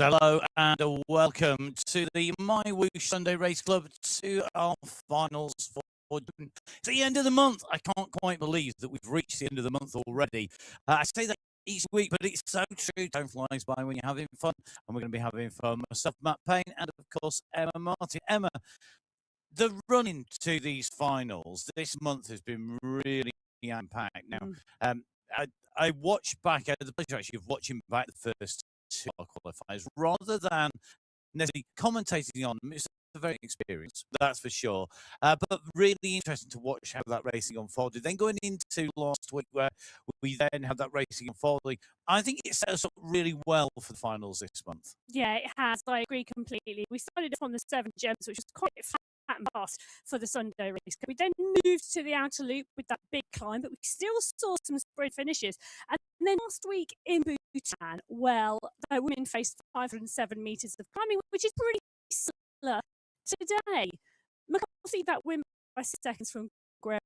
So hello and welcome to the MyWhoosh Sunday Race Club, to our finals for June. It's the end of the month. I can't quite believe that we've reached the end of the month already. I say that each week, but it's so true. Time flies by when you're having fun, and we're going to be having fun. Myself, Matt Payne, and of course Emma Martin. Emma, the run into these finals this month has been really jam-packed. Now, I watched back, I had the pleasure actually of watching back the first two qualifiers rather than necessarily commentating on them. It's a very experience, that's for sure. But really interesting to watch how that racing unfolded. Then going into last week, where we then had that racing unfolding, I think it set us up really well for the finals this month. Yeah, it has. I agree completely. We started from the 7 gems, which was quite fat and fast for the Sunday race. We then moved to the outer loop with that big climb, but we still saw some sprint finishes. And then last week in Bhutan, well, the women faced 507 metres of climbing, which is pretty similar today. McCarthy, that win by 6 seconds from Greg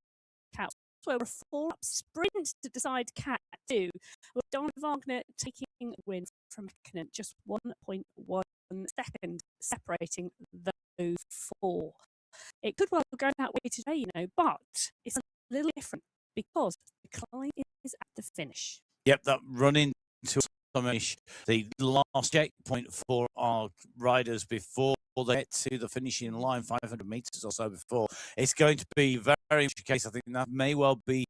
Couch, where a 4-up sprint to decide Cat 2, with Don Wagner taking a win from Mekinen, just 1.1 second separating those 4. It could well go that way today, but it's a little different because the climb is at the finish. Yep, that run into finish, the last checkpoint for our riders before they get to the finishing line, 500 metres or so before. It's going to be very much a case, I think that may well be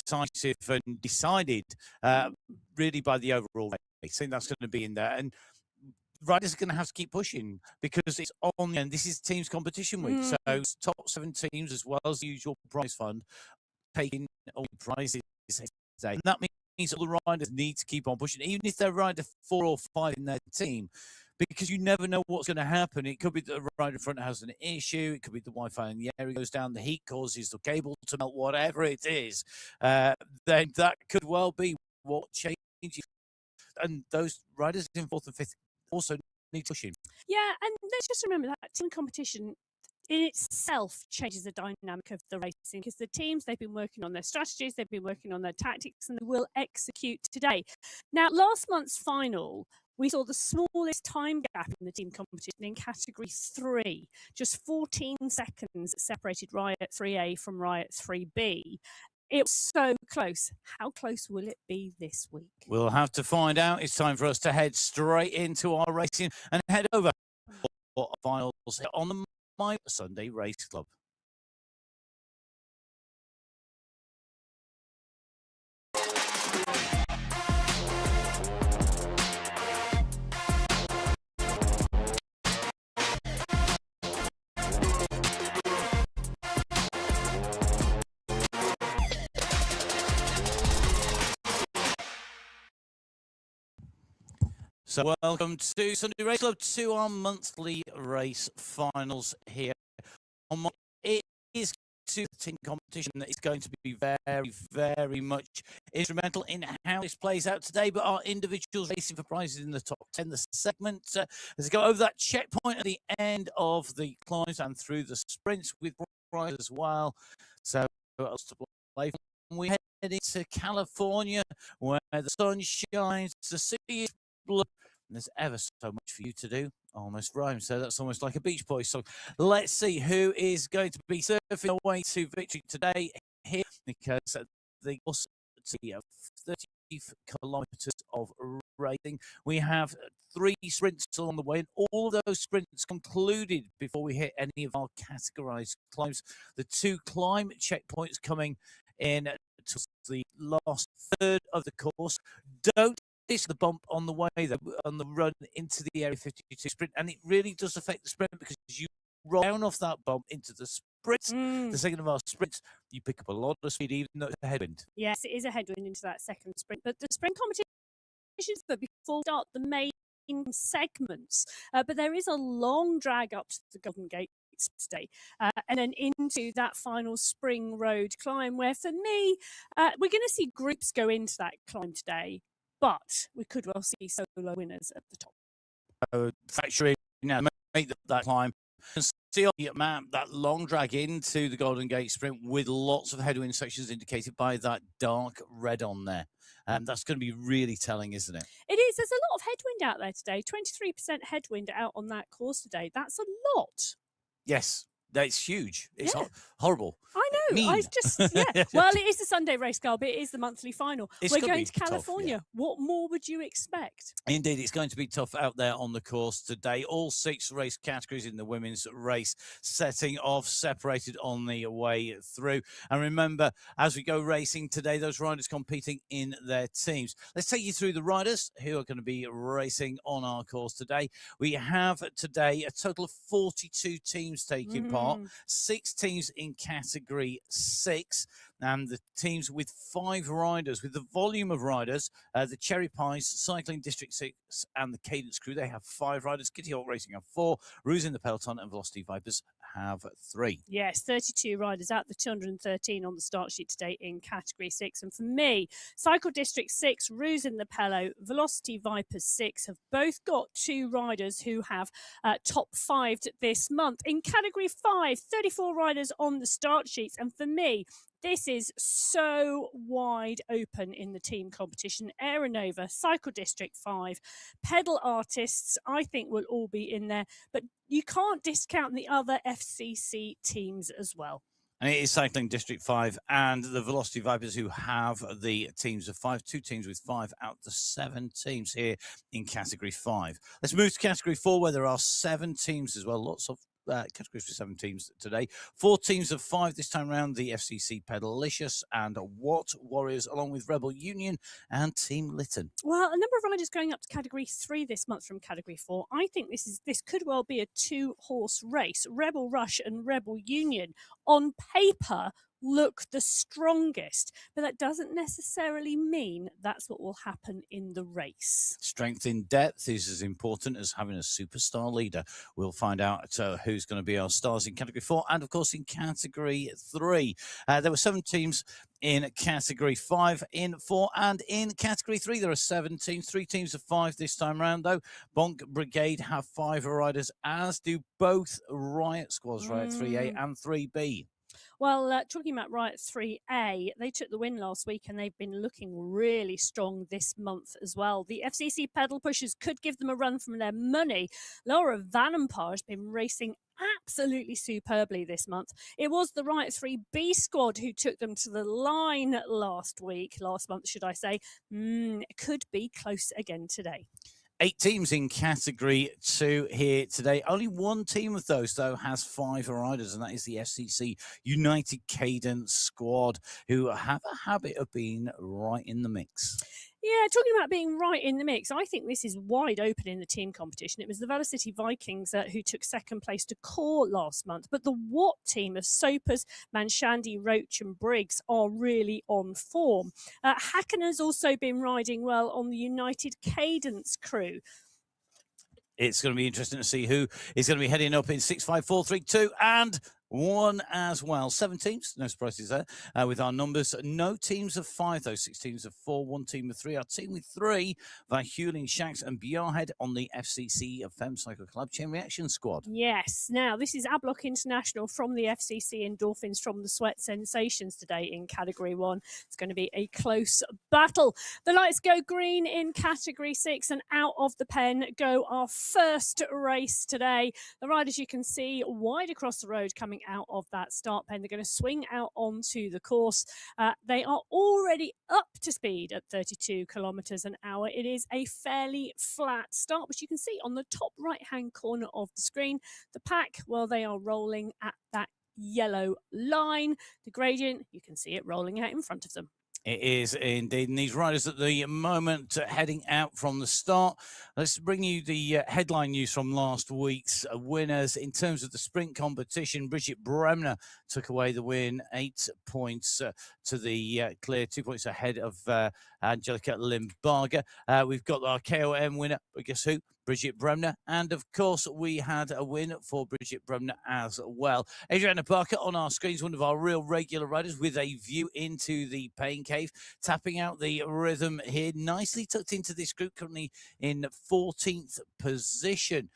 decisive and decided really by the overall race. I think that's going to be in there. And riders are going to have to keep pushing because it's on the end. This is teams competition week. So top 7 teams, as well as the usual prize fund, taking all the prizes today. And that means all the riders need to keep on pushing, even if they're rider 4 or 5 in their team, because you never know what's going to happen. It could be that the rider in front has an issue. It could be the Wi-Fi in the area goes down. The heat causes the cable to melt, whatever it is. Then that could well be what changes. And those riders in 4th and 5th also need pushing. Yeah, and let's just remember that team competition in itself changes the dynamic of the racing, because the teams, they've been working on their strategies, they've been working on their tactics, and they will execute today. Now, last month's final, we saw the smallest time gap in the team competition in category 3, just 14 seconds separated Riot 3A from Riot 3B. It was so close. How close will it be this week? We'll have to find out. It's time for us to head straight into our racing and head over for finals on the My Sunday Race Club. So welcome to Sunday Race Club, to our monthly race finals here. It is to the team competition that is going to be very, very much instrumental in how this plays out today. But our individuals racing for prizes in the top 10, the segment, as they go over that checkpoint at the end of the climbs and through the sprints with prizes as well. So what else to play for? We head into California, where the sun shines, the city is blue. There's ever so much for you to do. Almost rhymes, so that's almost like a Beach Boys song. Let's see who is going to be surfing their way to victory today here, because the 30 kilometres of racing. We have 3 sprints along the way, and all of those sprints concluded before we hit any of our categorised climbs. The 2 climb checkpoints coming in to the last third of the course. Don't this the bump on the way, though, on the run into the Area 52 sprint, and it really does affect the sprint, because you roll down off that bump into the sprints. The second of our sprints, you pick up a lot of speed, even though it's a headwind. Yes, it is a headwind into that second sprint, but the sprint competitions before start the main segments, but there is a long drag up to the Golden Gate today, and then into that final spring road climb, where for me, we're going to see groups go into that climb today, but we could well see solo winners at the top. Factory, make that climb can see on the map that long drag into the Golden Gate Sprint with lots of headwind sections indicated by that dark red on there. That's going to be really telling, isn't it? It is. There's a lot of headwind out there today. 23% headwind out on that course today. That's a lot. Yes, that's huge. It's horrible. I know. Mean. I just, Well, it is the Sunday race, Carl, but it is the monthly final. We're going to California. Tough, What more would you expect? Indeed, it's going to be tough out there on the course today. All 6 race categories in the women's race setting off, separated on the way through. And remember, as we go racing today, those riders competing in their teams. Let's take you through the riders who are going to be racing on our course today. We have today a total of 42 teams taking part, 6 teams in category 6, and the teams with 5 riders, with the volume of riders, the Cherry Pies, Cycling District 6 and the Cadence Crew, they have 5 riders. Kitty Hawk Racing have 4, Ruse in the Peloton and Velocity Vipers have 3. Yes, 32 riders out the 213 on the start sheet today in category 6. And for me, Cycle District 6, Ruse in the Pelo, Velocity Vipers 6 have both got 2 riders who have top 5'd this month. In category 5, 34 riders on the start sheets. And for me, this is so wide open in the team competition. Aeronova, Cycle District 5, Pedal Artists, I think will all be in there. But you can't discount the other FCC teams as well. And it is Cycling District 5 and the Velocity Vipers who have the teams of 5, 2 teams with 5 out the 7 teams here in category 5. Let's move to category 4 where there are 7 teams as well. Lots of categories for 7 teams today. 4 teams of 5 this time around. The FCC Pedalicious and Watt Warriors, along with Rebel Union and Team Lytton. Well, a number of riders going up to category 3 this month from category 4. I think this could well be a 2-horse race. Rebel Rush and Rebel Union on paper look the strongest, but that doesn't necessarily mean that's what will happen in the race. Strength in depth is as important as having a superstar leader. We'll find out who's going to be our stars in category 4 and of course in category 3. There were 7 teams in category 5, in 4 and in category 3 there are 7 teams, 3 teams of 5 this time around though. Bonk Brigade have 5 riders, as do both Riot squads, Riot 3A and 3B. Well, talking about Riot 3A, they took the win last week and they've been looking really strong this month as well. The FCC pedal pushers could give them a run from their money. Laura Vanempar has been racing absolutely superbly this month. It was the Riot 3B squad who took them to the line last month, should I say. It could be close again today. 8 teams in category 2 here today. Only 1 team of those, though, has 5 riders, and that is the FCC United Cadence squad, who have a habit of being right in the mix. Yeah, talking about being right in the mix, I think this is wide open in the team competition. It was the Velocity Vikings who took 2nd place to Core last month, but the Watt team of Soapers, Manshandi, Roach and Briggs are really on form. Hacken's also been riding well on the United Cadence crew. It's going to be interesting to see who is going to be heading up in 6, 5, 4, 3, 2 and 1 as well. 7 teams, no surprises there with our numbers. No teams of 5, though. 6 teams of 4, 1 team of 3. Our team with 3, Van Hewling, Shanks and Bjarhead on the FCC of Fem Cycle Club Chain Reaction squad. Yes. Now, this is Ablock International from the FCC and Dolphins from the Sweat Sensations today in Category 1. It's going to be a close battle. The lights go green in Category 6 and out of the pen go our first race today. The riders you can see wide across the road coming out of that start pen. They're going to swing out onto the course. They are already up to speed at 32 kilometers an hour. It is a fairly flat start, which you can see on the top right-hand corner of the screen. The pack, well, they are rolling at that yellow line. The gradient, you can see it rolling out in front of them. It is indeed. And these riders at the moment heading out from the start. Let's bring you the headline news from last week's winners. In terms of the sprint competition, Bridget Bremner took away the win, 8 points to the clear, 2 points ahead of Angelica Limbaga. We've got our KOM winner, but guess who? Bridget Bremner. And of course, we had a win for Bridget Bremner as well. Adriana Parker on our screens, one of our real regular riders with a view into the pain cave, tapping out the rhythm here, nicely tucked into this group, currently in 14th position.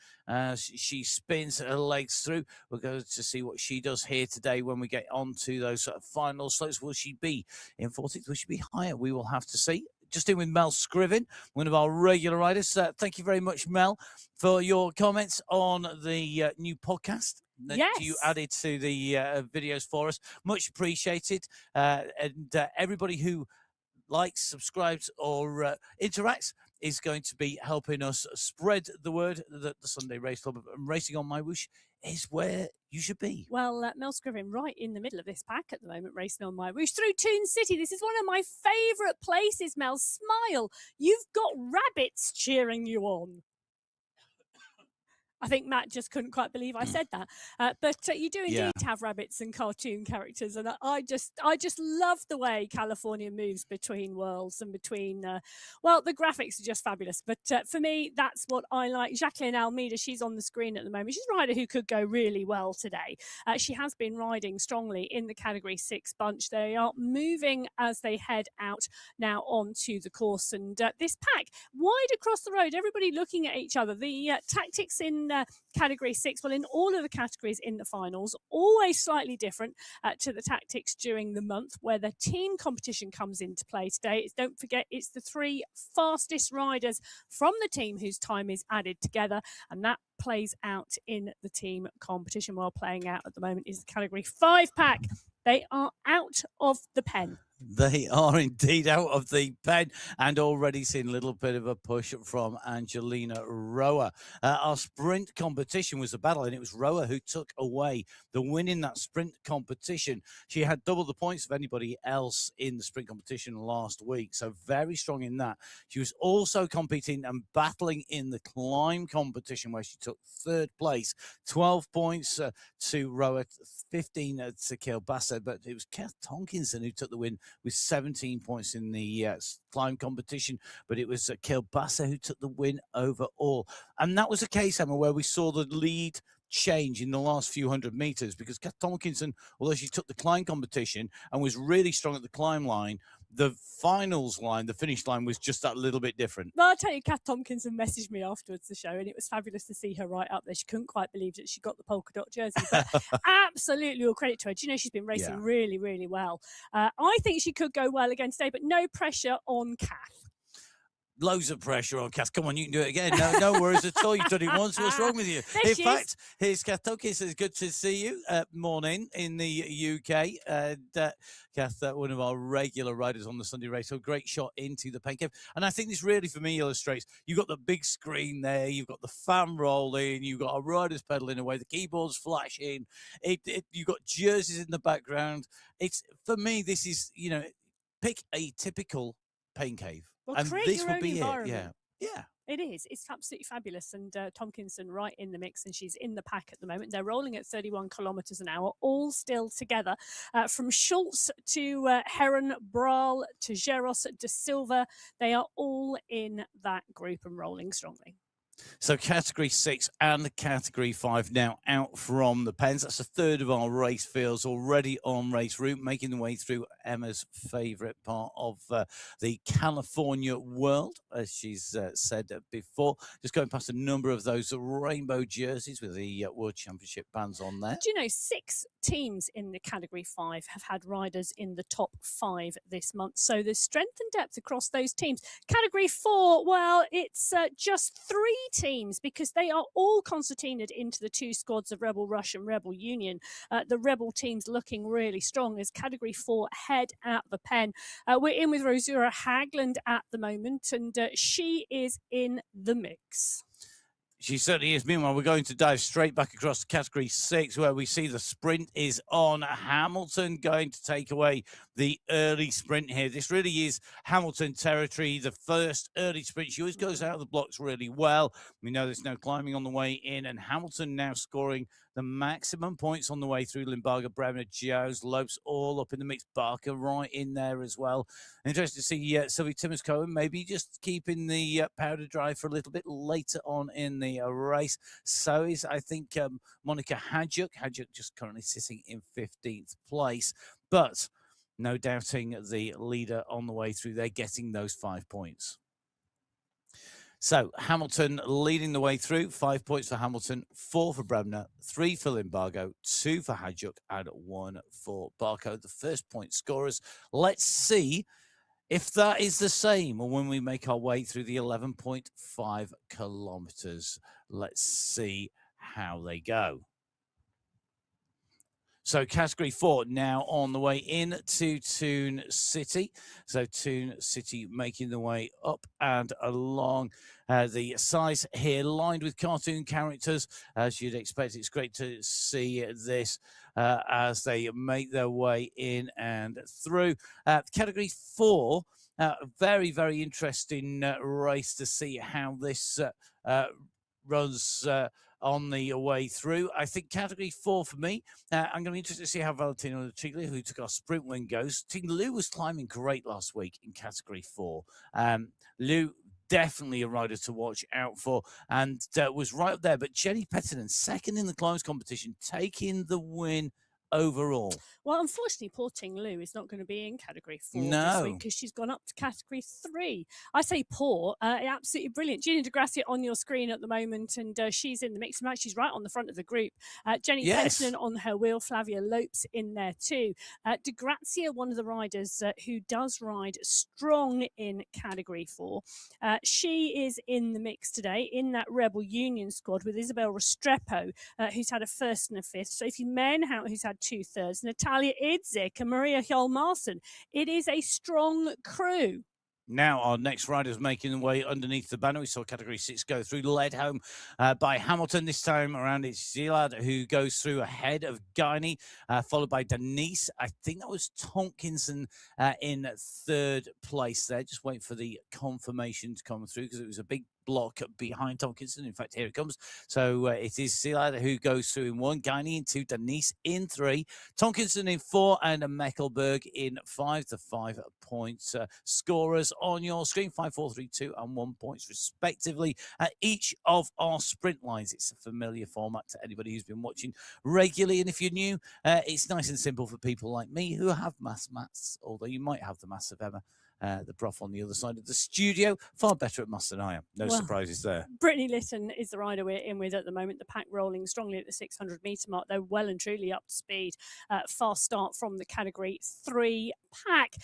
She spins her legs through. We're going to see what she does here today when we get on to those final slopes. Will she be in 14th? Will she be higher? We will have to see. Just in with Mel Scriven, one of our regular riders. Thank you very much, Mel, for your comments on the new podcast that you added to the videos for us. Much appreciated. And everybody who likes, subscribes, or interacts is going to be helping us spread the word that the Sunday Race Club and Racing on MyWhoosh is where you should be. Well, Mel Scriven right in the middle of this pack at the moment, racing on MyWhoosh through Toon City. This is one of my favourite places, Mel. Smile. You've got rabbits cheering you on. I think Matt just couldn't quite believe I said that. But you do indeed have rabbits and cartoon characters. And I just love the way California moves between worlds and between, well, the graphics are just fabulous. But for me, that's what I like. Jacqueline Almeida, she's on the screen at the moment. She's a rider who could go really well today. She has been riding strongly in the Category 6 bunch. They are moving as they head out now onto the course. And this pack, wide across the road, everybody looking at each other. The tactics in Category 6, well, in all of the categories in the finals, always slightly different to the tactics during the month, where the team competition comes into play today. Don't forget, it's the 3 fastest riders from the team whose time is added together, and that plays out in the team competition. While playing out at the moment is the Category 5 pack. They are out of the pen. They are indeed out of the pen, and already seen a little bit of a push from Angelina Roa. Our sprint competition was a battle, and it was Roa who took away the win in that sprint competition. She had double the points of anybody else in the sprint competition last week, so very strong in that. She was also competing and battling in the climb competition, where she took 3rd place, 12 points to Roa, 15 to Kilbasa, but it was Kath Tonkinson who took the win with 17 points in the climb competition, but it was Kilbasa who took the win overall. And that was a case, Emma, where we saw the lead change in the last few hundred meters, because Kath Tomkinson, although she took the climb competition and was really strong at the climb line, the finals line, the finish line, was just that little bit different. Well, I'll tell you, Kath Tomkinson messaged me afterwards the show, and it was fabulous to see her right up there. She couldn't quite believe that she got the polka dot jersey, but absolutely all credit to her. Do you know, she's been racing really, really well. I think she could go well again today, but no pressure on Kath. Loads of pressure on Kath. Come on, you can do it again. No worries at all. You've done it once. What's wrong with you? In fact, here's Kath Tonkins. It's good to see you. Morning in the UK. Kath, one of our regular riders on the Sunday Race. So great shot into the pain cave. And I think this really, for me, illustrates, you've got the big screen there. You've got the fan rolling. You've got our riders pedaling away. The keyboard's flashing. You've got jerseys in the background. For me, this is, pick a typical pain cave. Well, and create this your would own be environment. Yeah. It is. It's absolutely fabulous. And Tomkinson right in the mix, and she's in the pack at the moment. They're rolling at 31 kilometres an hour, all still together. From Schultz to Heron, Braal to Geros de Silva, they are all in that group and rolling strongly. So Category 6 and Category 5 now out from the pens. That's a third of our race fields already on race route, making the way through Emma's favourite part of the California world, as she's said before. Just going past a number of those rainbow jerseys with the World Championship bands on there. Do you know 6 teams in the Category 5 have had riders in the top 5 this month? So there's strength and depth across those teams. Category 4, well, it's just 3 teams, because they are all concertinaed into the 2 squads of Rebel Rush and Rebel Union. The Rebel team's looking really strong as Category 4 head out the pen. We're in with Rosura Hagland at the moment, and she is in the mix. She certainly is. Meanwhile, we're going to dive straight back across to Category 6, where we see the sprint is on. Hamilton going to take away the early sprint here. This really is Hamilton territory. The first early sprint, she always goes out of the blocks really well. We know there's no climbing on the way in, and Hamilton now scoring the maximum points on the way through. Limbaga, Bremner, Jones, Lopes all up in the mix. Barker right in there as well. Interesting to see Sylvie Timmins-Cohen maybe just keeping the powder dry for a little bit later on in the race. So is, I think, Monica Hadjuk. Hadjuk just currently sitting in 15th place. But no doubting the leader on the way through. They're getting those 5 points. So Hamilton leading the way through. 5 points for Hamilton, 4 for Bremner, 3 for Limbago, 2 for Hadjuk, and 1 for Barco, the first point scorers. Let's see if that is the same when we make our way through the 11.5 kilometers. Let's see how they go. So category 4 now on the way into Toon City. So Toon City making the way up and along the sides here, lined with cartoon characters. As you'd expect, it's great to see this as they make their way in and through. Category 4, very, very interesting race to see how this runs on the way through. I think category 4 for me. I'm going to be interested to see how Valentino Chigli, who took our sprint win, goes. Ting Lu was climbing great last week in category 4. Lu, definitely a rider to watch out for, and was right up there. But Jenny Petterton, second in the climbs competition, taking the win overall. Well, unfortunately, poor Ting Lu is not going to be in category 4 No. this week because she's gone up to category 3. I say poor, absolutely brilliant. Gina DeGrazia on your screen at the moment, and she's in the mix match. She's right on the front of the group. Jenny Penton on her wheel, Flavia Lopes in there too. DeGrazia, one of the riders who does ride strong in category 4. She is in the mix today in that Rebel Union squad with Isabel Restrepo, who's had a first and a fifth. Sophie Menhout, who's had 2/3. Natalia Idzik and Maria Hjalmarsson. It is a strong crew. Now our next rider's making the way underneath the banner. We saw category 6 go through, led home by Hamilton. This time around, it's Zilad who goes through ahead of Guiney, followed by Denise. I think that was Tomkinson in 3rd place there. Just wait for the confirmation to come through because it was a big block behind Tomkinson. In fact, here it comes. So it is Zilad who goes through in 1, Guiney in 2, Denise in 3, Tomkinson in 4, and Meckelberg in 5. The 5 points scorers on your screen, 5, 4, 3, 2, and 1 points respectively at each of our sprint lines. It's a familiar format to anybody who's been watching regularly, and if you're new, it's nice and simple for people like me who have maths, although you might have the maths of Emma, the prof on the other side of the studio, far better at maths than I am. No surprises there. Brittany Litton is the rider we're in with at the moment. The pack rolling strongly at the 600 metre mark. They're well and truly up to speed. Fast start from the category 3 pack.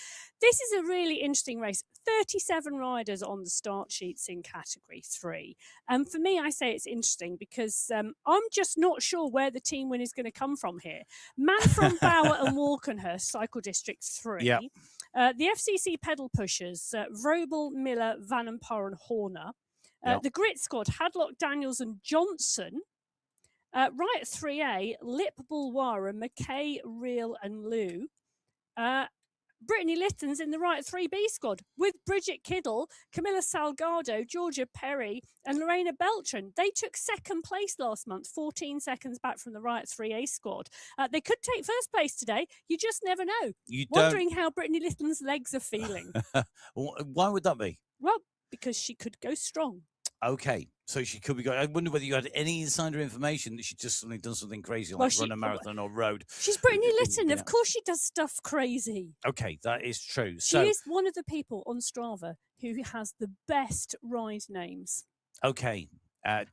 This is a really interesting race. 37 riders on the start sheets in category 3. And for me, I say it's interesting because I'm just not sure where the team win is going to come from here. Man from Bauer and Walkenhurst, Cycle District 3. Yep. The FCC pedal pushers, Vrobel, Miller, Van Empar and Horner. The Grit squad, Hadlock, Daniels and Johnson. Right 3A, Lip, Bulwara, McKay, Reel and Lou. Brittany Litton's in the right 3B squad with Bridget Kiddle, Camilla Salgado, Georgia Perry and Lorena Beltran. They took 2nd place last month, 14 seconds back from the right 3A squad. They could take 1st place today. You just never know. Wondering how Brittany Litton's legs are feeling. Why would that be? Well, because she could go strong. Okay, so she could be going. I wonder whether you had any insider information that she just suddenly done something crazy, like run a marathon or road. She's Brittany Litton. Of course she does stuff crazy. Okay, that is true. She is one of the people on Strava who has the best ride names. Okay,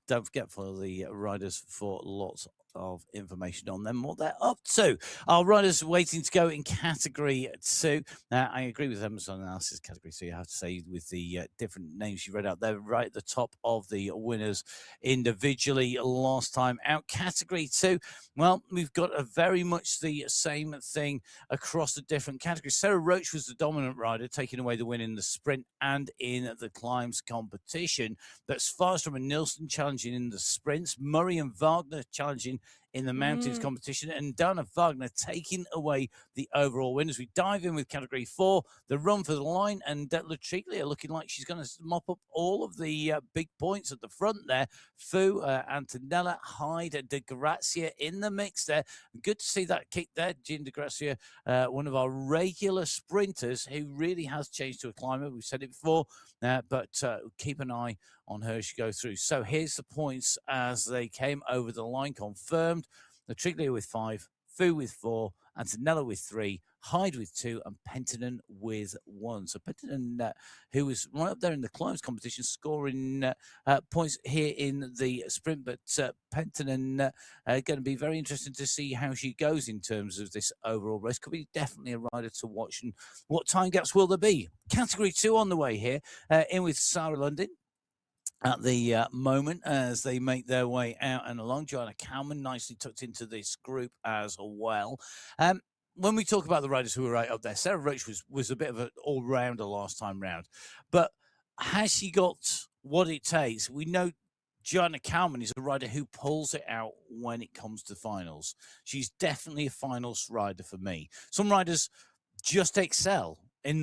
don't forget for the riders for lots of information on them, what they're up to. Our riders waiting to go in category 2. I agree with Amazon analysis category 2. I have to say, with the different names you read out there, right at the top of the winners individually last time out. Category 2, well, we've got a very much the same thing across the different categories. Sarah Roach was the dominant rider, taking away the win in the sprint and in the climbs competition. But Svarstrom and Nilsson challenging in the sprints. Murray and Wagner challenging in the mountains competition, and Dana Wagner taking away the overall win. As we dive in with category 4, the run for the line, and Latriglia looking like she's going to mop up all of the big points at the front there. Fu, Antonella, Hyde, De Grazia in the mix there. Good to see that kick there. Jean De Grazia, one of our regular sprinters who really has changed to a climber. We've said it before, but keep an eye on her as she goes through. So here's the points as they came over the line confirmed. Latriglia with 5, Fu with 4, Antonella with 3, Hyde with 2, and Penttinen with 1. So Penttinen, who was right up there in the climbs competition, scoring points here in the sprint. But Penttinen going to be very interesting to see how she goes in terms of this overall race. Could be definitely a rider to watch. And what time gaps will there be? Category 2 on the way here, in with Sarah London at the moment as they make their way out and along. Joanna Cowman nicely tucked into this group as well. When we talk about the riders who were right up there, Sarah Roach was a bit of an all-rounder last time round. But has she got what it takes? We know Joanna Cowman is a rider who pulls it out when it comes to finals. She's definitely a finals rider for me. Some riders just excel in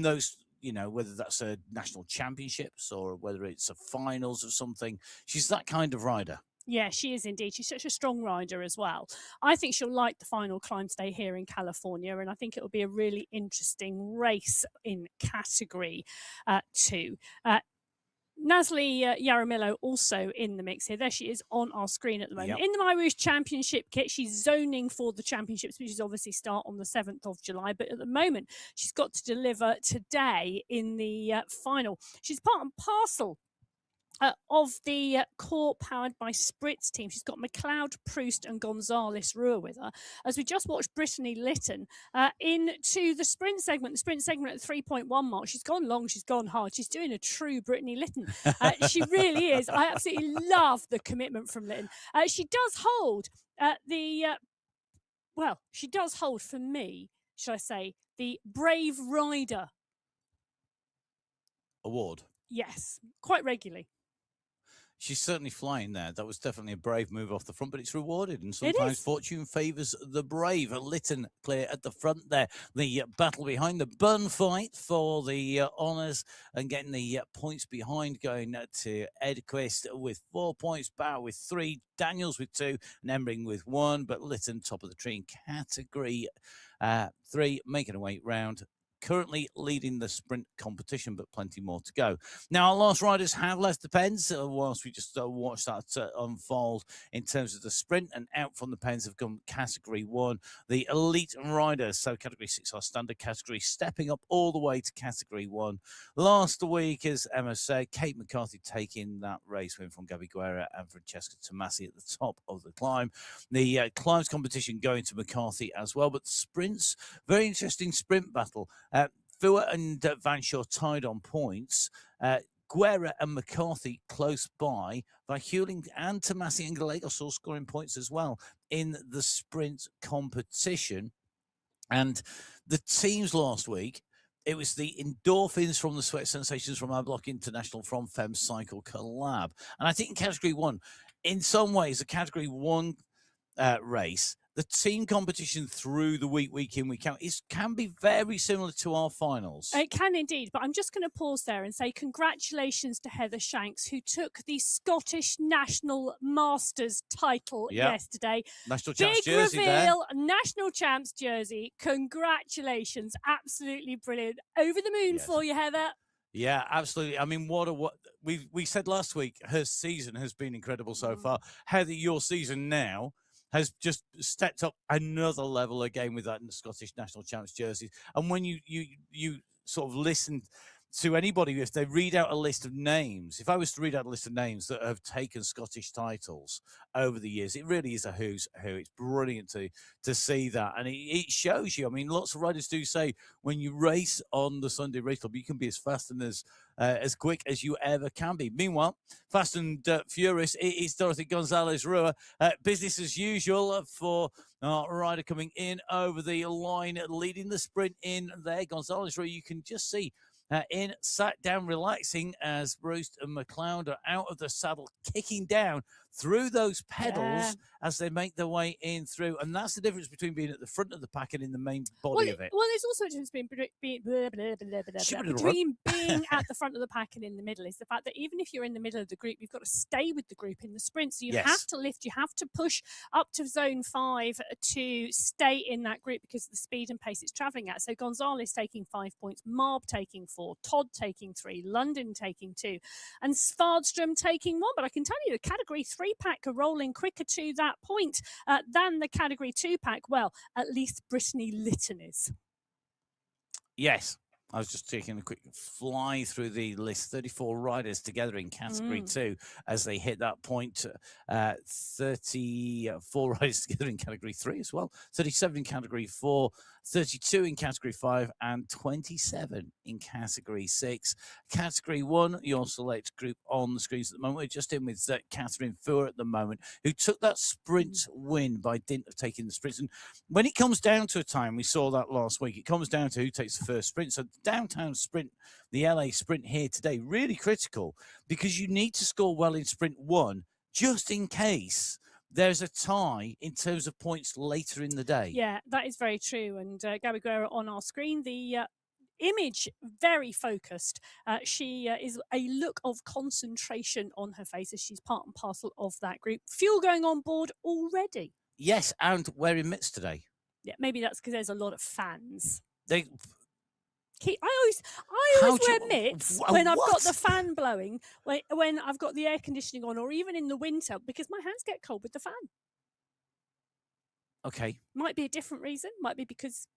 those, you know, whether that's a national championships or whether it's a finals or something. She's that kind of rider. Yeah, she is indeed. She's such a strong rider as well. I think she'll like the final climb stay here in California, and I think it will be a really interesting race in category 2. Nasli Yaramillo also in the mix here. There she is on our screen at the moment. Yep. In the MyWhoosh Championship kit, she's zoning for the championships, which is obviously start on the 7th of July. But at the moment, she's got to deliver today in the final. She's part and parcel of the core powered by Spritz team. She's got McLeod, Proust and Gonzalez Rua with her. As we just watched Brittany Lytton into the sprint segment at the 3.1 mark. She's gone long, she's gone hard. She's doing a true Brittany Lytton. She really is. I absolutely love the commitment from Lytton. She does hold she does hold for me, should I say, the Brave Rider award. Yes, quite regularly. She's certainly flying there. That was definitely a brave move off the front, but it's rewarded. And sometimes fortune favours the brave. Lytton clear at the front there. The battle behind the bun fight for the honours and getting the points behind, going to Edquist with 4 points, Bauer with 3, Daniels with 2, and Embring with 1. But Lytton top of the tree in category 3, making a way round. Currently leading the sprint competition, but plenty more to go. Now, our last riders have left the pens whilst we just watch that unfold in terms of the sprint, and out from the pens have come category 1, the elite riders. So category 6, our standard category, stepping up all the way to category 1. Last week, as Emma said, Kate McCarthy taking that race win from Gabby Guerra and Francesca Tomasi at the top of the climb. The climbs competition going to McCarthy as well, but the sprints, very interesting sprint battle. Fua and Van Shaw tied on points. Guerra and McCarthy close by. Huling and Tomasi and Gallegos all scoring points as well in the sprint competition. And the teams last week, it was the endorphins from the Sweat Sensations from our Block International from Fem Cycle Collab. And I think in category 1, in some ways, the category 1 race, the team competition through the week in, week out, can be very similar to our finals. It can indeed, but I'm just going to pause there and say congratulations to Heather Shanks, who took the Scottish National Masters title yesterday. National Champs Big jersey reveal, there. National Champs jersey. Congratulations. Absolutely brilliant. Over the moon for you, Heather. Yeah, absolutely. I mean, what we said last week, her season has been incredible so far. Heather, your season now has just stepped up another level again with that in the Scottish National Champs jerseys. And when you sort of listen to anybody, if they read out a list of names, if I was to read out a list of names that have taken Scottish titles over the years, it really is a who's who. It's brilliant to see that. And it shows you, I mean, lots of riders do say when you race on the Sunday Race Club, you can be as fast and as quick as you ever can be. Meanwhile, Fast and Furious, it is Dorothy Gonzalez Rua. Business as usual for our rider coming in over the line, leading the sprint in there. Gonzalez Rua, you can just see in, sat down, relaxing as Roost and McLeod are out of the saddle, kicking down through those pedals as they make their way in through. And that's the difference between being at the front of the pack and in the main body of it. Well, there's also a difference between being at the front of the pack and in the middle, is the fact that even if you're in the middle of the group, you've got to stay with the group in the sprint. So you have to lift, you have to push up to zone 5 to stay in that group because of the speed and pace it's travelling at. So Gonzalez taking 5 points, Marb taking 4, Todd taking 3, London taking 2, and Svardström taking 1. But I can tell you the Category 3 pack are rolling quicker to that point than the Category 2 pack. Well, at least Brittany Lytton is. Yes. I was just taking a quick fly through the list. 34 riders together in Category 2 as they hit that point. 34 riders together in Category 3 as well. 37 in Category 4, 32 in Category 5, and 27 in Category 6. Category 1, your select group on the screens at the moment. We're just in with Catherine Fuhr at the moment, who took that sprint win by dint of taking the sprints. And when it comes down to a time, we saw that last week, it comes down to who takes the first sprint. So downtown sprint, the LA sprint here today, really critical because you need to score well in sprint 1 just in case there's a tie in terms of points later in the day. Yeah, that is very true. And Gabby Guerra on our screen, the image very focused. She is a look of concentration on her face as she's part and parcel of that group. Fuel going on board already. Yes, and wearing mitts today. Yeah, maybe that's because there's a lot of fans. I always wear mitts when I've got the fan blowing, when I've got the air conditioning on, or even in the winter, because my hands get cold with the fan. Okay. Might be a different reason. Might be because,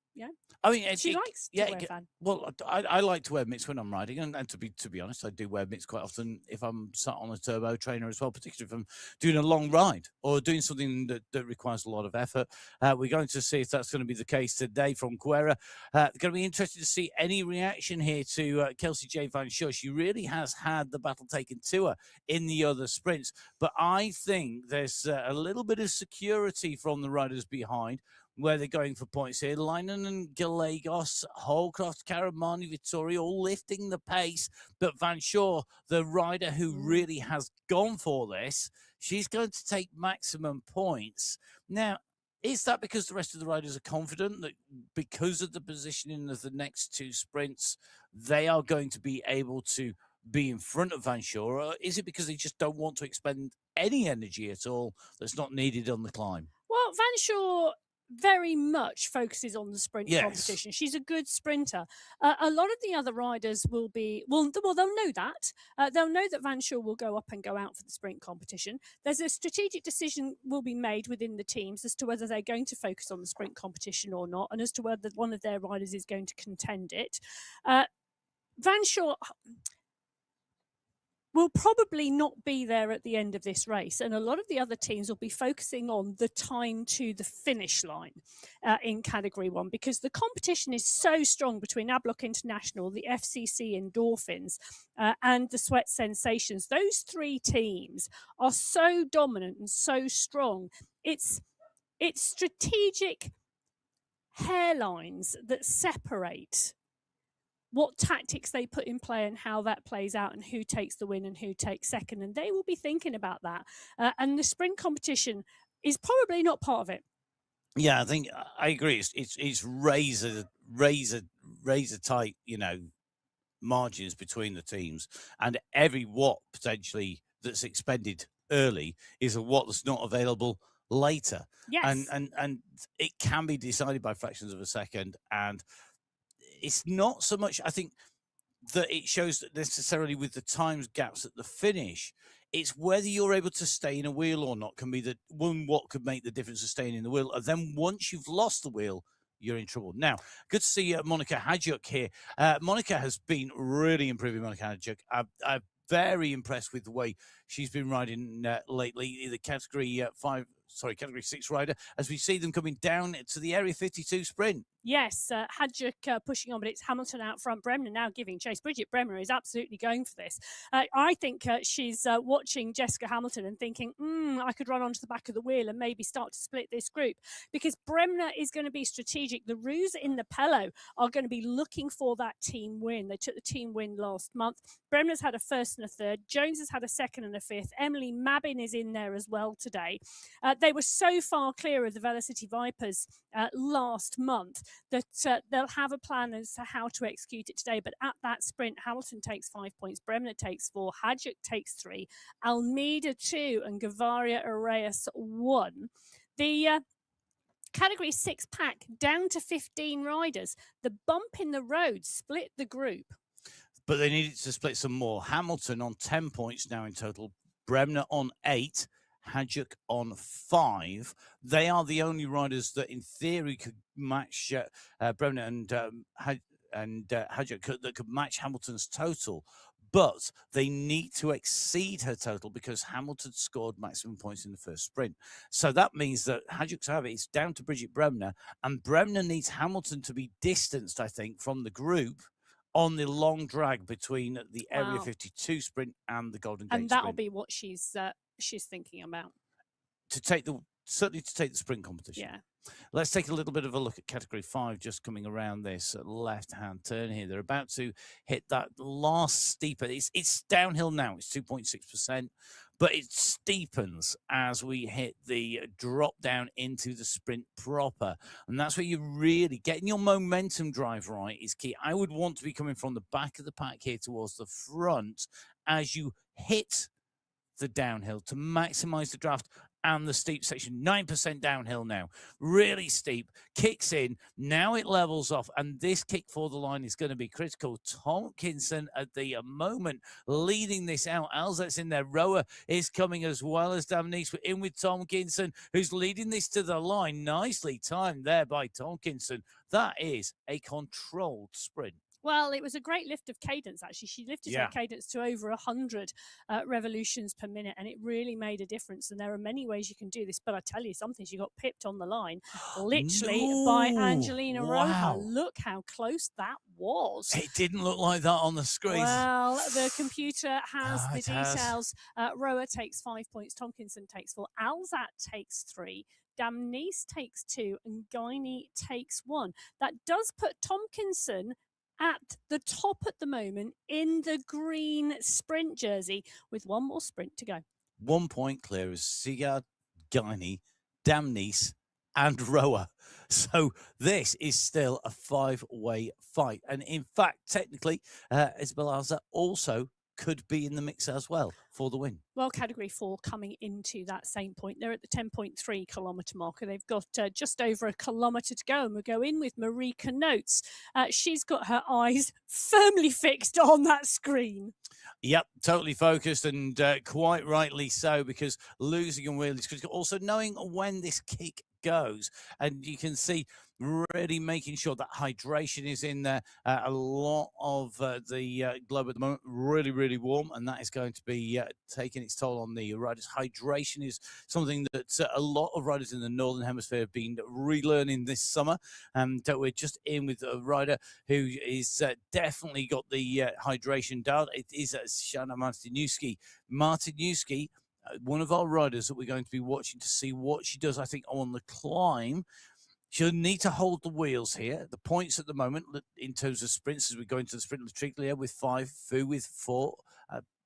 I mean, she likes to wear a fan. Well, I like to wear mitts when I'm riding, and to be honest, I do wear mitts quite often if I'm sat on a turbo trainer as well, particularly if I'm doing a long ride or doing something that requires a lot of effort. We're going to see if that's going to be the case today from Guerra. Going to be interested to see any reaction here to Kelsey J. Van Schuss. She really has had the battle taken to her in the other sprints, but I think there's a little bit of security from the riders behind, where they're going for points here. Leinen and Gallegos, Holcroft, Caramani, Vittori, all lifting the pace. But Van Schuss, the rider who really has gone for this, she's going to take maximum points. Now, is that because the rest of the riders are confident that because of the positioning of the next 2 sprints, they are going to be able to be in front of Van Schuss? Or is it because they just don't want to expend any energy at all that's not needed on the climb? Well, Van Schuss very much focuses on the sprint competition. She's a good sprinter. A lot of the other riders will be, they'll know that. They'll know that Van Schuss will go up and go out for the sprint competition. There's a strategic decision will be made within the teams as to whether they're going to focus on the sprint competition or not, and as to whether one of their riders is going to contend it. Van Schuss will probably not be there at the end of this race, and a lot of the other teams will be focusing on the time to the finish line in Category 1, because the competition is so strong between Ablock International, the FCC Endorphins, and the Sweat Sensations. Those 3 teams are so dominant and so strong. It's strategic hairlines that separate what tactics they put in play and how that plays out, and who takes the win and who takes second. And they will be thinking about that. And the sprint competition is probably not part of it. Yeah, I think I agree. It's razor tight, margins between the teams, and every watt potentially that's expended early is a watt that's not available later. Yes. And it can be decided by fractions of a second, and it's not so much, I think, that it shows that necessarily with the times gaps at the finish. It's whether you're able to stay in a wheel or not can be the one what could make the difference of staying in the wheel. And then once you've lost the wheel, you're in trouble. Now, good to see Monica Hadjuk here. Monica has been really improving. Monica Hadjuk, I'm very impressed with the way she's been riding lately. The Category 6 rider, as we see them coming down to the Area 52 sprint. Yes, Hadjuk pushing on, but it's Hamilton out front. Bremner now giving chase. Bridget Bremner is absolutely going for this. I think she's watching Jessica Hamilton and thinking, I could run onto the back of the wheel and maybe start to split this group, because Bremner is going to be strategic. The Roos in the Pello are going to be looking for that team win. They took the team win last month. Bremner's had a first and a third. Jones has had a second and a fifth. Emily Mabbin is in there as well today. They were so far clear of the Velocity Vipers last month that they'll have a plan as to how to execute it today. But at that sprint, Hamilton takes 5 points, Bremner takes 4, Hadjuk takes 3, Almeida 2, and Gavaria Areas 1. The category 6 pack down to 15 riders. The bump in the road split the group. But they needed to split some more. Hamilton on 10 points now in total, Bremner on 8, Hadjuk on 5. They are the only riders that, in theory, could match Bremner and Hadjuk that could match Hamilton's total. But they need to exceed her total because Hamilton scored maximum points in the first sprint. So that means that Hadjuk's have it. It's down to Bridget Bremner, and Bremner needs Hamilton to be distanced, I think, from the group on the long drag between the Area 52 sprint and the Golden Gate sprint. And that'll sprint. Be what she's thinking about. Certainly to take the sprint competition. Yeah. Let's take a little bit of a look at category 5, just coming around this left-hand turn here. They're about to hit that last steeper. It's downhill now. It's 2.6%, but it steepens as we hit the drop down into the sprint proper. And that's where you really getting your momentum drive right is key. I would want to be coming from the back of the pack here towards the front as you hit the downhill to maximize the draft and the steep section. 9% downhill now, really steep, kicks in, now it levels off, and this kick for the line is going to be critical. Tomkinson at the moment leading this out. Alzet's in there, Roa is coming as well as Damnice. We're in with Tomkinson, who's leading this to the line. Nicely timed there by Tomkinson. That is a controlled sprint. Well, it was a great lift of cadence, actually. She lifted her cadence to over 100 revolutions per minute, and it really made a difference. And there are many ways you can do this, but I tell you something, she got pipped on the line, literally by Angelina Roja. Look how close that was. It didn't look like that on the screen. Well, the computer has the details. Roa takes 5 points, Tomkinson takes 4, Alzat takes 3, Damnice takes 2, and Guiney takes 1. That does put Tomkinson at the top at the moment in the green sprint jersey with one more sprint to go. 1 point clear is Sigurd, Guiney, Damnice, and Roa. So this is still a 5-way fight. And in fact, technically, Isabel Alza also could be in the mix as well for the win. Well, category 4 coming into that same point. They're at the 10.3 kilometre marker. They've got just over a kilometre to go, and we'll go in with Marika Notes. She's got her eyes firmly fixed on that screen. Yep, totally focused, and quite rightly so, because losing a wheel is critical. Also knowing when this kick goes, and you can see really making sure that hydration is in there. A lot of the globe at the moment really, really warm, and that is going to be taking its toll on the riders. Hydration is something that a lot of riders in the Northern Hemisphere have been relearning this summer, and we're just in with a rider who is definitely got the hydration dialed. It is Shana Martinuski. Martinuski, one of our riders that we're going to be watching to see what she does, I think, on the climb. She'll need to hold the wheels here. The points at the moment, in terms of sprints, as we go into the sprint, Latriglia with 5, Fu with 4,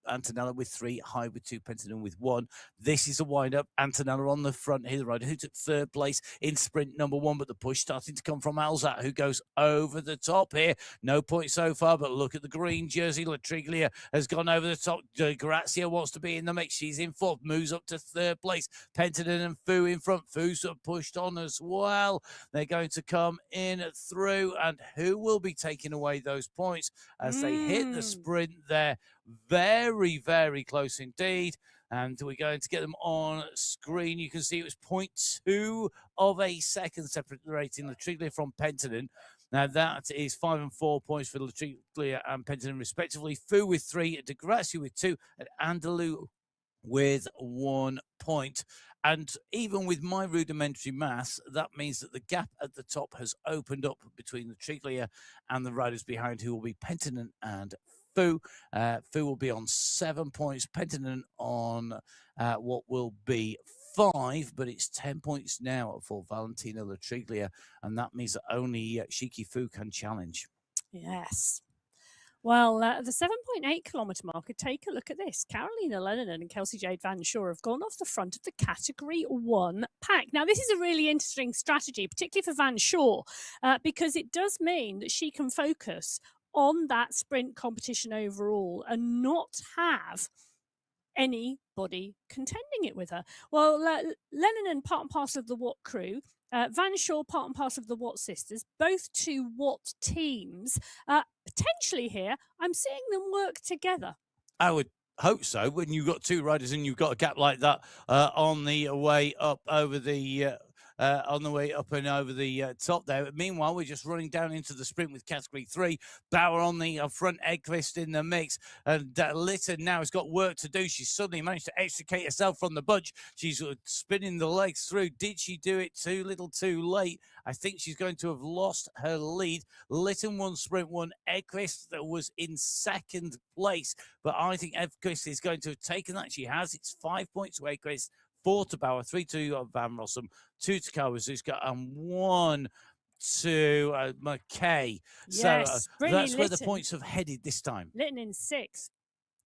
Antonella with 3, Hyde with 2, Pentadon with 1. This is a wind-up. Antonella on the front here, the rider who took 3rd place in sprint number 1, but the push starting to come from Alzat, who goes over the top here. No points so far, but look at the green jersey. Latriglia has gone over the top. Grazia wants to be in the mix. She's in 4th, moves up to 3rd place. Pentadon and Fu in front. Fu sort of pushed on as well. They're going to come in through, and who will be taking away those points as they hit the sprint there? Very, very close indeed. And we're going to get them on screen. You can see it was 0.2 of a second separating Latriglia from Pentadon. Now that is 5 and 4 points for Latriglia and Pentadon respectively. Fu with 3, De Grazia with 2, and Andalou with 1 point. And even with my rudimentary maths, that means that the gap at the top has opened up between the Triglia and the riders behind, who will be Pentinent and Fu. Fu will be on 7 points, Pentinent on what will be 5, but it's 10 points now for Valentina Latriglia, and that means that only Shiki Fu can challenge. Yes. Well, the 7.8 kilometre marker, take a look at this. Carolina Lennon and Kelsey Jade Van Shaw have gone off the front of the Category 1 pack. Now, this is a really interesting strategy, particularly for Van Shaw, because it does mean that she can focus on that sprint competition overall and not have anybody contending it with her. Well, Lennon and part and parcel of the Watt crew, Van Shaw, part and parcel of the Watt sisters, both 2 Watt teams. Potentially here, I'm seeing them work together. I would hope so. When you've got 2 riders and you've got a gap like that on the way up over the on the way up and over the top there. Meanwhile, we're just running down into the sprint with Category 3. Bauer on the front, Edqvist in the mix. And Litton now has got work to do. She's suddenly managed to extricate herself from the bunch. She's spinning the legs through. Did she do it too little too late? I think she's going to have lost her lead. Litton won Sprint 1. Edqvist was in second place, but I think Edqvist is going to have taken that. She has. It's 5 points to Edqvist, 4 to Bauer, 3 to Van Rossum, 2 to Kawazuska, and 1 to McKay. Yes, so that's where the points have headed this time. Litton in 6.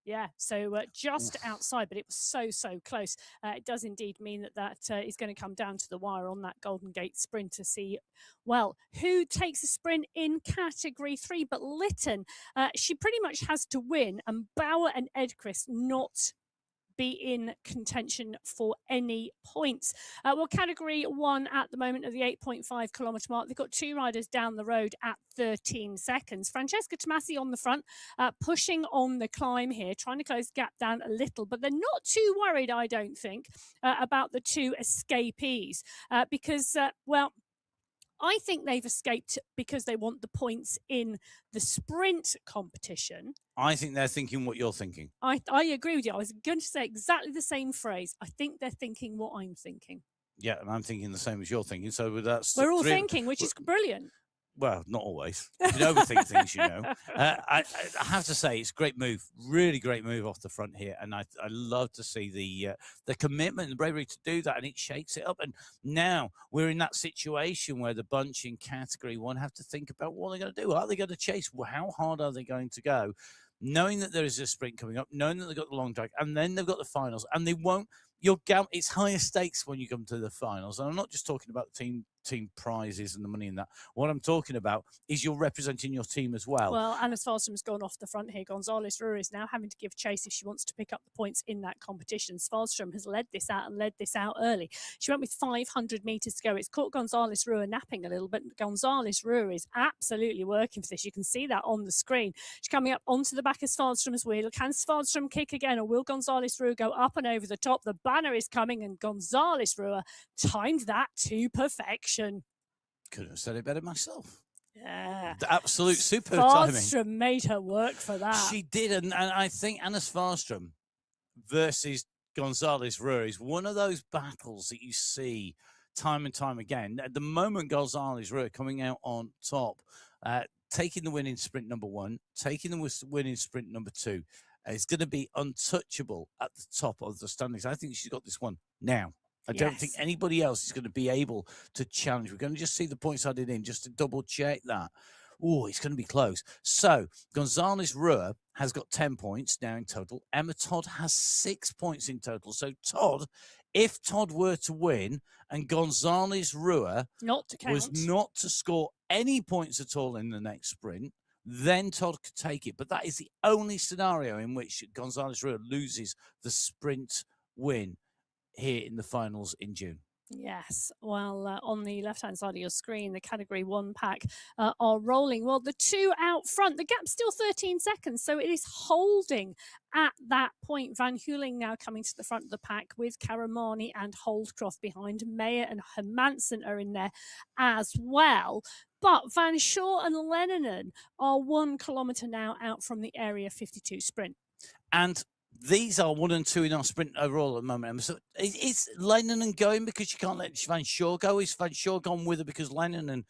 Yeah, so just outside, but it was so close. It does indeed mean that is going to come down to the wire on that Golden Gate sprint to see, well, who takes a sprint in Category 3. But Litton, she pretty much has to win, and Bauer and Edqvist not be in contention for any points. Well, Category 1 at the moment of the 8.5 kilometre mark. They've got 2 riders down the road at 13 seconds. Francesca Tomasi on the front, pushing on the climb here, trying to close the gap down a little, but they're not too worried, I don't think, about the 2 escapees because, well, I think they've escaped because they want the points in the sprint competition. I think they're thinking what you're thinking. I agree with you. I was going to say exactly the same phrase. I think they're thinking what I'm thinking. Yeah, and I'm thinking the same as you're thinking. So that's we're all thinking, which is brilliant. Well, not always. You can overthink things, you know. I have to say, it's a great move, really great move off the front here, and I love to see the commitment and the bravery to do that, and it shakes it up. And now we're in that situation where the bunch in Category 1 have to think about what they're going to do. Are they going to chase? How hard are they going to go? Knowing that there is a sprint coming up, knowing that they've got the long drag, and then they've got the finals, and they won't. It's higher stakes when you come to the finals. And I'm not just talking about team prizes and the money in that. What I'm talking about is you're representing your team as well. Well, Anna Svalstrom's gone off the front here. Gonzalez Ruhr is now having to give chase if she wants to pick up the points in that competition. Svalstrom has led this out early. She went with 500 metres to go. It's caught Gonzalez Ruhr napping a little bit. Gonzalez Ruhr is absolutely working for this. You can see that on the screen. She's coming up onto the back of Svalstrom's wheel. Can Svalstrom kick again, or will Gonzalez Ruhr go up and over the top? The banner is coming, and Gonzalez Ruhr timed that to perfection. Couldn't have said it better myself. Yeah. The absolute superb timing. Svalstrom made her work for that. She did, and I think Anna Svalstrom versus Gonzalez Ruhr is one of those battles that you see time and time again. At the moment, Gonzalez Ruhr coming out on top, taking the win in sprint number 1, taking the win in sprint number 2. Is going to be untouchable at the top of the standings. I think she's got this one now. I don't think anybody else is going to be able to challenge. We're going to just see the points added in just to double check that. Oh, it's going to be close. So Gonzalez Ruhr has got 10 points now in total. Emma Todd has 6 points in total. So Todd, if Todd were to win and Gonzalez Ruhr was not to score any points at all in the next sprint, then Todd could take it. But that is the only scenario in which Gonzalez Ruhr loses the sprint win here in the finals in June. Yes. Well, on the left-hand side of your screen, the Category 1 pack are rolling. Well, the 2 out front, the gap's still 13 seconds, so it is holding at that point. Van Heuling now coming to the front of the pack with Karamani and Holdcroft behind. Mayer and Hermansen are in there as well. But Van Shaw and Lennon are 1 kilometre now out from the Area 52 sprint. And These are 1 and 2 in our sprint overall at the moment, Emma. So is Leinen going because you can't let Van Shaw go? Is Van Shaw gone with her because Leinen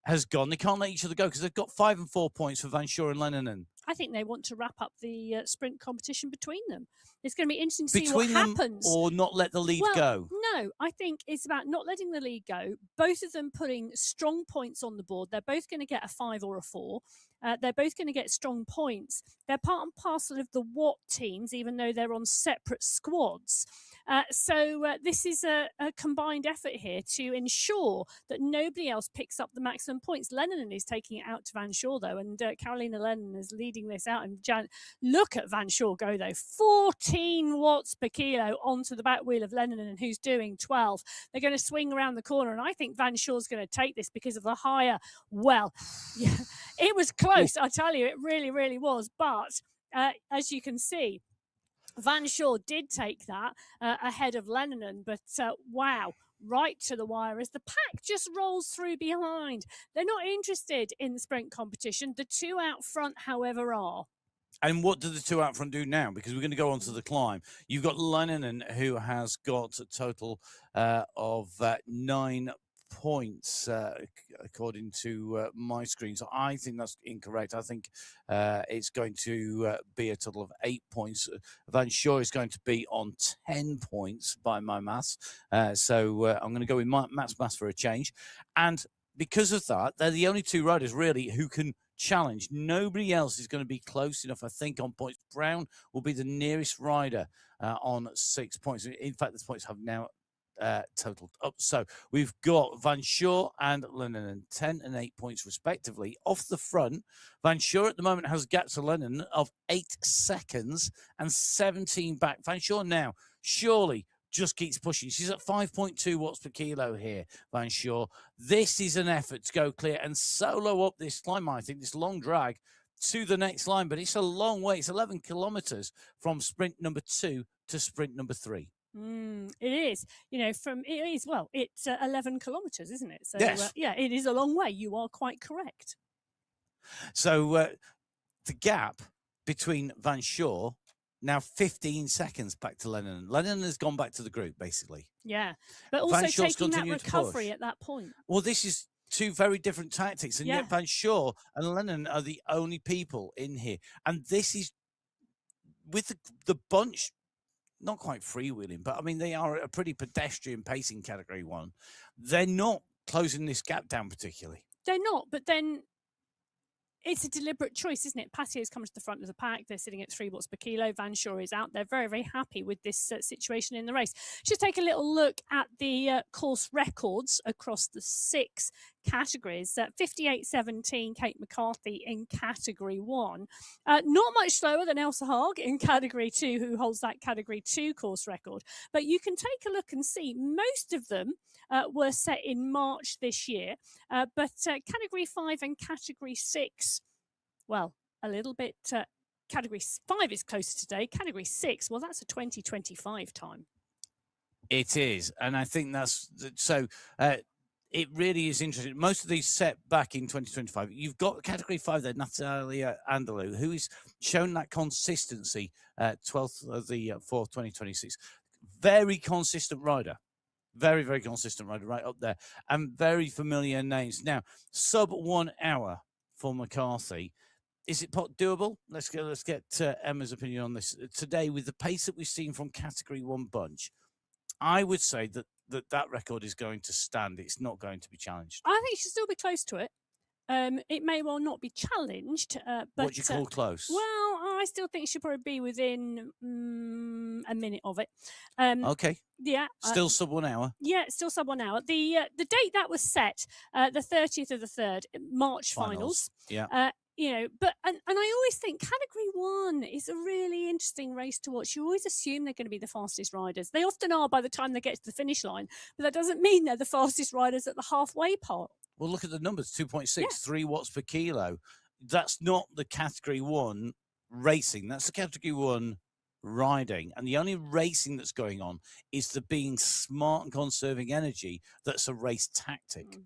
has gone? They can't let each other go because they've got 5 and 4 points for Van Shaw and Leinen. I think they want to wrap up the sprint competition between them. It's going to be interesting to see Between what them, happens. or not let the lead go? No, I think it's about not letting the lead go. Both of them putting strong points on the board. They're both going to get a 5 or a 4. They're both going to get strong points. They're part and parcel of the Watt teams, even though they're on separate squads. So this is a combined effort here to ensure that nobody else picks up the maximum points. Lennon is taking it out to Van Shaw, though, and Carolina Lennon is leading this out. And look at Van Shaw go, though. 14 watts per kilo onto the back wheel of Lennon, who's doing 12. They're going to swing around the corner, and I think Van Shaw's going to take this because of the higher. Well, yeah, it was close, I tell you. It really, really was. But as you can see, Van Shaw did take that ahead of Lennon, but wow, right to the wire as the pack just rolls through behind. They're not interested in the sprint competition. The two out front, however, are. And what do the two out front do now? Because we're going to go on to the climb. You've got Lennon, who has got a total of 9 points, according to my screen. So I think that's incorrect. I think it's going to be a total of 8 points. Van Shaw is going to be on 10 points by my maths. So I'm going to go with maths for a change. And because of that, they're the only two riders really who can challenge. Nobody else is going to be close enough, I think, on points. Brown will be the nearest rider on 6 points. In fact, the points have now totaled up. So we've got Van Shaw and Lennon 10 and 8 points respectively. Off the front, Van Shaw at the moment has a gap to Lennon of 8 seconds and 17 back. Van Shaw now surely just keeps pushing. She's at 5.2 watts per kilo here, Van Shaw. This is an effort to go clear and solo up this climb, I think, this long drag to the next line, but it's a long way. It's 11 kilometers from sprint number 2 to sprint number 3. It is, it's 11 kilometers, isn't it? So, yes. Yeah, it is a long way. You are quite correct. So the gap between Van Shaw, now 15 seconds back to Lennon. Lennon has gone back to the group, basically. Yeah, but also taking that recovery at that point. Well, this is two very different tactics, and yet Van Shaw and Lennon are the only people in here. And this is, with the bunch, not quite freewheeling, but I mean, they are a pretty pedestrian pacing category 1. They're not closing this gap down particularly. They're not, but then it's a deliberate choice, isn't it? Patio's come to the front of the pack. They're sitting at 3 watts per kilo. Van Shaw is out. They're very, very happy with this situation in the race. Just take a little look at the course records across the 6 categories. 58.17, Kate McCarthy in category 1. Not much slower than Elsa Haag in category 2, who holds that category 2 course record. But you can take a look and see most of them were set in March this year. But category 5 and category 6, well, a little bit. Category 5 is closer today. Category 6, well, that's a 2025 time. It is. And I think that's so. It really is interesting. Most of these set back in 2025. You've got category 5 there, Natalia Andalou, who has shown that consistency. 12th of the 4th, 2026. Very consistent rider. Very, very consistent rider right up there. And very familiar names. Now, sub 1 hour for McCarthy. Is it doable? Let's get Emma's opinion on this. Today, with the pace that we've seen from category 1 bunch, I would say that record is going to stand. It's not going to be challenged. I think it should still be close to it. It may well not be challenged. But what do you call close? Well, I still think it should probably be within a minute of it. Okay. Yeah. Still sub 1 hour. Yeah, still sub 1 hour. The date that was set, the 30th of the 3rd, March finals. Yeah. But I always think category 1 is a really interesting race to watch. You always assume they're going to be the fastest riders. They often are by the time they get to the finish line, but that doesn't mean they're the fastest riders at the halfway part. Well, look at the numbers, 2.6, 3 watts per kilo. That's not the category 1 racing. That's the category 1 riding. And the only racing that's going on is the being smart and conserving energy that's a race tactic.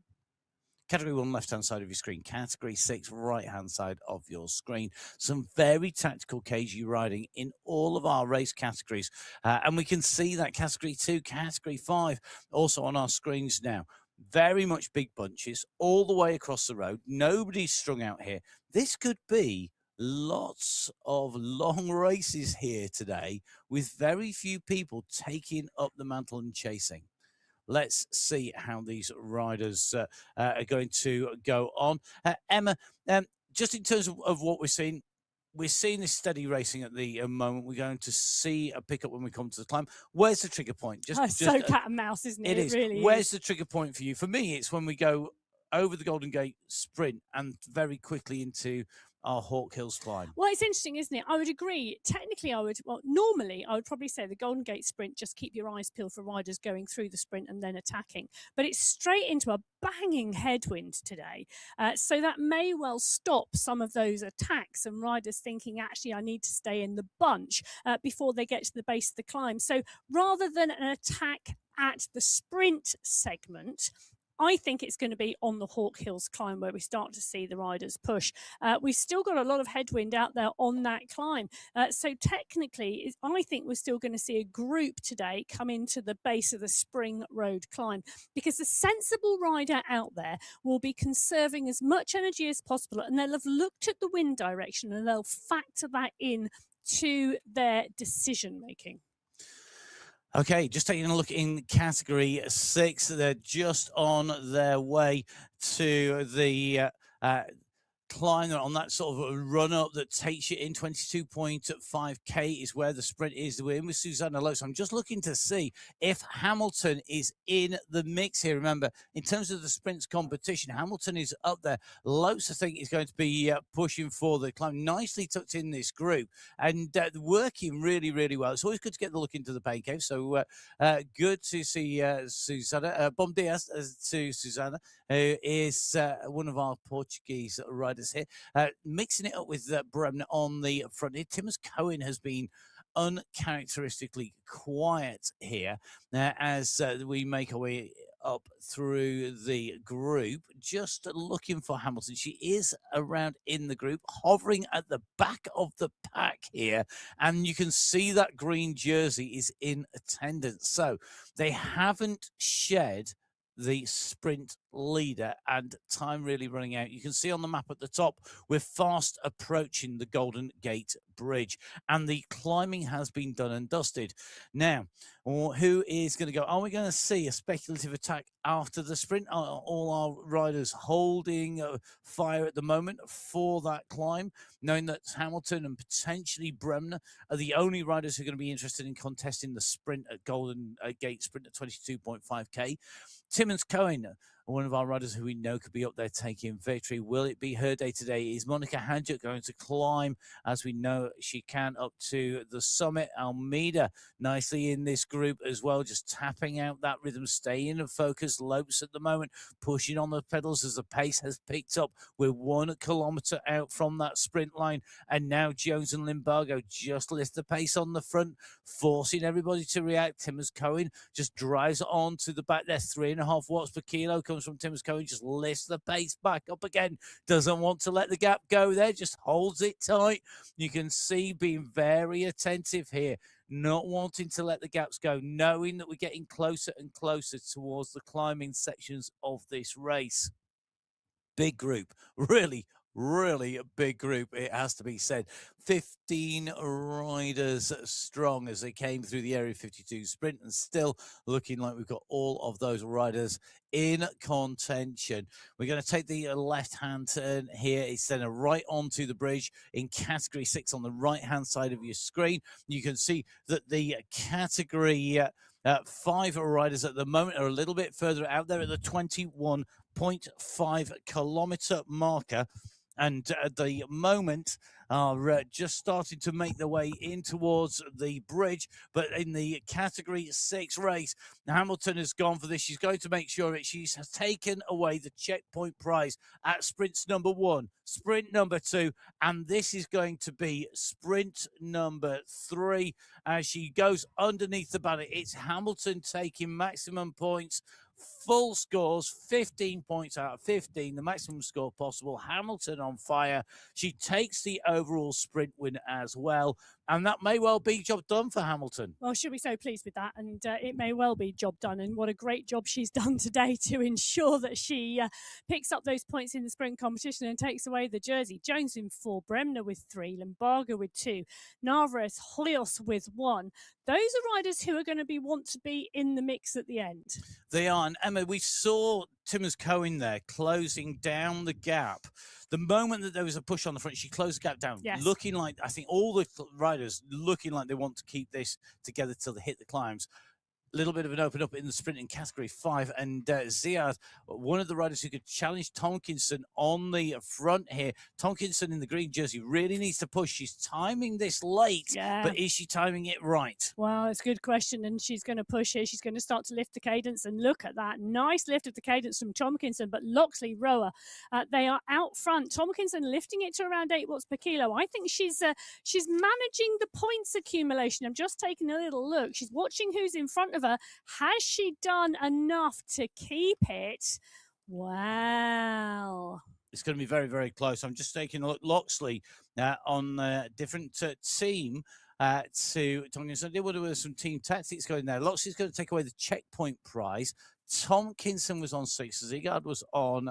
Category 1, left-hand side of your screen. Category 6, right-hand side of your screen. Some very tactical KG riding in all of our race categories. And we can see that Category 2, Category 5 also on our screens now. Very much big bunches all the way across the road. Nobody's strung out here. This could be lots of long races here today with very few people taking up the mantle and chasing. Let's see how these riders are going to go on. Emma, just in terms of what we're seeing this steady racing at the moment. We're going to see a pickup when we come to the climb. Where's the trigger point? So cat and mouse, isn't it? It is. Really Where's is. the trigger point for you? For me, it's when we go over the Golden Gate sprint and very quickly into our Hawk Hills climb. Well, it's interesting, isn't it? I would agree. Technically, normally I would probably say the Golden Gate sprint, just keep your eyes peeled for riders going through the sprint and then attacking. But it's straight into a banging headwind today. So that may well stop some of those attacks and riders thinking, actually, I need to stay in the bunch before they get to the base of the climb. So rather than an attack at the sprint segment, I think it's going to be on the Hawk Hills climb where we start to see the riders push. We've still got a lot of headwind out there on that climb. So technically, I think we're still going to see a group today come into the base of the Spring Road climb, because the sensible rider out there will be conserving as much energy as possible, and they'll have looked at the wind direction and they'll factor that in to their decision making. Okay, just taking a look in Category 6. They're just on their way to the climb on that sort of run up that takes you in. 22.5k is where the sprint is. We're in with Susanna Lowe. So I'm just looking to see if Hamilton is in the mix here. Remember, in terms of the sprints competition, Hamilton is up there. Lopes, I think, is going to be pushing for the climb. Nicely tucked in this group and working really, really well. It's always good to get the look into the pain cave. So good to see Susanna. Bom dias to Susanna, who is one of our Portuguese riders here, mixing it up with Bremner on the front here. Timmins Cohen has been uncharacteristically quiet here as we make our way up through the group, just looking for Hamilton. She is around in the group, hovering at the back of the pack here, and you can see that green jersey is in attendance. So they haven't shed the sprint leader, and time really running out. You can see on the map at the top, we're fast approaching the Golden Gate Bridge, and the climbing has been done and dusted. Now, who is going to go? Are we going to see a speculative attack after the sprint? Are all our riders holding fire at the moment for that climb, knowing that Hamilton and potentially Bremner are the only riders who are going to be interested in contesting the sprint at Golden Gate sprint at 22.5k? Timmins Cohen, one of our riders who we know could be up there taking victory. Will it be her day today? Is Monica Hadjuk going to climb, as we know she can, up to the summit? Almeida nicely in this group as well, just tapping out that rhythm, staying in focus. Lopes at the moment pushing on the pedals as the pace has picked up. We're 1 kilometre out from that sprint line, and now Jones and Limbago just lift the pace on the front, forcing everybody to react. Timmins Cohen just drives on to the back there. 3.5 watts per kilo comes from Timmins Cohen, just lifts the pace back up again, doesn't want to let the gap go there, just holds it tight. You can see being very attentive here, not wanting to let the gaps go, knowing that we're getting closer and closer towards the climbing sections of this race. Big group, really a big group, it has to be said. 15 riders strong as they came through the Area 52 sprint, and still looking like we've got all of those riders in contention. We're going to take the left-hand turn here. It's then a right onto the bridge in Category 6 on the right-hand side of your screen. You can see that the Category 5 riders at the moment are a little bit further out there at the 21.5 kilometre marker, and at the moment are just starting to make their way in towards the bridge. But in the Category 6 race, Hamilton has gone for this. She's going to make sure that she's taken away the checkpoint prize at sprints number 1, sprint number 2, and this is going to be sprint number 3 as she goes underneath the banner. It's Hamilton taking maximum points full scores, 15 points out of 15, the maximum score possible. Hamilton on fire. She takes the overall sprint win as well. And that may well be job done for Hamilton. Well, she'll be so pleased with that, and it may well be job done. And what a great job she's done today to ensure that she picks up those points in the sprint competition and takes away the jersey. Jones in 4, Bremner with 3, Limbaga with 2, Narvaez, Holios with 1. Those are riders who are going to want to be in the mix at the end. They are. And Emma, we saw Timmers Cohen there closing down the gap. The moment that there was a push on the front, she closed the gap down, looking like, I think all the riders looking like they want to keep this together till they hit the climbs. A little bit of an open up in the sprint in category 5, and Ziad, one of the riders who could challenge Tomkinson on the front here. Tomkinson in the green jersey really needs to push. She's timing this late, but is she timing it right? Well, it's a good question, and she's going to push here. She's going to start to lift the cadence, and look at that nice lift of the cadence from Tomkinson. But Loxley, Rower, they are out front. Tomkinson lifting it to around 8 watts per kilo. I think she's managing the points accumulation. I'm just taking a little look. She's watching who's in front of her. Has she done enough to keep it? Wow. It's going to be very, very close. I'm just taking a look. Loxley on a different team to Tomkinson. There were some team tactics going there. Loxley's going to take away the checkpoint prize. Tomkinson was on 6. Ziegard was on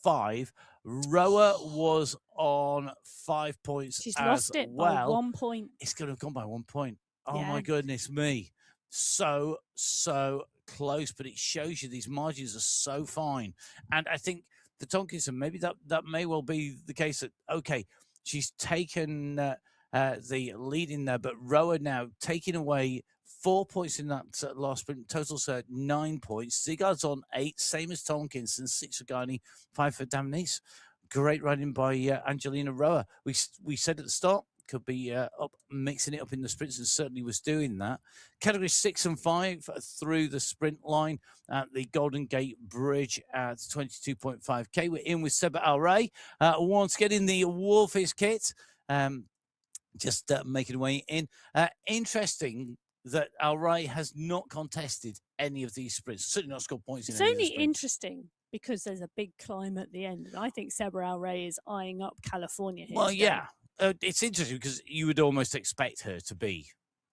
5. Rower was on 5 points. She's lost it by 1 point. It's going to have gone by 1 point. Oh, my goodness me. So close, but it shows you these margins are so fine. And I think for Tomkinson, maybe that may well be the case that, okay, she's taken the lead in there, but Rower now taking away 4 points in that last sprint, total 9 points. Ziegard's on 8, same as Tomkinson, 6 for Garni, 5 for Damnice. Great riding by Angelina Rower. We said at the start, could be up mixing it up in the sprints, and certainly was doing that. Category 6 and 5 through the sprint line at the Golden Gate Bridge at 22.5k. We're in with Seba Al Ray once again in the Wolfish kit, just making her way in. Interesting that Al Ray has not contested any of these sprints, certainly not scored points in any of the sprints. It's only interesting because there's a big climb at the end, and I think Seba Al Ray is eyeing up California here. Well, yeah. It's interesting because you would almost expect her to be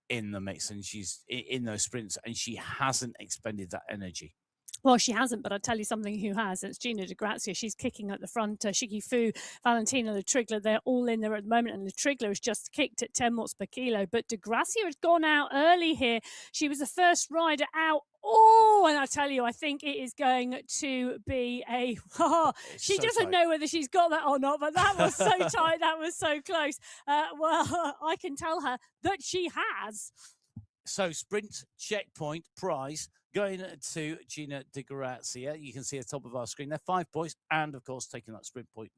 in the mix, and she's in those sprints, and she hasn't expended that energy. Well, she hasn't, but I'll tell you something who has. It's Gina Di Grazia. She's kicking at the front. Shiki Fu, Valentina Latrigla, they're all in there at the moment. And Latrigla has just kicked at 10 watts per kilo. But Di Grazia has gone out early here. She was the first rider out. Oh, and I tell you, I think it is going to be a... she doesn't know whether she's got that or not, but that was so tight. That was so close. Well, I can tell her that she has. So, sprint checkpoint prize going to Gina Di Grazia. You can see at the top of our screen there, 5 points, and of course taking that sprint point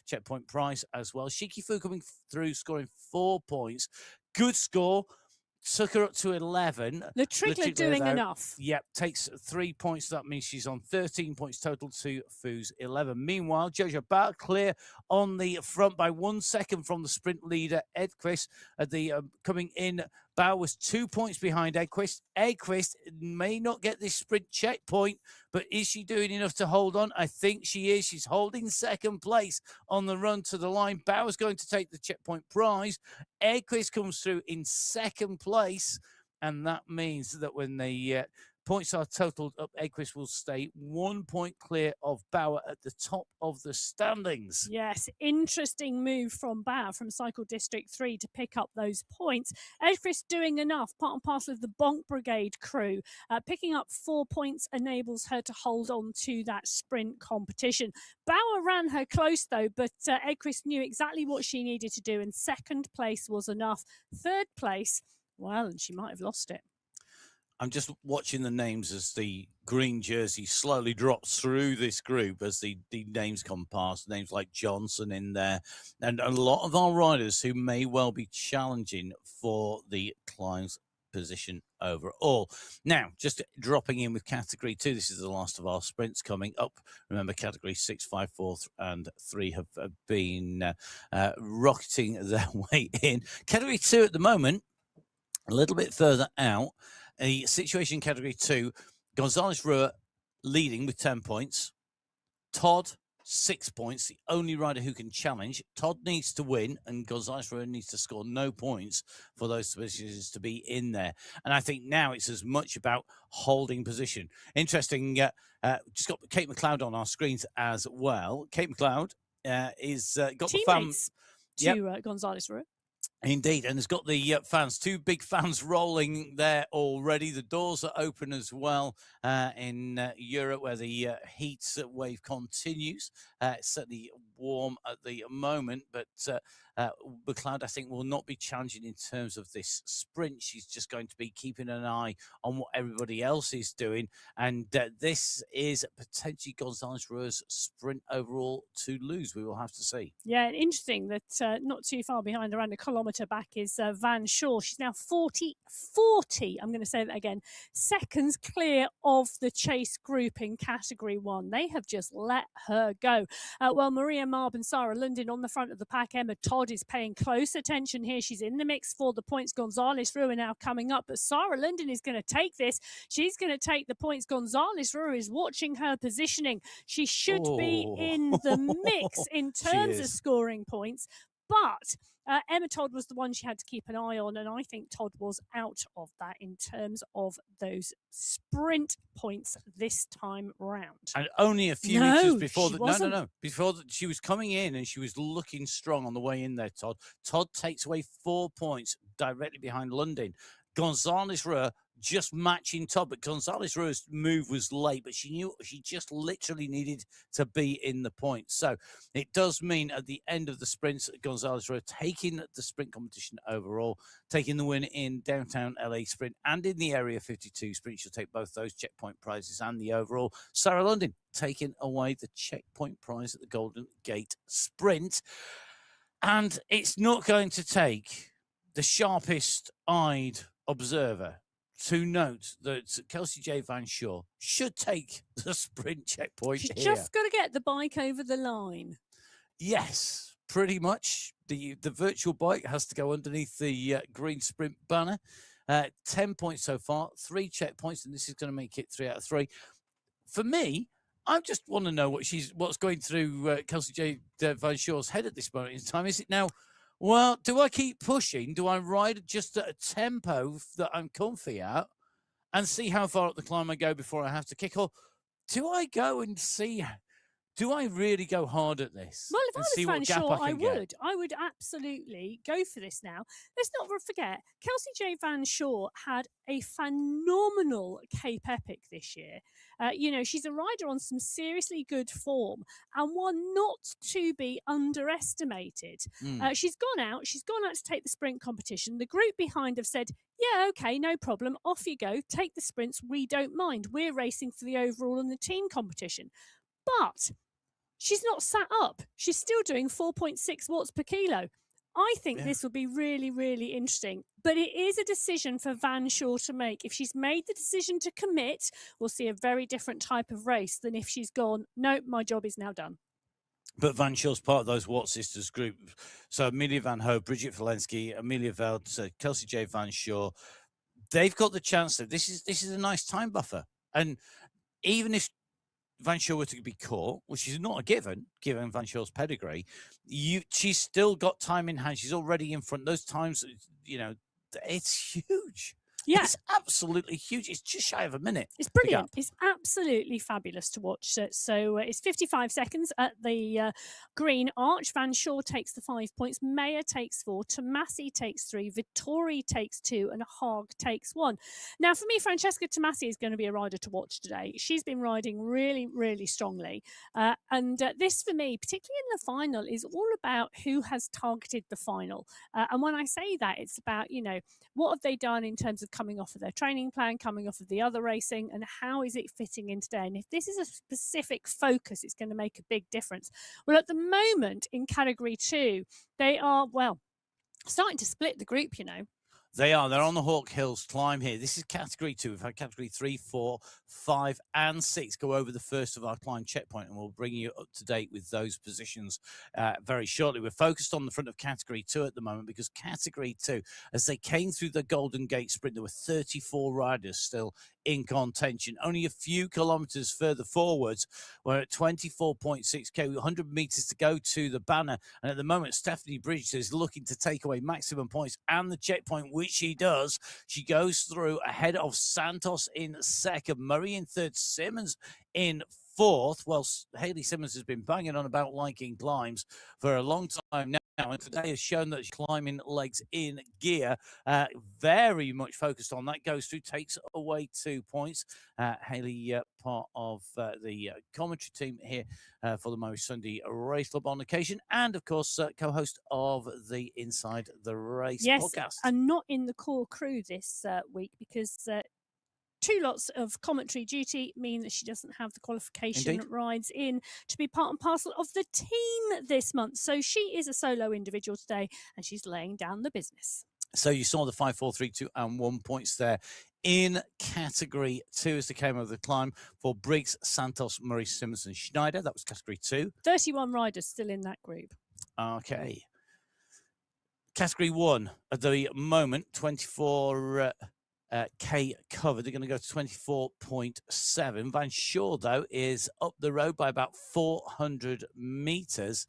checkpoint prize as well. Shiki Fu coming through, scoring 4 points. Good score. Took her up to 11. Latrigla doing enough. Yep, takes 3 points. That means she's on 13 points total to Fu's 11. Meanwhile, Jojo Bart clear on the front by 1 second from the sprint leader, Edquist. At the coming in, Bauer was 2 points behind Edquist. Edquist may not get this sprint checkpoint, but is she doing enough to hold on? I think she is. She's holding second place on the run to the line. Bauer's going to take the checkpoint prize. Edquist comes through in second place, and that means that when the points are totaled up, Edquist will stay 1 point clear of Bauer at the top of the standings. Yes, interesting move from Bauer from Cycle District 3 to pick up those points. Edquist doing enough, part and parcel of the Bonk Brigade crew. Picking up 4 points enables her to hold on to that sprint competition. Bauer ran her close though, but Edquist knew exactly what she needed to do, and second place was enough. Third place, well, and she might have lost it. I'm just watching the names as the green jersey slowly drops through this group as the names come past. Names like Johnson in there, and a lot of our riders who may well be challenging for the climbs position overall. Now, just dropping in with category 2. This is the last of our sprints coming up. Remember, category 6, 5, 4, and 3 have been rocketing their way in. Category 2 at the moment, a little bit further out. A situation in category 2, Gonzalez Rua leading with 10 points. Todd, 6 points, the only rider who can challenge. Todd needs to win, and Gonzalez Rueda needs to score no points for those positions to be in there. And I think now it's as much about holding position. Interesting, just got Kate McLeod on our screens as well. Kate McLeod is got teammates the fans. to Gonzalez Rueda. Indeed, and has got the fans, 2 big fans rolling there already. The doors are open as well in Europe, where the heat wave continues. It's certainly warm at the moment, but McLeod, I think, will not be challenging in terms of this sprint. She's just going to be keeping an eye on what everybody else is doing, and this is potentially Gonzalez Rueda's sprint overall to lose. We will have to see. Yeah, interesting that not too far behind, around a kilometre back, is Van Shaw. She's now 40, I'm going to say that again, seconds clear of the chase group in Category 1. They have just let her go. Well, Maria Marb and Sarah London on the front of the pack. Emma Todd is paying close attention here. She's in the mix for the points. Gonzalez Rueda now coming up, but Sarah London is going to take this. She's going to take the points. Gonzalez Rueda is watching her positioning. She should be in the mix in terms of scoring points, but Emma Todd was the one she had to keep an eye on, and I think Todd was out of that in terms of those sprint points this time round. And only a few meters before before she was coming in, and she was looking strong on the way in there. Todd takes away 4 points directly behind London. Gonzalez Rueda just matching Todd, but Gonzalez Rueda's move was late, but she knew she just literally needed to be in the point. So it does mean at the end of the sprints, Gonzalez Rueda taking the sprint competition overall, taking the win in downtown LA sprint and in the Area 52 sprint. She'll take both those checkpoint prizes and the overall. Sarah London taking away the checkpoint prize at the Golden Gate sprint. And it's not going to take the sharpest-eyed observer to note that Kelsey J. Van Shaw should take the sprint checkpoint She's here. just got to get the bike over the line. Yes, pretty much. The virtual bike has to go underneath the green sprint banner. 10 points so far, 3 checkpoints, and this is going to make it 3 out of 3. For me, I just want to know what's going through Kelsey J. Van Shaw's head at this moment in time. Is it now, well, do I keep pushing? Do I ride just at a tempo that I'm comfy at and see how far up the climb I go before I have to kick? Or do I go and see, do I really go hard at this? Well, if I was Van Shaw, I would absolutely go for this now. Let's not forget, Kelsey J. Van Shaw had a phenomenal Cape Epic this year. She's a rider on some seriously good form and one not to be underestimated. She's gone out to take the sprint competition. The group behind have said, yeah, okay, no problem. Off you go. Take the sprints. We don't mind. We're racing for the overall and the team competition. But she's not sat up. She's still doing 4.6 watts per kilo. I think this will be really, really interesting. But it is a decision for Van Shaw to make. If she's made the decision to commit, we'll see a very different type of race than if she's gone, no, my job is now done. But Van Shaw's part of those Watt sisters group. So Amelia Van Ho, Bridget Walensky, Amelia Veld, Kelsey J. Van Shaw, they've got the chance to. This is a nice time buffer. And even if Van Shaw were to be caught, which is not a given Van Shaw's pedigree, she's still got time in hand. She's already in front. Those times, it's huge. Yeah. It's absolutely huge. It's just shy of a minute. It's brilliant. It's absolutely fabulous to watch. So it's 55 seconds at the green arch. Van Shaw takes the 5 points. Mayer takes 4. Tomasi takes 3. Vittori takes 2. And Haag takes 1. Now, for me, Francesca Tomasi is going to be a rider to watch today. She's been riding really, really strongly. And this, for me, particularly in the final, is all about who has targeted the final. And when I say that, it's about, what have they done in terms of coming off of their training plan, coming off of the other racing, and how is it fitting in today? And if this is a specific focus, it's going to make a big difference. Well, at the moment in Category 2, they are, starting to split the group, They are. They're on the Hawk Hills climb here. This is category 2. We've had category 3, 4, 5, and 6 go over the first of our climb checkpoint, and we'll bring you up to date with those positions very shortly. We're focused on the front of category 2 at the moment because category 2, as they came through the Golden Gate sprint, there were 34 riders still in contention. Only a few kilometers further forwards, we're at 24.6k, 100 meters to go to the banner. And at the moment, Stephanie Bridges is looking to take away maximum points and the checkpoint, which she does. She goes through ahead of Santos in second, Murray in third, Simmons in fourth. Well, Hayley Simmons has been banging on about liking climbs for a long time now, and today has shown that she's climbing legs in gear. Very much focused on that. Goes through, takes away 2 points. Hayley, part of the commentary team here for the MyWhoosh Sunday Race Club on occasion, and of course, co-host of the Inside the Race podcast. And not in the core crew this week because 2 lots of commentary duty mean that she doesn't have the qualification rides in to be part and parcel of the team this month. So she is a solo individual today, and she's laying down the business. So you saw the 5, 4, 3, 2, and 1 points there in category 2 as they came over the climb for Briggs, Santos, Murray, Simmons, and Schneider. That was category 2. 31 riders still in that group. Okay. Category 1 at the moment, 24 K covered. They're going to go to 24.7. Van Shaw, though, is up the road by about 400 meters.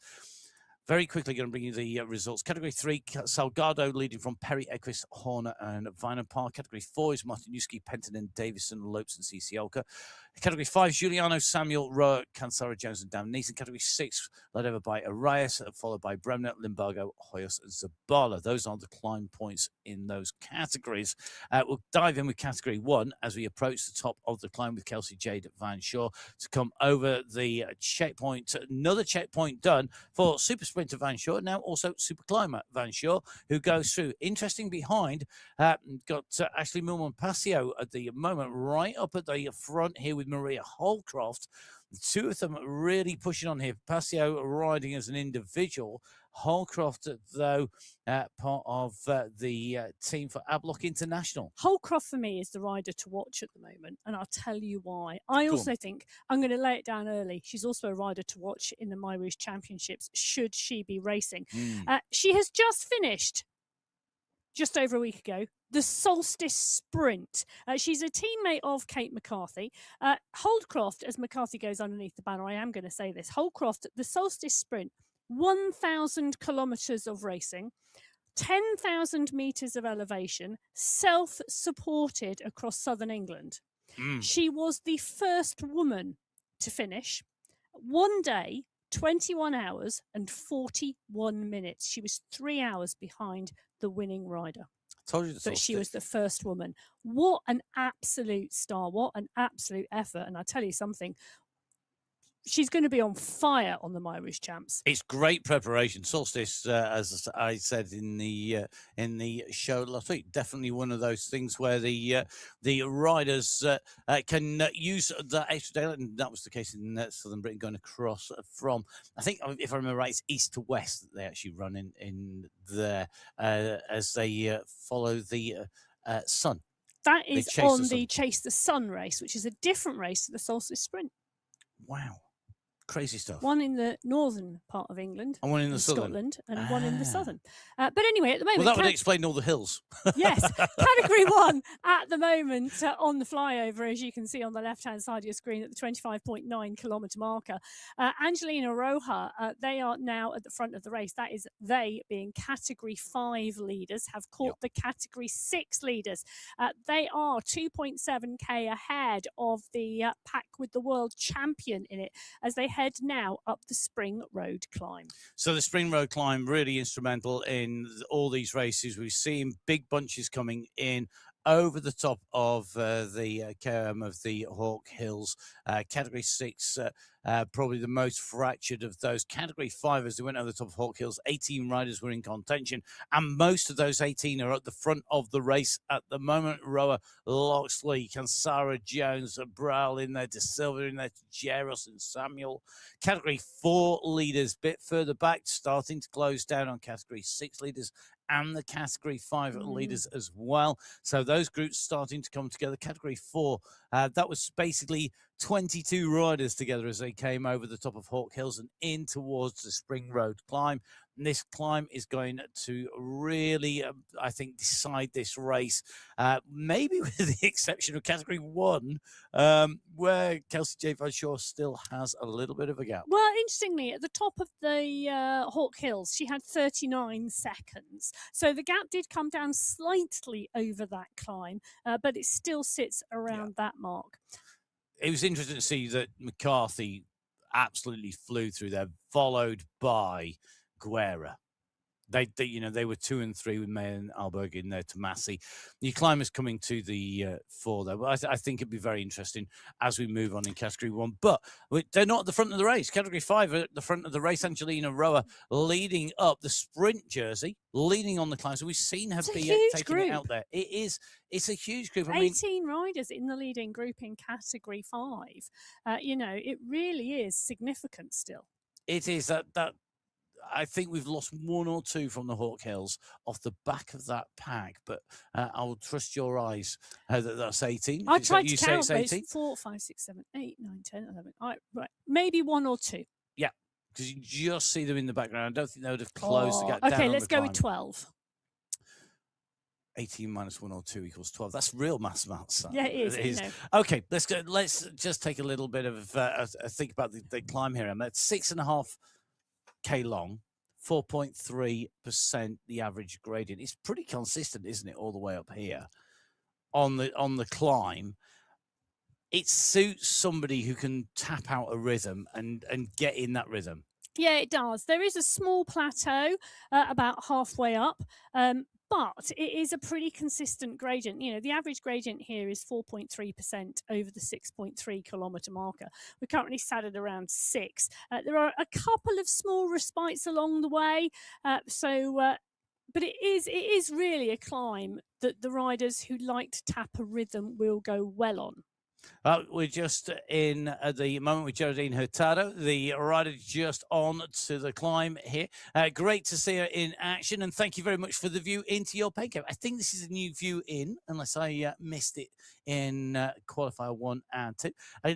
Very quickly going to bring you the results. Category 3, Salgado leading from Perry, Equus, Horner, and Vinan Park. Category 4 is Martinuski, Penton, Davison, Lopes, and Ciolka. Category 5, Giuliano, Samuel, Roa, Cansara, Jones, and Dan Neeson. Category 6, led over by Arias, followed by Bremner, Limbago, Hoyos, and Zabala. Those are the climb points in those categories. We'll dive in with category 1 as we approach the top of the climb with Kelsey Jade Van Shaw to come over the checkpoint. Another checkpoint done for Super Sprinter Van Shaw, now also Super Climber Van Shaw, who goes through. Interesting behind, got Ashley Millman-Passio at the moment, right up at the front here with Maria Holcroft. The 2 of them really pushing on here. Passio riding as an individual. Holcroft, though, part of the team for Ablock International. Holcroft, for me, is the rider to watch at the moment, and I'll tell you why. I also think, I'm going to lay it down early, she's also a rider to watch in the MyWhoosh Championships, should she be racing. She has just finished, just over a week ago, the Solstice Sprint. She's a teammate of Kate McCarthy. Holdcroft, as McCarthy goes underneath the banner, I am going to say this. Holdcroft, the Solstice Sprint, 1,000 kilometres of racing, 10,000 metres of elevation, self-supported across southern England. She was the first woman to finish. 1 day, 21 hours and 41 minutes. She was 3 hours behind the winning rider. Told you but she was the first woman. What an absolute star. What an absolute effort. And I tell you something, she's going to be on fire on the MyWhoosh Champs. It's great preparation. Solstice, as I said in the show last week, definitely one of those things where the riders can use the extra daylight, and that was the case in Southern Britain, going across from, I think, if I remember right, it's east to west that they actually run in there as they follow the sun. That is on the Chase the Sun race, which is a different race to the Solstice Sprint. Wow. Crazy stuff. One in the northern part of England, and one in the southern, Scotland, and one in the southern. But anyway, at the moment, well, that would explain all the hills. Yes, category 1 at the moment on the flyover, as you can see on the left-hand side of your screen at the 25.9 kilometre marker. Angelina Roja, they are now at the front of the race. That is, they being category 5 leaders have caught the category 6 leaders. They are 2.7k ahead of the pack with the world champion in it as they head now up the Spring Road climb. So the Spring Road climb really instrumental in all these races. We've seen big bunches coming in over the top of the KOM of the Hawk Hills. Category 6 probably the most fractured of those. Category 5, as they went over the top of Hawk Hills, 18 riders were in contention, and most of those 18 are at the front of the race at the moment. Roa, Loxley, Kansara Jones, Browl in there, De Silva in there, Jeros and Samuel. Category 4 leaders, bit further back, starting to close down on Category 6 leaders and the Category 5 leaders as well. So those groups starting to come together. Category 4, that was basically 22 riders together as they came over the top of Hawk Hills and in towards the Spring Road climb. And this climb is going to really, I think, decide this race, maybe with the exception of Category 1, where Kelsey J. Van Shaw still has a little bit of a gap. Well, interestingly, at the top of the Hawk Hills, she had 39 seconds. So the gap did come down slightly over that climb, but it still sits around that mark. It was interesting to see that McCarthy absolutely flew through there, followed by Guerra. They were 2 and 3 with May and Alberg in there to Massey. The climbers coming to the 4 there. But I think it'd be very interesting as we move on in Category 1. But they're not at the front of the race. Category 5 are at the front of the race. Angelina Roa leading up the sprint jersey, leading on the climb. So we've seen her taking it out there. It's a huge group. 18 riders in the leading group in Category 5. It really is significant still. It is that I think we've lost 1 or 2 from the Hawk Hills off the back of that pack, but I will trust your eyes that's 18. I tried to count, but it's 4, 5, 6, 7, 8, 9, 10, 11. Right, maybe 1 or 2. Yeah, because you just see them in the background. I don't think they would have closed the gap down. Okay, let's go with 12. 18 minus 1 or 2 equals 12. That's real mathematics. Yeah, it is. Okay, let's go. Let's just take a little bit of a think about the climb here. That's 6.5 K long, 4.3% the average gradient. It's pretty consistent, isn't it, all the way up here on the climb. It suits somebody who can tap out a rhythm and get in that rhythm. Yeah, it does. There is a small plateau about halfway up, but it is a pretty consistent gradient. The average gradient here is 4.3% over the 6.3 kilometre marker. We're currently sat at around 6. There are a couple of small respites along the way, but it is really a climb that the riders who like to tap a rhythm will go well on. We're just in at the moment with Geraldine Hurtado, the rider just on to the climb here. Great to see her in action, and thank you very much for the view into your pay cap. I think this is a new view in, unless I missed it in qualifier 1 and 2.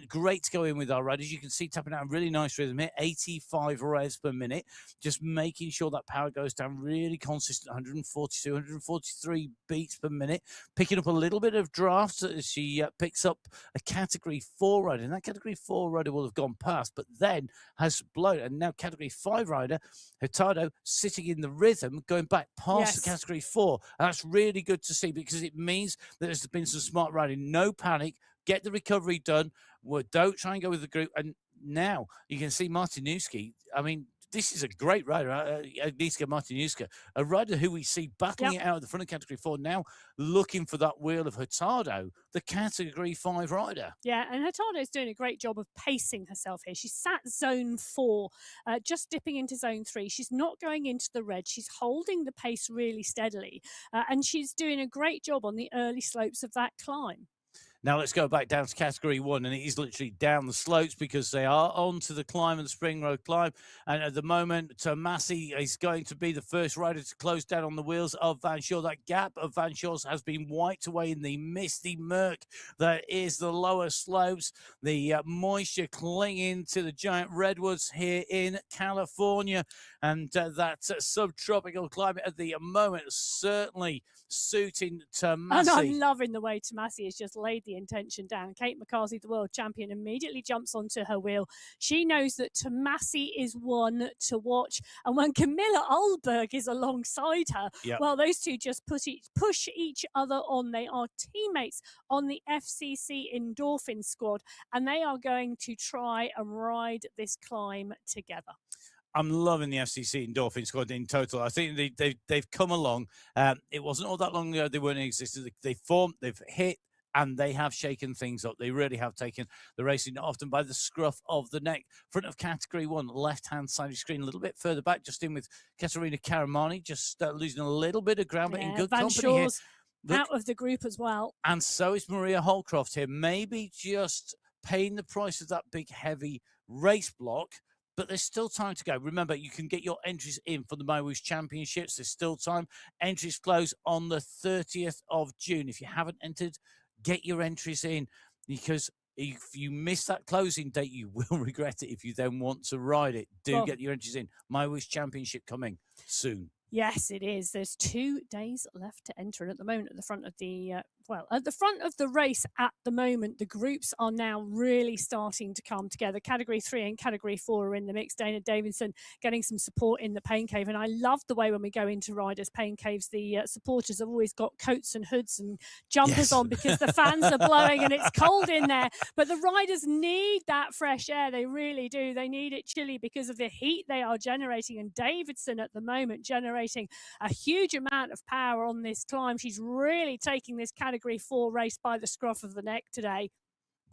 Great to go in with our riders. You can see tapping out a really nice rhythm here, 85 revs per minute, just making sure that power goes down really consistent, 142, 143 beats per minute, picking up a little bit of draft as she picks up a Category 4 rider, and that Category 4 rider will have gone past, but then has blown. And now Category 5 rider, Hurtado, sitting in the rhythm, going back past the Category 4. And that's really good to see because it means that there's been some smart riding. No panic, get the recovery done. Don't try and go with the group. And now you can see Martinuski. I mean, this is a great rider, Agnieszka Martinuska, a rider who we see battling it out at the front of Category 4, now looking for that wheel of Hurtado, the Category 5 rider. Yeah, and Hurtado is doing a great job of pacing herself here. She's sat zone 4, just dipping into zone 3. She's not going into the red. She's holding the pace really steadily, and she's doing a great job on the early slopes of that climb. Now let's go back down to Category 1, and it is literally down the slopes because they are onto the climb of the Spring Road climb. And at the moment, Massey is going to be the first rider to close down on the wheels of Van Shaw. That gap of Van Shaw's has been wiped away in the misty murk that is the lower slopes. The moisture clinging to the giant redwoods here in California. And that subtropical climate at the moment certainly suiting Tomasi. And I'm loving the way Tomasi has just laid the intention down. Kate McCarthy, the world champion, immediately jumps onto her wheel. She knows that Tomasi is one to watch. And when Camilla Alberg is alongside her, well, those two just push each other on. They are teammates on the FCC Endorphin squad, and they are going to try and ride this climb together. I'm loving the FCC Endorphin squad in total. I think they've come along. It wasn't all that long ago they weren't in existence. They formed, they've hit, and they have shaken things up. They really have taken the racing often by the scruff of the neck. Front of category 1, left-hand side of the screen, a little bit further back, just in with Katerina Karamani, just losing a little bit of ground, but in good Van company here. Shaw's out of the group as well. And so is Maria Holcroft here, maybe just paying the price of that big, heavy race block, but there's still time to go. Remember, you can get your entries in for the MyWhoosh Championships. There's still time. Entries close on the 30th of June. If you haven't entered, get your entries in, because if you miss that closing date, you will regret it if you then want to ride it. Get your entries in. MyWhoosh Championship coming soon. Yes, it is. There's 2 days left to enter, and at the moment, at the front of the at the front of the race at the moment, the groups are now really starting to come together. Category 3 and Category 4 are in the mix. Dana Davidson getting some support in the Pain Cave, and I love the way when we go into Riders Pain Caves, the supporters have always got coats and hoods and jumpers on because the fans are blowing and it's cold in there. But the riders need that fresh air. They really do. They need it chilly because of the heat they are generating. And Davidson at the moment generating a huge amount of power on this climb. She's really taking this Category 4 race by the scruff of the neck today.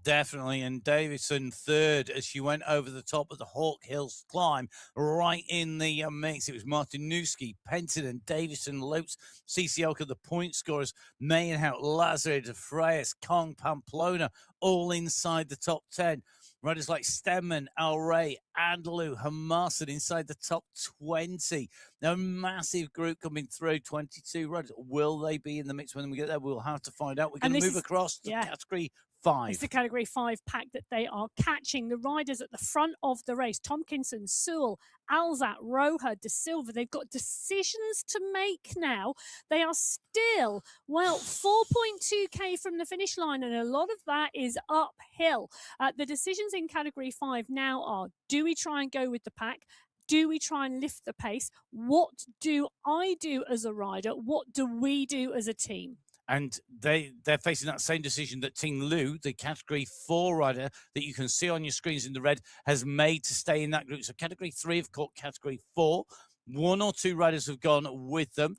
Definitely, and Davidson third as she went over the top of the Hawk Hills climb, right in the mix. It was Martinuski, Penton, Davidson, Lopes, Cisioka, the point scorers, Mayenhout, Lazare, De Freyas, Kong, Pamplona, all inside the top 10. Riders like Stemman, Al Ray, Andalou, Hamasson inside the top 20. Now, a massive group coming through, 22 riders. Will they be in the mix when we get there? We'll have to find out. We're going to move across to Category 5. It's the Category 5 pack that they are catching. The riders at the front of the race, Tompkinson, Sewell, Alzat, Roja, De Silva, they've got decisions to make now. They are still, 4.2k from the finish line, and a lot of that is uphill. The decisions in Category 5 now are, do we try and go with the pack? Do we try and lift the pace? What do I do as a rider? What do we do as a team? And they're facing that same decision that Ting Lu, the Category 4 rider that you can see on your screens in the red, has made to stay in that group. So Category 3 have caught Category 4. 1 or 2 riders have gone with them.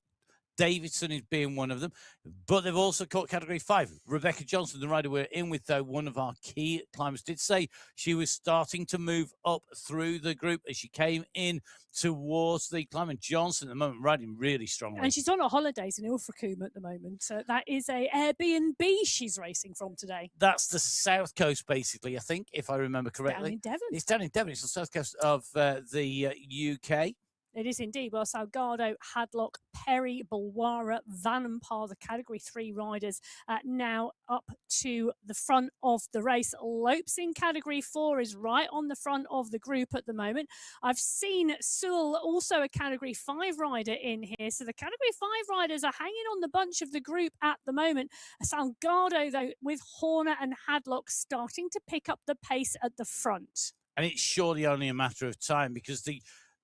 Davidson is being one of them, but they've also caught Category 5. Rebecca Johnson, the rider we're in with, though, one of our key climbers, did say she was starting to move up through the group as she came in towards the climb. And Johnson at the moment riding really strongly. And she's on her holidays in Ilfracombe at the moment. So that is a Airbnb she's racing from today. That's the south coast, basically, I think, if I remember correctly. Down in Devon. It's down in Devon. It's the south coast of the UK. It is indeed. Well, Salgado, Hadlock, Perry, Bulwara, Vanempar, the Category 3 riders, now up to the front of the race. Lopes in Category 4 is right on the front of the group at the moment. I've seen Sewell, also a Category 5 rider, in here. So the Category 5 riders are hanging on the bunch of the group at the moment. Salgado, though, with Horner and Hadlock starting to pick up the pace at the front. And it's surely only a matter of time, because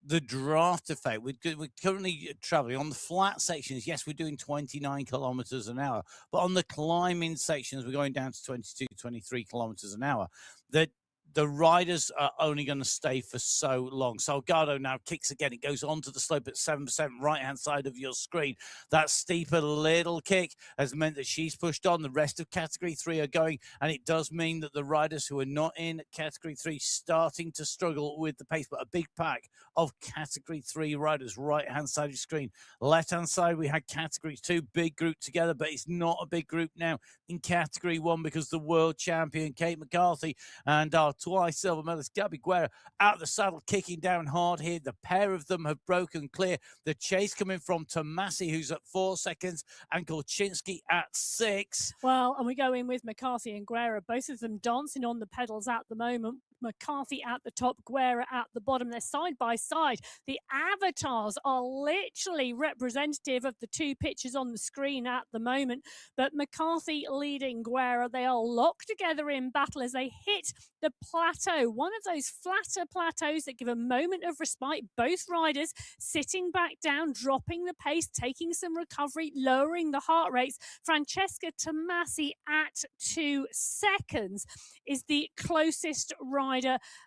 the draft effect, we're currently traveling on the flat sections. Yes, we're doing 29 kilometers an hour, but on the climbing sections, we're going down to 22, 23 kilometers an hour. The riders are only going to stay for so long. Salgado now kicks again. It goes onto the slope at 7%, right-hand side of your screen. That steeper little kick has meant that she's pushed on. The rest of Category 3 are going, and it does mean that the riders who are not in Category 3 starting to struggle with the pace, but a big pack of Category 3 riders, right-hand side of your screen. Left-hand side, we had Category 2, big group together, but it's not a big group now in Category 1 because the world champion, Kate McCarthy, and our twice silver medalist Gabby Guerra out of the saddle, kicking down hard here. The pair of them have broken clear. The chase coming from Tomasi, who's at 4 seconds, and Kolchinsky at 6. Well, and we go in with McCarthy and Guerra, both of them dancing on the pedals at the moment. McCarthy at the top, Guerra at the bottom. They're side by side. The avatars are literally representative of the two pictures on the screen at the moment. But McCarthy leading Guerra. They are locked together in battle as they hit the plateau. One of those flatter plateaus that give a moment of respite. Both riders sitting back down, dropping the pace, taking some recovery, lowering the heart rates. Francesca Tomasi at 2 seconds is the closest rider.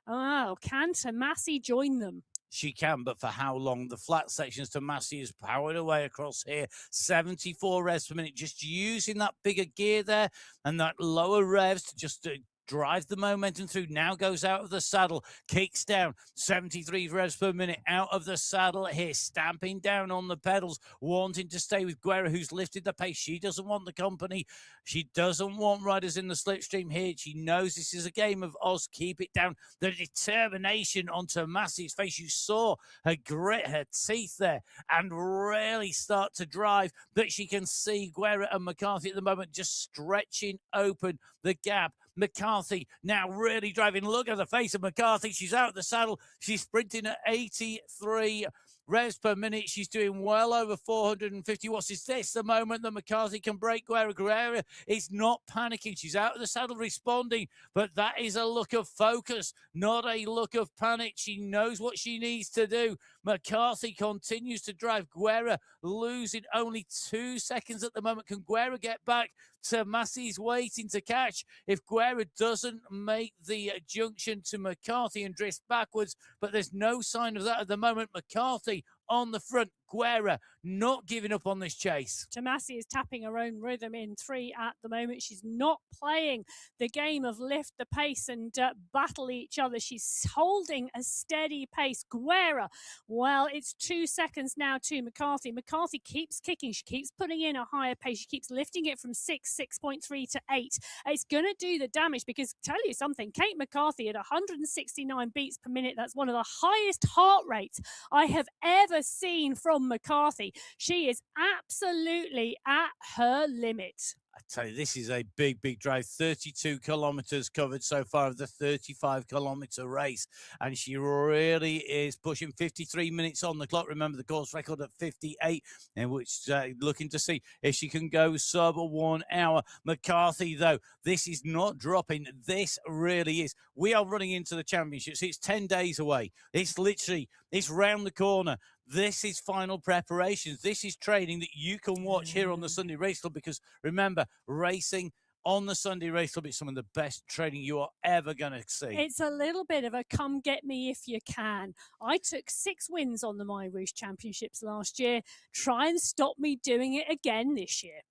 Oh, can Tomasi join them? she can, but for how long? The flat sections to Massey is powered away across here. 74 revs per minute, just using that bigger gear there and that lower revs to just drive the momentum through. Now goes out of the saddle, kicks down, 73 revs per minute out of the saddle here, stamping down on the pedals, wanting to stay with Guerra, who's lifted the pace. She doesn't want the company. She doesn't want riders in the slipstream here. She knows this is a game of Oz. Keep it down. The determination onto Massey's face. You saw her grit her teeth there and really start to drive, but she can see Guerra and McCarthy at the moment just stretching open the gap. McCarthy now really driving. Look at the face of McCarthy. She's out of the saddle. She's sprinting at 83 revs per minute. She's doing well over 450 watts. Is this the moment that McCarthy can break Guerra? Guerra is not panicking. She's out of the saddle responding, but that is a look of focus, not a look of panic. She knows what she needs to do. McCarthy continues to drive. Guerra losing only 2 seconds at the moment. Can Guerra get back to Massey's waiting to catch? If Guerra doesn't make the junction to McCarthy and drifts backwards, but there's no sign of that at the moment. McCarthy on the front, Guerra not giving up on this chase. Tomasi is tapping her own rhythm in 3 at the moment. She's not playing the game of lift the pace and battle each other. She's holding a steady pace. Guerra, well, it's 2 seconds now to McCarthy. McCarthy keeps kicking. She keeps putting in a higher pace. She keeps lifting it from 6.3 to 8. It's going to do the damage because, tell you something, Kate McCarthy at 169 beats per minute, that's one of the highest heart rates I have ever seen from McCarthy. She is absolutely at her limit. I tell you, this is a big, big drive. 32 kilometers covered so far of the 35-kilometer race. And she really is pushing 53 minutes on the clock. Remember the course record at 58, and which looking to see if she can go sub 1 hour. McCarthy, though, this is not dropping. This really is. We are running into the championships. It's 10 days away. It's literally, it's round the corner. This is final preparations. This is training that you can watch here on the Sunday Race Club, because remember, racing on the Sunday Race Club is some of the best training you are ever going to see. It's a little bit of a come get me if you can. I took 6 wins on the MyWhoosh Championships last year. Try and stop me doing it again this year.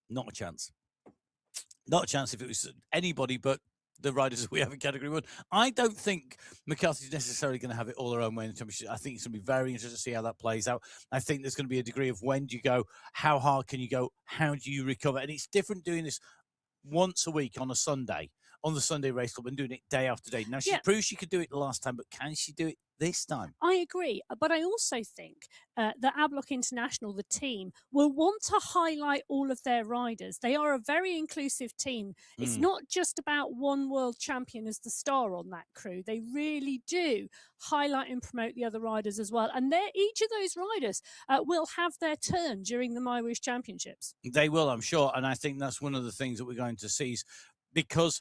Not a chance. Not a chance if it was anybody but the riders we have in Category 1. I don't think McCarthy's necessarily going to have it all her own way in the championship. I think it's going to be very interesting to see how that plays out. I think there's going to be a degree of when do you go, how hard can you go, how do you recover? And it's different doing this once a week on a Sunday, on the Sunday Race Club, and doing it day after day. Now, she proved she could do it the last time, but can she do it this time? I agree, but I also think that Ablock International, the team, will want to highlight all of their riders. They are a very inclusive team. It's not just about one world champion as the star on that crew. They really do highlight and promote the other riders as well. And each of those riders will have their turn during the MyWhoosh Championships. They will, I'm sure. And I think that's one of the things that we're going to see, is because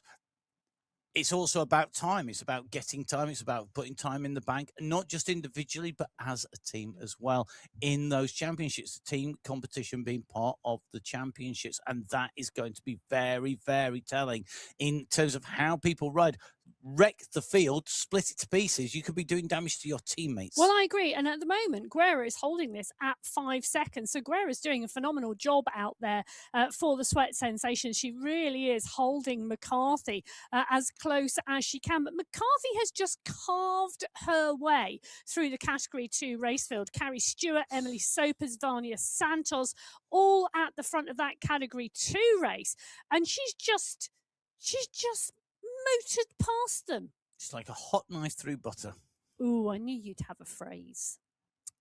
it's also about time. It's about getting time. It's about putting time in the bank, not just individually, but as a team as well in those championships, the team competition being part of the championships. And that is going to be very, very telling in terms of how people ride. Wreck the field, split it to pieces. You could be doing damage to your teammates. Well, I agree. And at the moment, Guerra is holding this at 5 seconds. So Guerra is doing a phenomenal job out there for the Sweat Sensation. She really is holding McCarthy as close as she can. But McCarthy has just carved her way through the Category 2 race field. Carrie Stewart, Emily Sopers, Vania Santos, all at the front of that Category 2 race. And she's just motored past them. It's like a hot knife through butter. Ooh, I knew you'd have a phrase.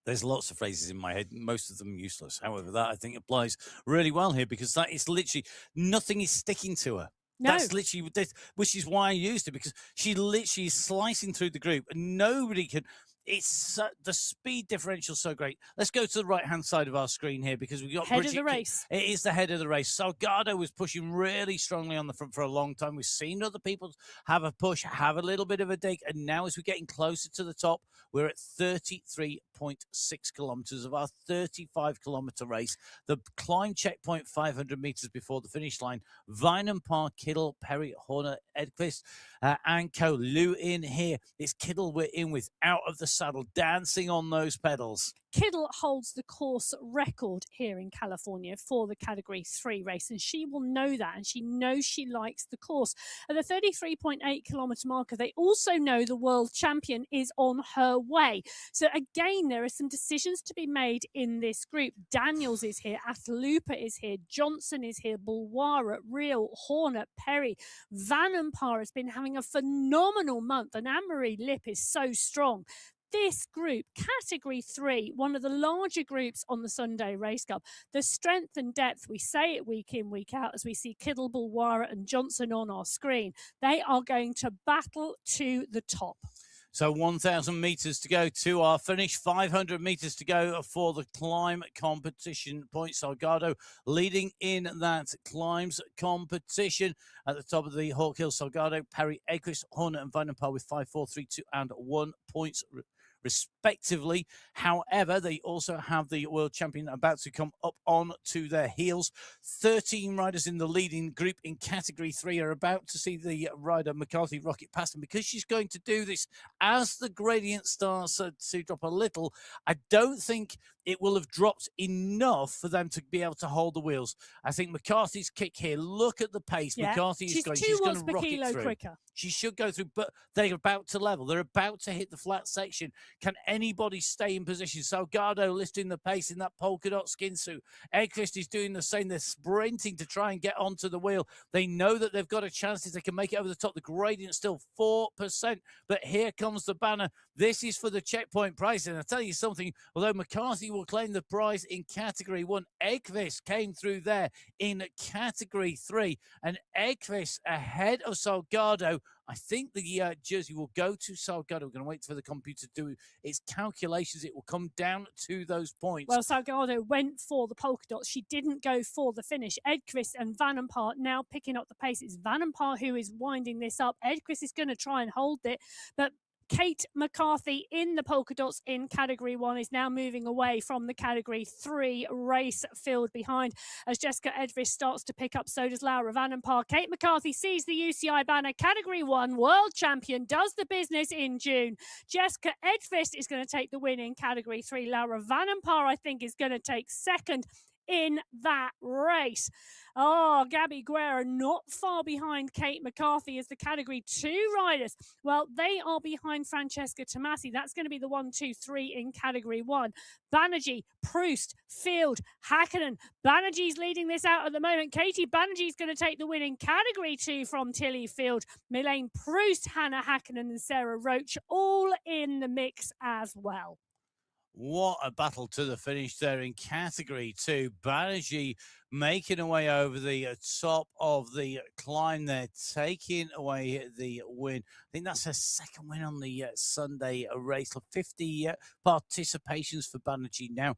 There's lots of phrases in my head, most of them useless. However, that I think applies really well here, because that is literally, nothing is sticking to her. No. That's literally, which is why I used it, because she literally is slicing through the group and nobody can. It's the speed differential so great. Let's go to the right-hand side of our screen here, because we've got head of the race. It is the head of the race. Salgado was pushing really strongly on the front for a long time. We've seen other people have a push, have a little bit of a dig, and now as we're getting closer to the top, we're at 33 8.6 kilometers of our 35-kilometer race. The climb checkpoint 500 meters before the finish line. Vinenpar, Kittel, Perry, Horner, Edquist, and Co. Lou in here. It's Kittel we're in with, out of the saddle, dancing on those pedals. Kittel holds the course record here in California for the Category 3 race, and she will know that, and she knows she likes the course. At the 33.8 kilometre marker, they also know the world champion is on her way. So again, there are some decisions to be made in this group. Daniels is here, Atalupa is here, Johnson is here, Bulwara, Real, Horner, Perry. Vanenpar has been having a phenomenal month, and Anne-Marie Lip is so strong. This group, Category 3, one of the larger groups on the Sunday Race Cup, the strength and depth, we say it week in, week out, as we see Kittel, Bulwara and Johnson on our screen, they are going to battle to the top. So 1,000 meters to go to our finish, 500 meters to go for the climb competition point. Salgado leading in that climbs competition. At the top of the Hawk Hill, Salgado, Perry, Edquist, Horner and Vinenpar with 5, 4, 3, 2 and 1 points respectively. However, they also have the world champion about to come up on to their heels. 13 riders in the leading group in Category 3 are about to see the rider McCarthy rocket past them. Because she's going to do this as the gradient starts to drop a little, I don't think it will have dropped enough for them to be able to hold the wheels. I think McCarthy's kick here, look at the pace. Yeah. McCarthy is going, she's going to rocket through. Quicker. She should go through, but they're about to level. They're about to hit the flat section. Can anybody stay in position? Salgado lifting the pace in that polka dot skin suit. Edquist is doing the same. They're sprinting to try and get onto the wheel. They know that they've got a chance if they can make it over the top. The gradient's still 4%, but here comes the banner. This is for the checkpoint prize. And I'll tell you something, although McCarthy will claim the prize in Category 1, Edquist came through there in Category 3, and Edquist ahead of Salgado. I think the jersey will go to Salgado. We're going to wait for the computer to do its calculations. It will come down to those points. Well, Salgado went for the polka dots. She didn't go for the finish. Edquist and Vanenpar now picking up the pace. It's Vanenpar who is winding this up. Edquist is going to try and hold it, but Kate McCarthy in the polka dots in Category 1 is now moving away from the Category 3 race field behind as Jessica Edquist starts to pick up. So does Laura Vanenpar. Kate McCarthy sees the UCI banner. Category 1 world champion does the business in June. Jessica Edquist is going to take the win in Category 3. Laura Vanenpar, I think, is going to take second in that race. Oh, Gabby Guerra not far behind Kate McCarthy as the Category 2 riders. Well, they are behind Francesca Tomasi. That's going to be the 1, 2, 3 in Category 1. Banerjee, Proust, Field, Hakkinen. Banerjee's leading this out at the moment. Katie Banerjee's going to take the win in Category 2 from Tilly Field. Milane Proust, Hannah Hakkinen and Sarah Roach all in the mix as well. What a battle to the finish there in Category 2. Banerjee making her way over the top of the climb there, taking away the win. I think that's her second win on the Sunday race. 50 participations for Banerjee now,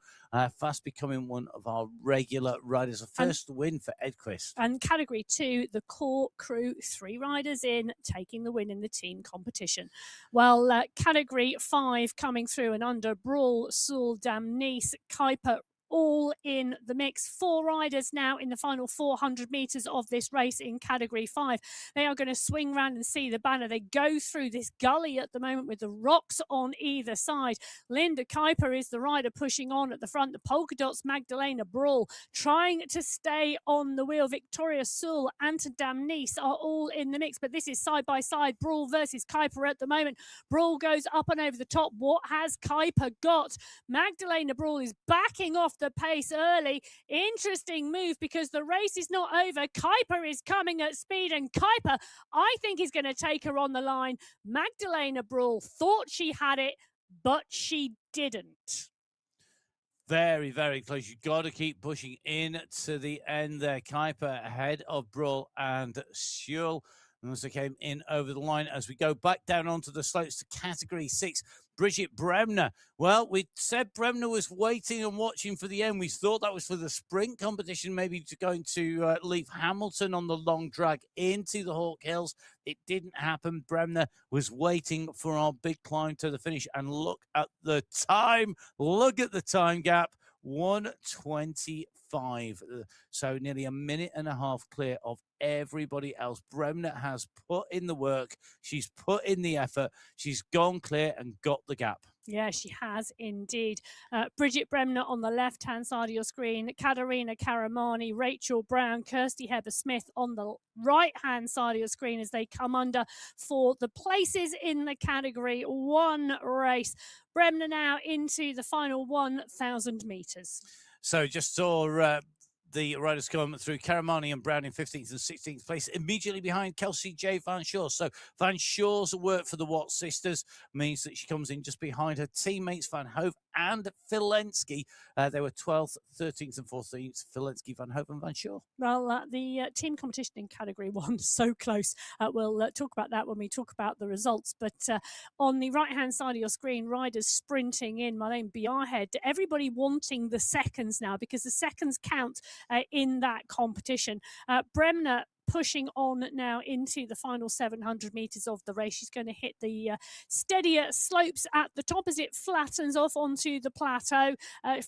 fast becoming one of our regular riders. A first win for Edquist. And Category 2, the core crew, 3 riders in, taking the win in the team competition. Well, Category 5 coming through and under, Brawl, Sewell, Damnice, Kuiper, all in the mix. 4 riders now in the final 400 metres of this race in Category 5. They are going to swing round and see the banner. They go through this gully at the moment with the rocks on either side. Linda Kuiper is the rider pushing on at the front. The polka dots, Magdalena Brawl, trying to stay on the wheel. Victoria Sewell and Damnice are all in the mix, but this is side by side. Brawl versus Kuiper at the moment. Brawl goes up and over the top. What has Kuiper got? Magdalena Brawl is backing off the pace early. Interesting move because the race is not over. Kuiper is coming at speed, and Kuiper, I think, is going to take her on the line. Magdalena Brawl thought she had it, but she didn't. Very, very close. You've got to keep pushing in to the end there. Kuiper ahead of Brawl and Sewell. And as they came in over the line, as we go back down onto the slopes to Category 6, Bridget Bremner. Well, we said Bremner was waiting and watching for the end. We thought that was for the sprint competition, maybe going to leave Hamilton on the long drag into the Hawk Hills. It didn't happen. Bremner was waiting for our big climb to the finish. And look at the time. Look at the time gap. 1:25. So nearly a minute and a half clear of everybody else. Bremner has put in the work. She's put in the effort. She's gone clear and got the gap. Yeah, she has indeed. Bridget Bremner on the left-hand side of your screen, Katerina Karamani, Rachel Brown, Kirsty Heather-Smith on the right-hand side of your screen as they come under for the places in the Category 1 race. Bremner now into the final 1,000 metres. So just saw the riders come through. Karamani and Brown in 15th and 16th place, immediately behind Kelsey J. Van Shaw. So Van Shaw's work for the Watt sisters means that she comes in just behind her teammates Van Hove and Filensky. They were 12th, 13th and 14th, Filensky, Van Hove and Van Shaw. Well, the team competition in Category 1 is so close. We'll talk about that when we talk about the results. But on the right-hand side of your screen, riders sprinting in, Marlene Biarhead, everybody wanting the seconds now because the seconds count in that competition. Bremner pushing on now into the final 700 metres of the race. She's going to hit the steadier slopes at the top as it flattens off onto the plateau.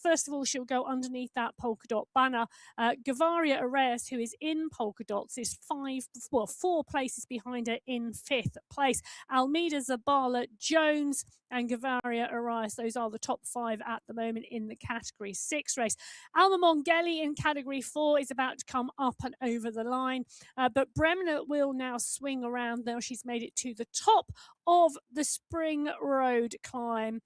First of all, she'll go underneath that polka dot banner. Gavaria Areas, who is in polka dots, is 4 places behind her in 5th place. Almeida Zabala Jones and Gavaria Arias, those are the top 5 at the moment in the Category 6 race. Alma Mongeli in Category 4 is about to come up and over the line. But Bremner will now swing around. Now she's made it to the top of the Spring Road climb.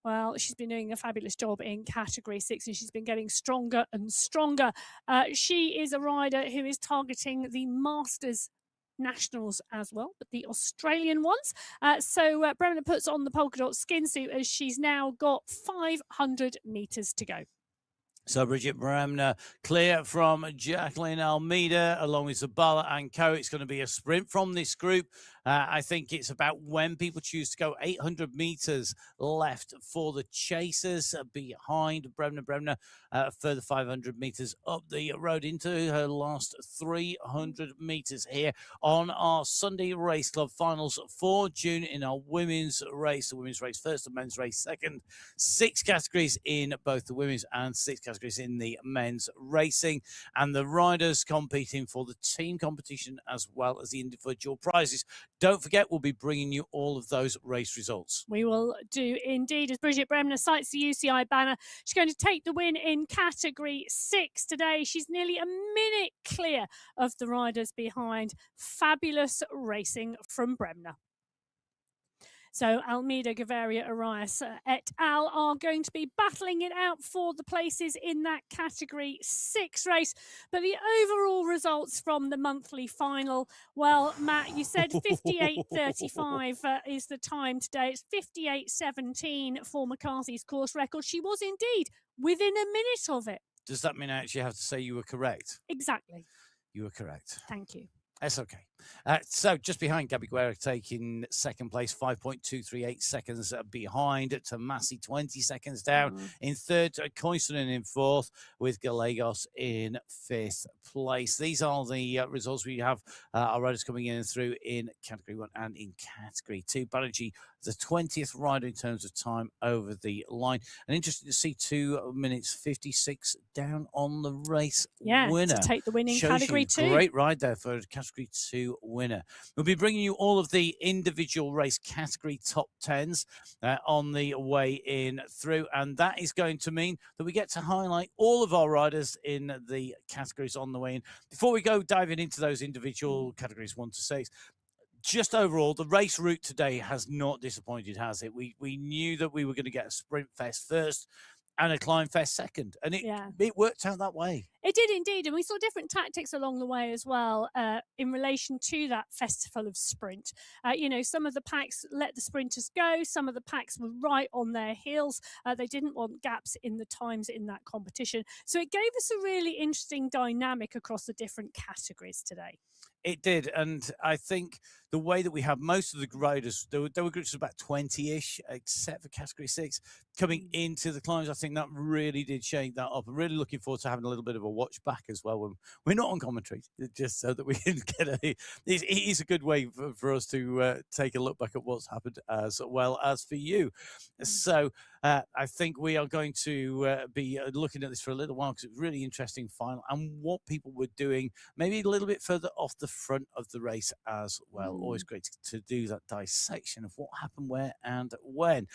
Well, she's been doing a fabulous job in Category 6 and she's been getting stronger and stronger. She is a rider who is targeting the Masters Nationals as well, but the Australian ones. So Bremner puts on the polka dot skin suit as she's now got 500 metres to go. So Bridget Bremner clear from Jacqueline Almeida along with Zabala and Co. It's going to be a sprint from this group. I think it's about when people choose to go. 800 metres left for the chasers behind Bremner. Further 500 metres up the road into her last 300 metres here on our Sunday Race Club finals for June in our women's race. The women's race first, the men's race second. 6 categories in both the women's and 6 categories in the men's racing. And the riders competing for the team competition as well as the individual prizes. Don't forget, we'll be bringing you all of those race results. We will do indeed. As Bridget Bremner sights the UCI banner, she's going to take the win in Category 6 today. She's nearly a minute clear of the riders behind. Fabulous racing from Bremner. So Almeida, Gavaria, Arias et al. Are going to be battling it out for the places in that Category 6 race. But the overall results from the monthly final, well, Matt, you said 58.35 is the time today. It's 58.17 for McCarthy's course record. She was indeed within a minute of it. Does that mean I actually have to say you were correct? Exactly. You were correct. Thank you. That's okay. So just behind Gabby Guerra taking second place, 5.238 seconds behind Tomasi, 20 seconds down in third, Koisonen in fourth with Gallegos in 5th place. These are the results. We have our riders coming in and through in Category 1 and in Category 2. Banerjee, the 20th rider in terms of time over the line. And interesting to see 2 minutes 56 down on the race winner. To take the win in Shows Category 2. Great ride there for Category 2 winner. We'll be bringing you all of the individual race category top 10s on the way in through, and that is going to mean that we get to highlight all of our riders in the categories on the way in. Before we go diving into those individual categories 1 to 6, just overall, the race route today has not disappointed, has it? We knew that we were going to get a sprint fest first and a climb fest second, and it worked out that way. It did indeed, and we saw different tactics along the way as well in relation to that festival of sprint. Some of the packs let the sprinters go, some of the packs were right on their heels. They didn't want gaps in the times in that competition. So it gave us a really interesting dynamic across the different categories today. It did, and I think the way that we have most of the riders, there were groups of about 20-ish, except for Category 6, coming into the climbs. I think that really did shake that up. I'm really looking forward to having a little bit of a watch back as well when we're not on commentary, just so that we can get it is a good way for us to take a look back at what's happened as well as for you. So I think we are going to be looking at this for a little while because it's really interesting final and what people were doing maybe a little bit further off the front of the race as well. Always great to do that dissection of what happened where and when.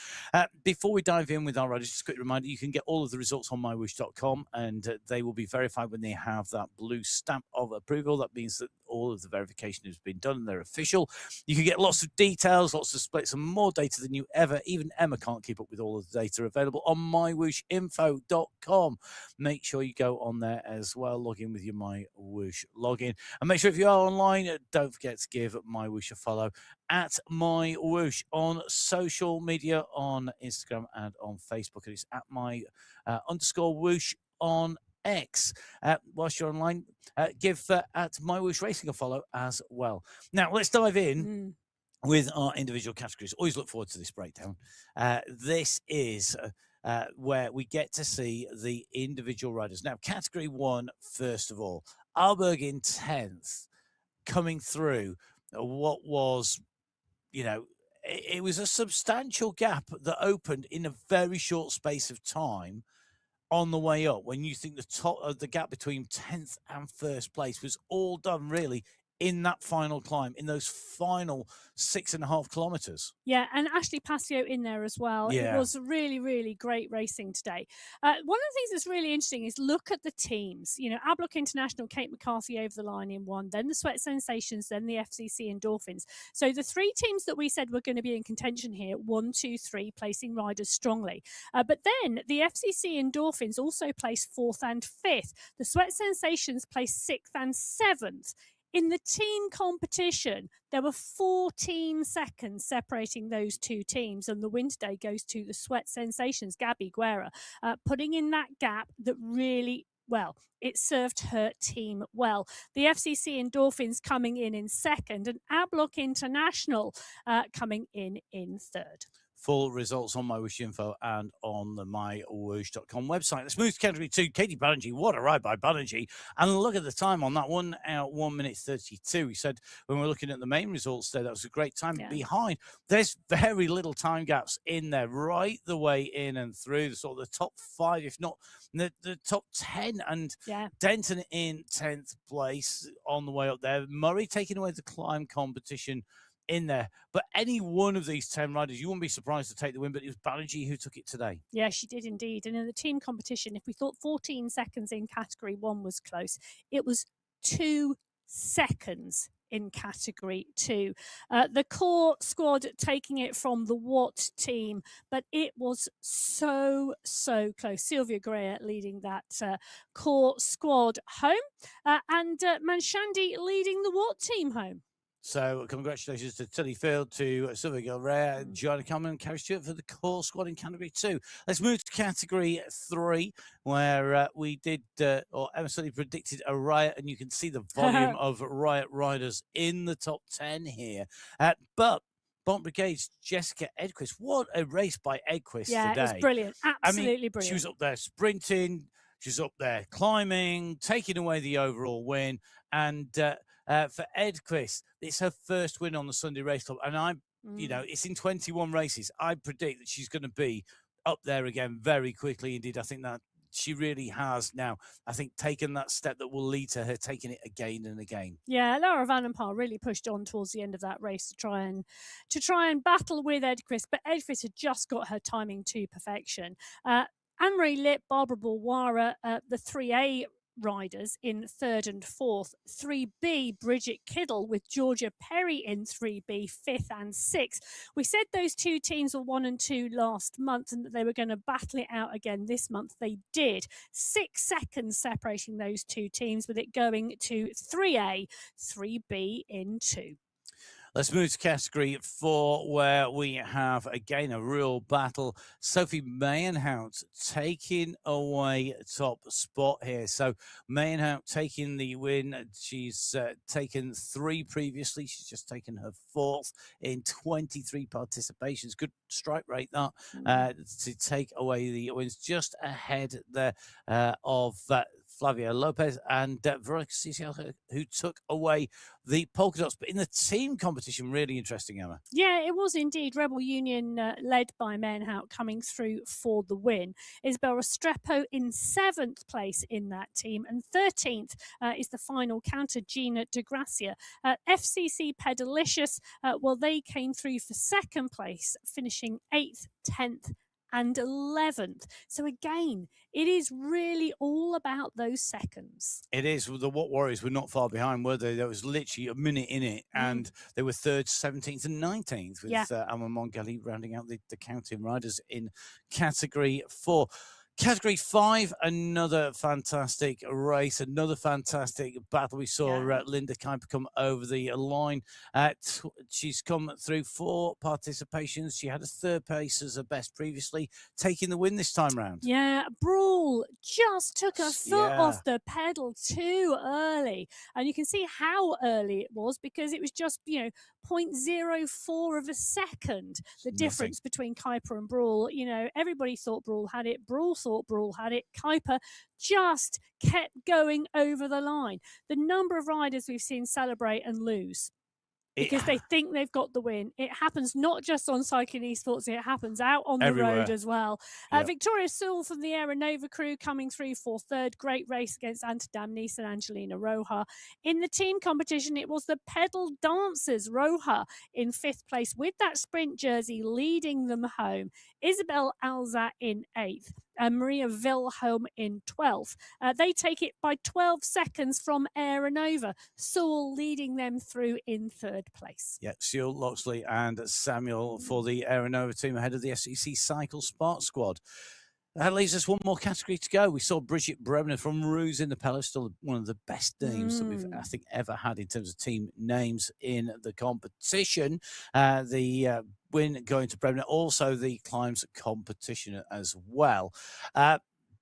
Before we dive in with our riders, just a quick reminder, you can get all of the results on MyWhoosh.com and they will be verified when they have that blue stamp of approval. That means that all of the verification has been done and they're official. You can get lots of details, lots of splits and more data than you ever, even Emma can't keep up with all of the data available on MyWhooshinfo.com. Make sure you go on there as well, log in with your MyWhoosh login, and make sure if you are online, don't forget to give MyWhoosh a follow at MyWhoosh on social media, on Instagram and on Facebook. It's at _whoosh on X. Whilst you're online, give at MyWhoosh Racing a follow as well. Now, let's dive in with our individual categories. Always look forward to this breakdown. This is where we get to see the individual riders. Now, Category 1, first of all, Arberg in 10th, coming through what was, it was a substantial gap that opened in a very short space of time on the way up. When you think the top of the gap between 10th and first place was all done really in that final climb, in those final 6.5 kilometers. Yeah, and Ashley Passio in there as well. Yeah. It was really, really great racing today. One of the things that's really interesting is look at the teams. Ablock International, Kate McCarthy over the line in one, then the Sweat Sensations, then the FCC Endorphins. So the three teams that we said were going to be in contention here, 1, 2, 3, placing riders strongly. But then the FCC Endorphins also placed 4th and 5th. The Sweat Sensations placed 6th and 7th. In the team competition, there were 14 seconds separating those two teams, and the win today goes to the Sweat Sensations, Gabby Guerra, putting in that gap that really, well, it served her team well. The FCC Endorphins coming in second, and Ablock International coming in third. Full results on MyWhoosh info and on the MyWhoosh.com website. Let's move to category 2. Katie Banerjee, what a ride by Banerjee. And look at the time on that one, 1 minute 32. We said when we're looking at the main results there, that was a great time. Yeah. Behind, there's very little time gaps in there, right the way in and through the sort of the top 5, if not the top 10. And Denton in 10th place on the way up there. Murray taking away the climb competition in there. But any one of these 10 riders, you wouldn't be surprised to take the win, but it was Banerjee who took it today. Yeah, she did indeed. And in the team competition, if we thought 14 seconds in category 1 was close, it was 2 seconds in category 2. The core squad taking it from the Watt team, but it was so close. Sylvia Greer leading that core squad home, and Manshandi leading the Watt team home. So congratulations to Tilly Field, to Sylvia Gilrea, Joanna Cameron, and Carrie Stewart for the core squad in category 2. Let's move to category 3, where we did, or Emma Sully predicted a riot, and you can see the volume of riot riders in the top 10 here. But Bont Brigade's Jessica Edquist, what a race by Edquist today. Yeah, it was brilliant. Absolutely brilliant. She was up there sprinting, she's up there climbing, taking away the overall win, and for Edquist, it's her first win on the Sunday Race Club, and it's in 21 races. I predict that she's going to be up there again very quickly indeed. I think that she really has now, I think, taken that step that will lead to her taking it again and again. Yeah, Laura Van Par really pushed on towards the end of that race to try and battle with Edquist, but Edquist had just got her timing to perfection. Anne-Marie Lipp, Barbara Bulwara, the 3A riders in 3rd and 4th. 3B, Bridget Kiddle with Georgia Perry in 3B, 5th and 6th. We said those two teams were 1 and 2 last month and that they were going to battle it out again this month. They did. 6 seconds separating those two teams, with it going to 3A, 3B in 2. Let's move to category 4, where we have, again, a real battle. Sophie Mayenhout taking away top spot here. So Mayenhout taking the win. She's taken 3 previously. She's just taken her 4th in 23 participations. Good strike rate, that, to take away the wins. Just ahead there of Flavia Lopez and Veronica Ciciel, who took away the polka dots. But in the team competition, really interesting, Emma. Yeah, it was indeed. Rebel Union, led by Mayenhout, coming through for the win. Isabel Restrepo in 7th place in that team, and 13th is the final counter, Gina De Gracia. FCC Pedalicious, well, they came through for 2nd place, finishing 8th, 10th, and 11th. So again, it is really all about those seconds. It is. The What Warriors were not far behind, were they? There was literally a minute in it, and they were 3rd, 17th, and 19th, with Alma Mongelli rounding out the counting riders in category 4. Category 5, another fantastic race, another fantastic battle. We saw Linda Kuiper come over the line. She's come through 4 participations. She had a 3rd place as her best previously, taking the win this time round. Yeah, Brawl just took a foot off the pedal too early. And you can see how early it was, because it was just, 0.04 of a second, the difference between Kuiper and Brawl. Everybody thought Brawl had it. Brawl thought Brawl had it. Kuiper just kept going over the line. The number of riders we've seen celebrate and lose because they think they've got the win. It happens not just on Cycling Esports, it happens out on the road as well. Victoria Sewell from the Aeronova crew coming through for 3rd. Great race against Antadam Nice and Angelina Roja. In the team competition, it was the pedal dancers, Roja in 5th place with that sprint jersey leading them home. Isabel Alza in 8th. Maria Wilhelm in 12th. They take it by 12 seconds from Aeronova. Sewell leading them through in 3rd place. Yeah, Sewell, Loxley and Samuel for the Aeronova team ahead of the SEC Cycle Spark squad. That leaves us one more category to go. We saw Bridget Bremner from Ruse in the Palace, still one of the best names that we've, I think, ever had in terms of team names in the competition. The win going to Bremner, also the climbs competition as well.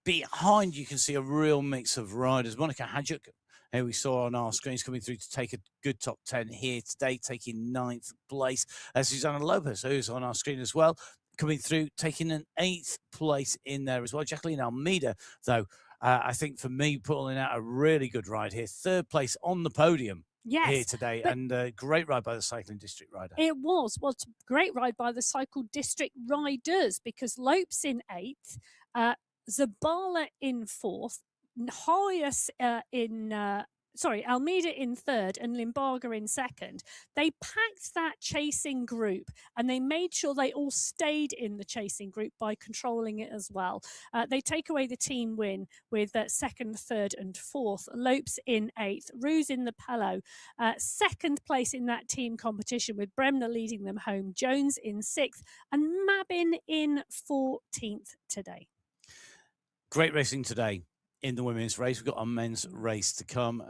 Behind, you can see a real mix of riders. Monica Hadjuk, who we saw on our screens, coming through to take a good top 10 here today, taking 9th place. Susanna Lopez, who's on our screen as well, coming through, taking an 8th place in there as well. Jacqueline Almeida, though, I think for me, pulling out a really good ride here. 3rd place on the podium here today, and a great ride by the Cycling District rider. It was. Well, it's a great ride by the Cycle District riders, because Lopes in 8th, Zabala in 4th, Hoyas Almeida in 3rd and Limbaga in 2nd. They packed that chasing group, and they made sure they all stayed in the chasing group by controlling it as well. They take away the team win with 2nd, 3rd and 4th. Lopes in 8th, Ruse in the Pello. 2nd place in that team competition, with Bremner leading them home. Jones in 6th and Mabin in 14th today. Great racing today in the women's race. We've got a men's race to come.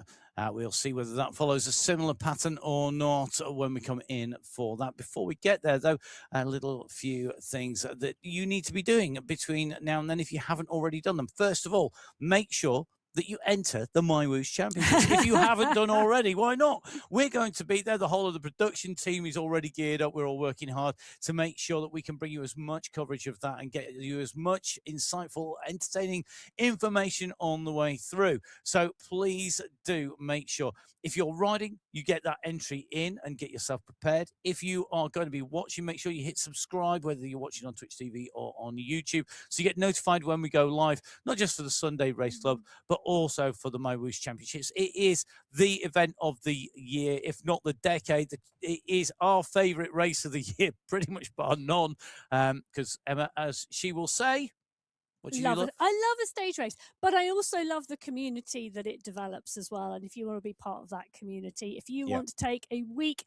We'll see whether that follows a similar pattern or not when we come in for that. Before we get there, though, a little few things that you need to be doing between now and then if you haven't already done them. First of all, make sure that you enter the MyWhoosh Championships. If you haven't done already, why not? We're going to be there. The whole of the production team is already geared up. We're all working hard to make sure that we can bring you as much coverage of that and get you as much insightful, entertaining information on the way through. So please do make sure, if you're riding, you get that entry in and get yourself prepared. If you are going to be watching, make sure you hit subscribe, whether you're watching on Twitch TV or on YouTube, so you get notified when we go live, not just for the Sunday Race Club, but also for the MyWhoosh Championships. It is the event of the year, if not the decade. It is our favourite race of the year, pretty much bar none, because Emma, as she will say, What do you love? I love a stage race, but I also love the community that it develops as well. And if you want to be part of that community, if you want to take a week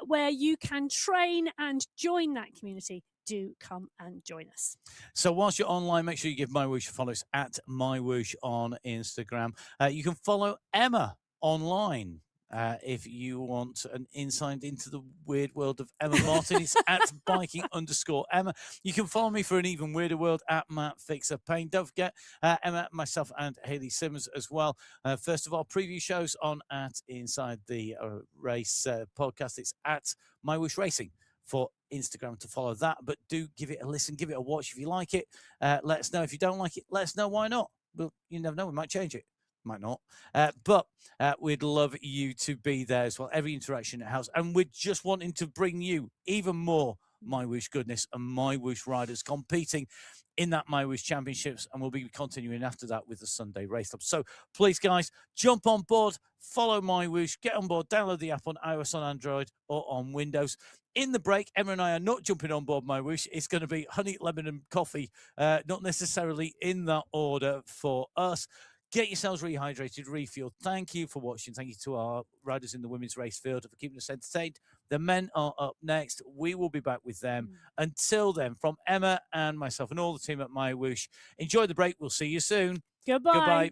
where you can train and join that community, do come and join us. So whilst you're online, make sure you give MyWhoosh a follow. It's at MyWhoosh on Instagram. You can follow Emma online. If you want an insight into the weird world of Emma Martin, it's at biking_Emma. You can follow me for an even weirder world at Matt Fixer Payne. Don't forget Emma, myself, and Hayley Simmons as well. First of all, preview shows on at Inside the Race podcast. It's at MyWhoosh Racing for Instagram to follow that. But do give it a listen, give it a watch if you like it. Let us know if you don't like it. Let us know why not. Well, you never know, we might change it. Might not. But we'd love you to be there as well. Every interaction helps. And we're just wanting to bring you even more MyWhoosh goodness and MyWhoosh riders competing in that MyWhoosh Championships. And we'll be continuing after that with the Sunday Race Club. So please, guys, jump on board, follow MyWhoosh, get on board, download the app on iOS, on Android, or on Windows. In the break, Emma and I are not jumping on board MyWhoosh. It's going to be honey, lemon, and coffee, not necessarily in that order for us. Get yourselves rehydrated, refueled. Thank you for watching. Thank you to our riders in the women's race field for keeping us entertained. The men are up next. We will be back with them. Until then, from Emma and myself and all the team at MyWhoosh, enjoy the break. We'll see you soon. Goodbye. Goodbye.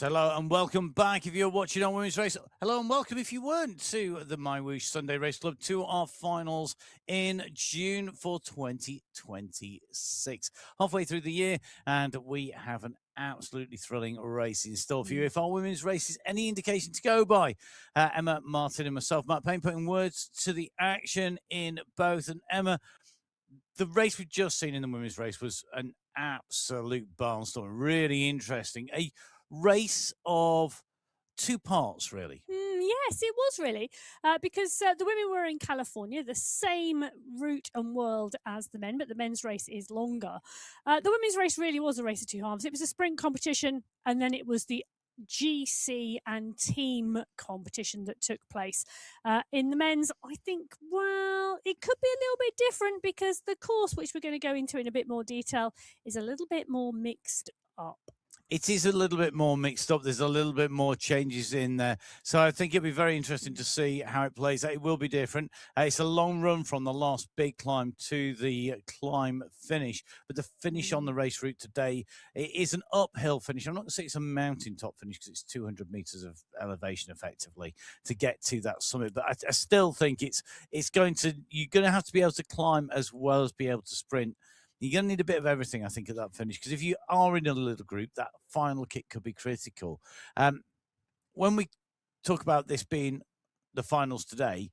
So hello and welcome back if you're watching on Women's Race. Hello and welcome if you weren't to the MyWhoosh Sunday Race Club, to our finals in June for 2026. Halfway through the year, and we have an absolutely thrilling race in store for you. If our women's race is any indication to go by, Emma Martin and myself, Matt Payne, putting words to the action in both. And Emma, the race we've just seen in the women's race was an absolute barnstorm, really interesting. A race of two parts, really. Yes, it was really, because the women were in California, the same route and world as the men, but the men's race is longer. The women's race really was a race of two halves. It was a sprint competition, and then it was the GC and team competition that took place. In the men's, I think, well, it could be a little bit different because the course, which we're going to go into in a bit more detail, is a little bit more mixed up. It is a little bit more mixed up. There's a little bit more changes in there. So I think it'll be very interesting to see how it plays out. It will be different. It's a long run from the last big climb to the climb finish. But the finish on the race route today, it is an uphill finish. I'm not going to say it's a mountaintop finish because it's 200 meters of elevation effectively to get to that summit. But I still think you're going to have to be able to climb as well as be able to sprint. You're going to need a bit of everything, I think, at that finish, because if you are in a little group, that final kick could be critical. When we talk about this being the finals today,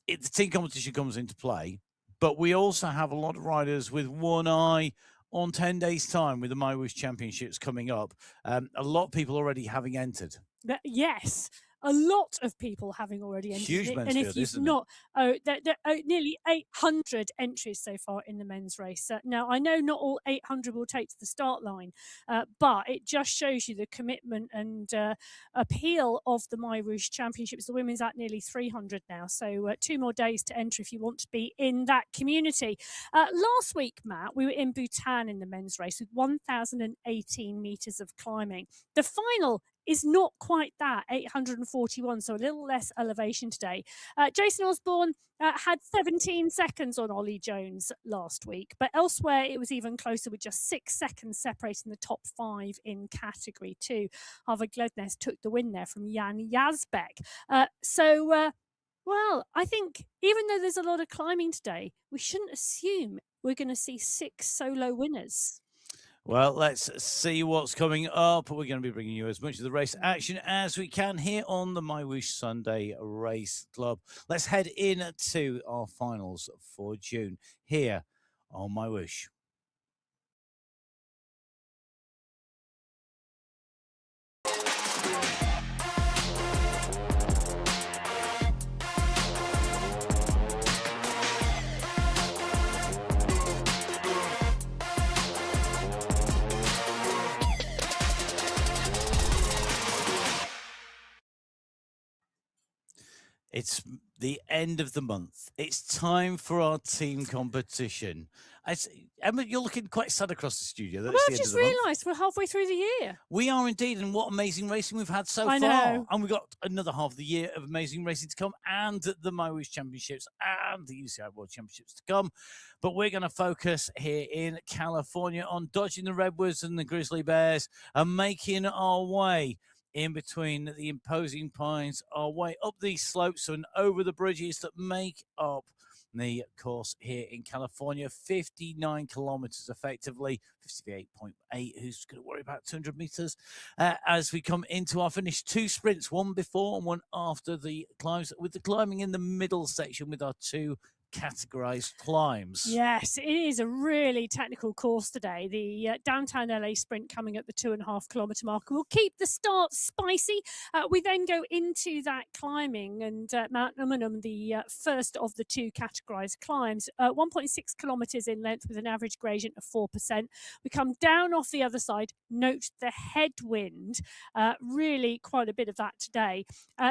the team competition comes into play, but we also have a lot of riders with one eye on 10 days' time with the MyWhoosh Championships coming up. A lot of people already having entered. Yes. A lot of people having already entered. Huge it. men's And if field, you've isn't not, there are nearly 800 entries so far in the men's race. Now, I know not all 800 will take to the start line, but it just shows you the commitment and appeal of the MyWhoosh Championships. The women's at nearly 300 now, so 2 more days to enter if you want to be in that community. Last week, Matt, we were in Bhutan in the men's race with 1,018 metres of climbing. The final is not quite that, 841, so a little less elevation today. Jason Osborne had 17 seconds on Ollie Jones last week, but elsewhere it was even closer with just 6 seconds separating the top 5 in category 2. Harvard Glednes took the win there from Jan Yazbek. Well, I think even though there's a lot of climbing today, we shouldn't assume we're going to see 6 solo winners. Well, let's see what's coming up. We're going to be bringing you as much of the race action as we can here on the MyWhoosh Sunday Race Club. Let's head into our finals for June here on MyWhoosh. It's the end of the month. It's time for our team competition. Emma, you're looking quite sad across the studio. Well, I've just realised we're halfway through the year. We are indeed, and what amazing racing we've had so far. Know. And we've got another half of the year of amazing racing to come, and the MyWhoosh Championships and the UCI World Championships to come. But we're going to focus here in California on dodging the Redwoods and the Grizzly Bears and making our way in between the imposing pines, our way up these slopes and over the bridges that make up the course here in California. 59 kilometers effectively, 58.8. Who's going to worry about 200 meters? As we come into our finish, 2 sprints, one before and one after the climbs, with the climbing in the middle section with our 2 categorized climbs. Yes, it is a really technical course today. The downtown LA sprint coming at the 2.5 kilometre mark. We'll keep the start spicy. We then go into that climbing, and Mount Umunhum, the first of the 2 categorised climbs, 1.6 kilometres in length with an average gradient of 4%. We come down off the other side. Note the headwind, really quite a bit of that today.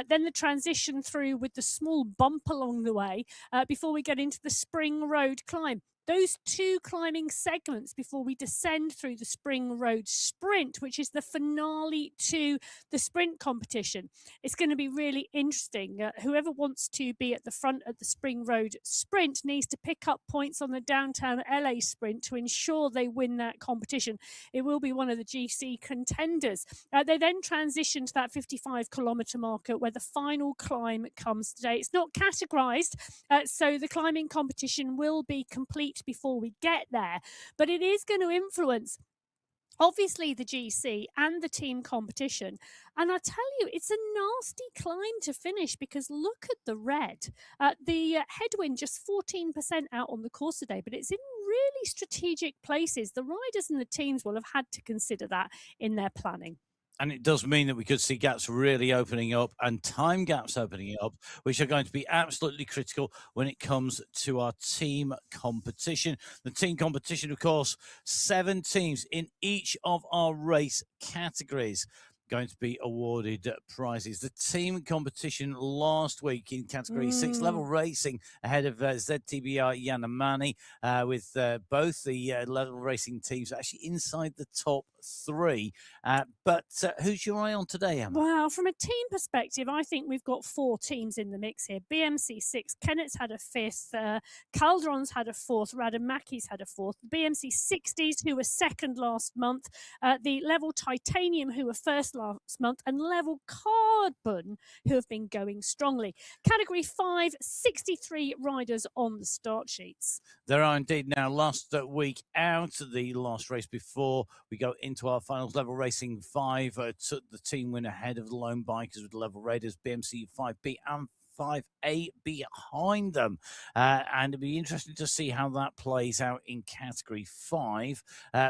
Then the transition through with the small bump along the way before we get into the Spring Road climb. those 2 climbing segments before we descend through the Spring Road Sprint, which is the finale to the sprint competition. It's going to be really interesting. Whoever wants to be at the front of the Spring Road Sprint needs to pick up points on the downtown LA Sprint to ensure they win that competition. It will be one of the GC contenders. They then transition to that 55-kilometre marker where the final climb comes today. It's not categorised, so the climbing competition will be complete before we get there, but it is going to influence obviously the GC and the team competition. And I tell you, it's a nasty climb to finish because look at the red. The headwind just 14% out on the course today, but it's in really strategic places. The riders and the teams will have had to consider that in their planning. And it does mean that we could see gaps really opening up and time gaps opening up, which are going to be absolutely critical when it comes to our team competition. The team competition, of course, 7 teams in each of our race categories going to be awarded prizes. The team competition last week in category 6 level racing ahead of ZTBR Yanamani with both the level racing teams actually inside the top 3. But who's your eye on today, Emma? Well, from a team perspective, I think we've got 4 teams in the mix here. BMC 6, Kennett's had a 5th, Calderon's had a 4th, Radamaki's had a 4th, BMC 60s, who were 2nd last month, the Level Titanium, who were 1st last month, and Level Carbon, who have been going strongly. Category 5, 63 riders on the start sheets. There are indeed now. Last week out, the last race before we go into our finals, level racing 5 took the team win ahead of the lone bikers with the level raiders, BMC 5B and 5A behind them. And it'll be interesting to see how that plays out in category 5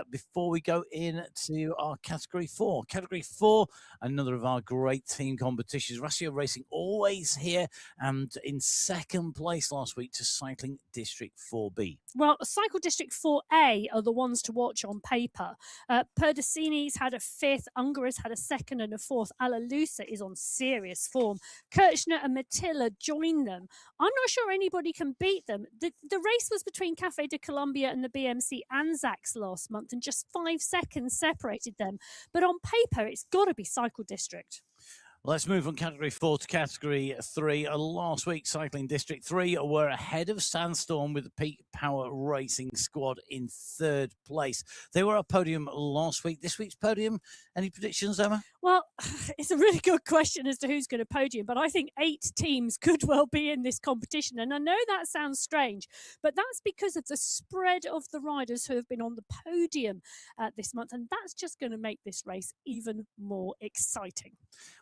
before we go into our category 4. Category 4, another of our great team competitions. Ratio Racing always here and in 2nd place last week to Cycling District 4B. Well, Cycle District 4A are the ones to watch on paper. Perdicini's had a 5th, Ungara's had a 2nd and a 4th. Alalusa is on serious form. Kirchner and Matilla join them. I'm not sure anybody can beat them. The race was between Cafe de Colombia and the BMC Anzacs last month, and just 5 seconds separated them. But on paper, it's got to be Cycle District. Let's move from category 4 to category 3. Last week, Cycling District 3 were ahead of Sandstorm with the Peak Power Racing squad in 3rd place. They were a podium last week. This week's podium, any predictions, Emma? Well, it's a really good question as to who's going to podium, but I think 8 teams could well be in this competition. And I know that sounds strange, but that's because of the spread of the riders who have been on the podium this month. And that's just going to make this race even more exciting.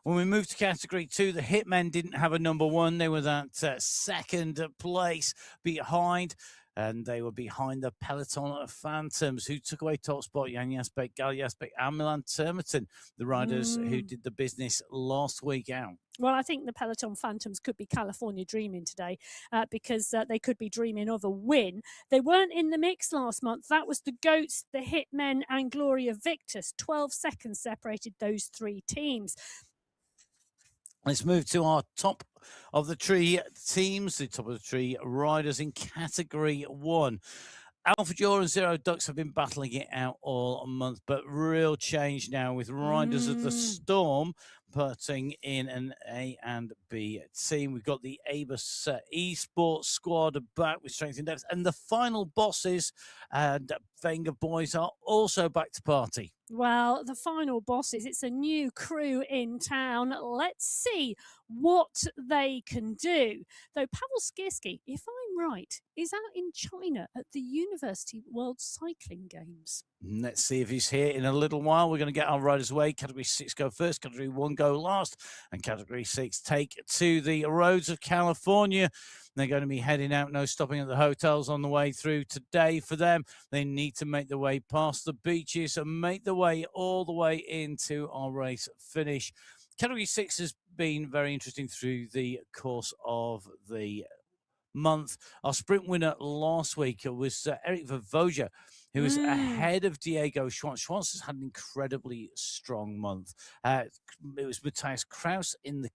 When we moved to category 2, the Hitmen didn't have a number 1. They were that 2nd place behind. And they were behind the Peloton Phantoms, who took away top spot Jan Jasbeck, Gal Jasbeck, and Milan Termerton, the riders who did the business last week out. Well, I think the Peloton Phantoms could be California dreaming today because they could be dreaming of a win. They weren't in the mix last month. That was the Goats, the Hitmen, and Gloria Victus. 12 seconds separated those 3 teams. Let's move to our top of the tree teams, the top of the tree riders in category 1. Alpha Jaw and Zero Ducks have been battling it out all month, but real change now with Riders of the Storm putting in an A and B team. We've got the ABUS esports squad back with strength and depth, and the final bosses and Wenger boys are also back to party. Well, the final bosses, it's a new crew in town. Let's see what they can do. Though Pavel Skirski, if I'm right, is out in China at the University World Cycling Games. Let's see if he's here in a little while. We're going to get our riders away. Category 6 go first, Category 1 go last, and Category 6 take to the roads of California. They're going to be heading out, no stopping at the hotels on the way through today for them. They need to make their way past the beaches and make their way all the way into our race finish. Category 6 has been very interesting through the course of the month. Our sprint winner last week was Eric Vervoja, who was ahead of Diego Schwantz. Schwantz has had an incredibly strong month. It was Matthias Kraus in the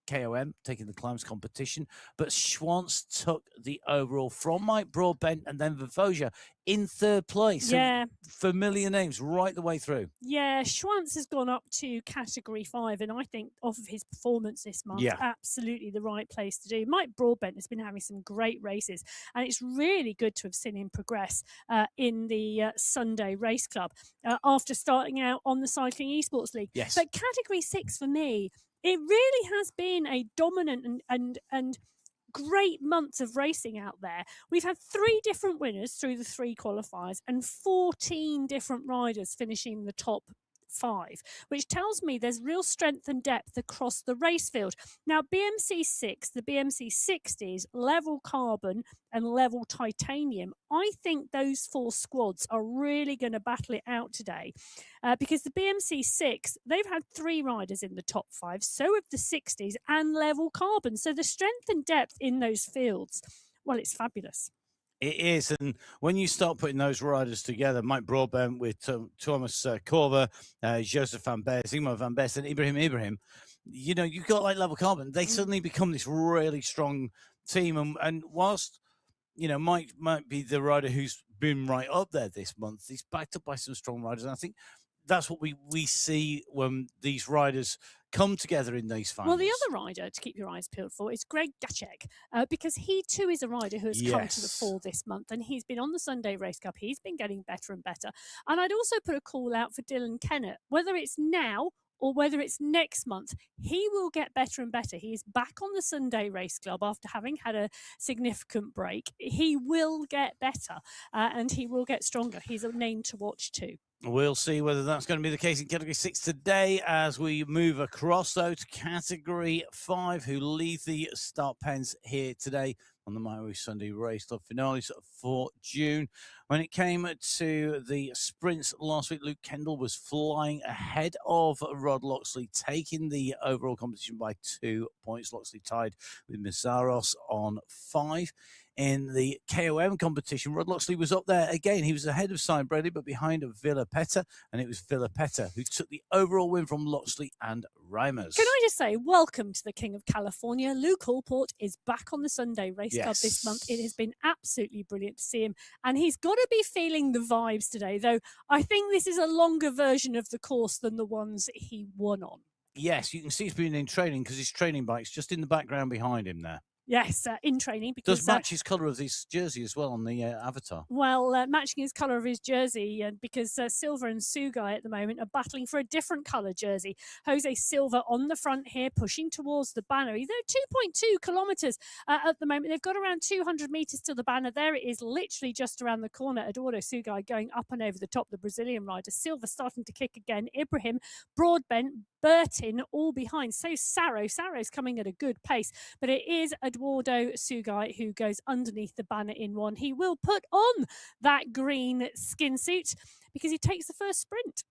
KOM, taking the climbs competition, but Schwantz took the overall from Mike Broadbent and then Vavoja in third place. Yeah. So familiar names right the way through. Yeah, Schwantz has gone up to category 5, and I think off of his performance this month, Yeah. absolutely the right place to do. Mike Broadbent has been having some great races, and it's really good to have seen him progress in the Sunday Race Club after starting out on the Cycling Esports League. Yes. But category 6 for me, it really has been a dominant and great months of racing out there. We've had 3 different winners through the 3 qualifiers and 14 different riders finishing the top 5, which tells me there's real strength and depth across the race field. Now, BMC 6, the BMC 60s, level carbon and level titanium, I think those 4 squads are really going to battle it out today because the BMC 6, they've had 3 riders in the top 5, so have the 60s and level carbon. So the strength and depth in those fields, well, it's fabulous. It is, and when you start putting those riders together, Mike Broadbent with Thomas Korver, Joseph Van Best, Ingmar Van Best, and Ibrahim, you know, you've got like level carbon. They suddenly become this really strong team, and whilst, you know, Mike might be the rider who's been right up there this month, he's backed up by some strong riders, and I think that's what we see when these riders come together in these finals. Well, the other rider to keep your eyes peeled for is Greg Gacek, because he too is a rider who has come to the fore this month, and he's been on the Sunday Race Cup. He's been getting better and better. And I'd also put a call out for Dylan Kennett, whether it's now or whether it's next month, he will get better and better. He is back on the Sunday Race Club after having had a significant break. He will get better and he will get stronger. He's a name to watch too. We'll see whether that's going to be the case in Category 6 today as we move across, though, to Category 5, who lead the start pens here today on the MyWhoosh Sunday Race Club finales for June. When it came to the sprints last week, Luke Kendall was flying ahead of Rod Loxley, taking the overall competition by 2 points. Loxley tied with Mizaros on 5. In the KOM competition, Rod Loxley was up there again. He was ahead of Simon Bradley, but behind Villa Petta, and it was Villa Petta who took the overall win from Loxley and Reimers. Can I just say, welcome to the King of California. Luke Allport is back on the Sunday Race Club this month. It has been absolutely brilliant to see him, and he's got to be feeling the vibes today, though I think this is a longer version of the course than the ones he won on. Yes, you can see he's been in training because his training bike's just in the background behind him there. Yes, in training. Because does match his colour of his jersey as well on the avatar. Well, matching his colour of his jersey, because Silva and Sugai at the moment are battling for a different colour jersey. Jose Silva on the front here, pushing towards the banner. They're 2.2 kilometres at the moment. They've got around 200 metres to the banner. There it is, literally just around the corner. Eduardo Sugai going up and over the top, the Brazilian rider. Silva starting to kick again. Ibrahim, Broadbent, Burton all behind. So Saro's coming at a good pace, but it is Eduardo Sugai who goes underneath the banner in one. He will put on that green skin suit because he takes the first sprint.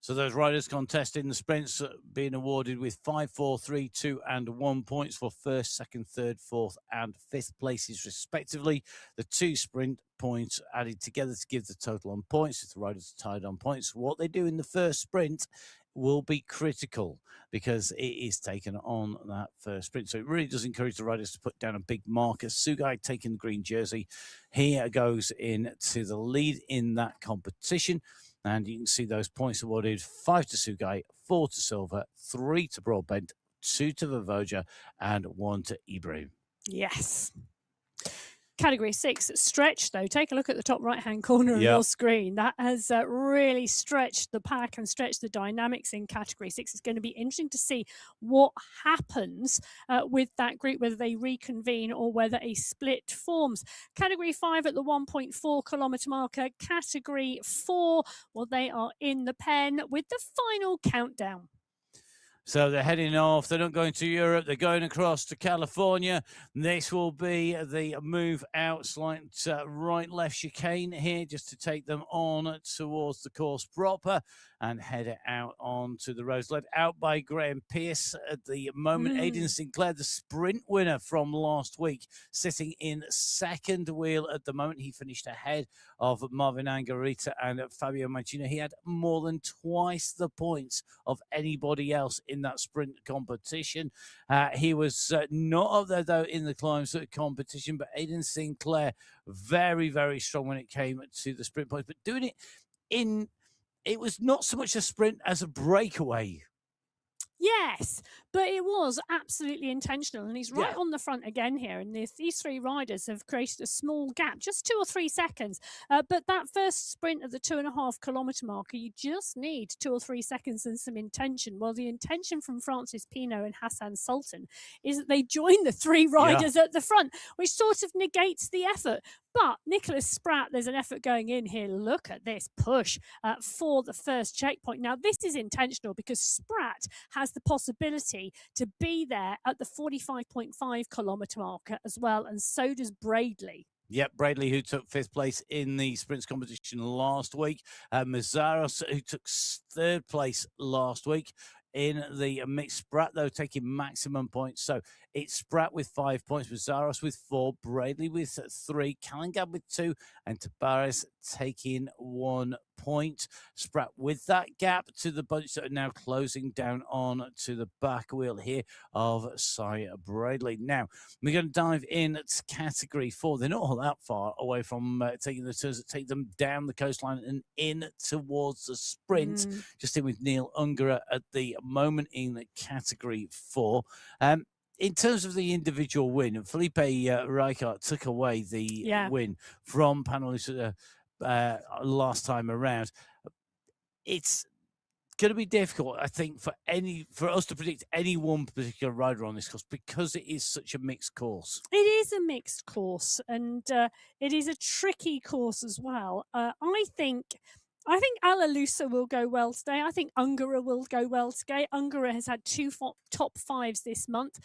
So those riders contesting the sprints being awarded with 5, 4, 3, 2 and 1 points for first, second, third, fourth and fifth places respectively. The 2 sprint points added together to give the total on points. If the riders are tied on points, what they do in the first sprint will be critical because it is taken on that first sprint. So it really does encourage the riders to put down a big marker. Sugai taking the green jersey. He goes in to the lead in that competition. And you can see those points awarded: 5 to Sugai, 4 to Silva, 3 to Broadbent, 2 to Vavoja, and 1 to Ibrahim. Yes. Category 6 stretch, though. Take a look at the top right-hand corner of your screen. That has really stretched the pack and stretched the dynamics in Category 6. It's going to be interesting to see what happens with that group, whether they reconvene or whether a split forms. Category 5 at the 1.4 kilometre marker. Category 4, well, they are in the pen with the final countdown. So they're heading off. They're not going to Europe. They're going across to California. This will be the move out, slight right-left chicane here just to take them on towards the course proper. and head out onto the roads. Led out by Graham Pearce at the moment. Aidan Sinclair, the sprint winner from last week, sitting in second wheel at the moment. He finished ahead of Marvin Angarita and Fabio Mancino. He had more than twice the points of anybody else in that sprint competition. He was not up there, though, in the climbs competition, but Aidan Sinclair, very, very strong when it came to the sprint points, but doing it it was not so much a sprint as a breakaway. Yes, but it was absolutely intentional, and he's right on the front again here. And these three riders have created a small gap, just 2 or 3 seconds. But that first sprint of the 2.5 kilometre marker, you just need 2 or 3 seconds and some intention. Well, the intention from Francis Pino and Hassan Sultan is that they join the 3 riders at the front, which sort of negates the effort. But Nicholas Spratt, there's an effort going in here. Look at this push for the first checkpoint. Now, this is intentional because Spratt has the possibility to be there at the 45.5 kilometre marker as well, and so does Braidley. Yep, Braidley, who took 5th place in the sprints competition last week. Mazzaros, who took 3rd place last week in the mixed. Spratt, though, taking maximum points. So it's Spratt with 5 points, Mazzaros with 4, Braidley with 3, Callingab with 2, and Tabares taking 1 point. Spratt with that gap to the bunch that are now closing down on to the back wheel here of Cy Braidley. Now, we're going to dive in to category 4. They're not all that far away from taking the turns that take them down the coastline and in towards the sprint. Just in with Neil Ungara at the moment in category 4. In terms of the individual win, Felipe Rijkaard took away the win from Panelista last time around. It's going to be difficult, I think, for us to predict any one particular rider on this course because it is such a mixed course. It is a mixed course, and it is a tricky course as well. I think Alalusa will go well today. I think Ungara will go well today. Ungara has had 2 top 5s this month.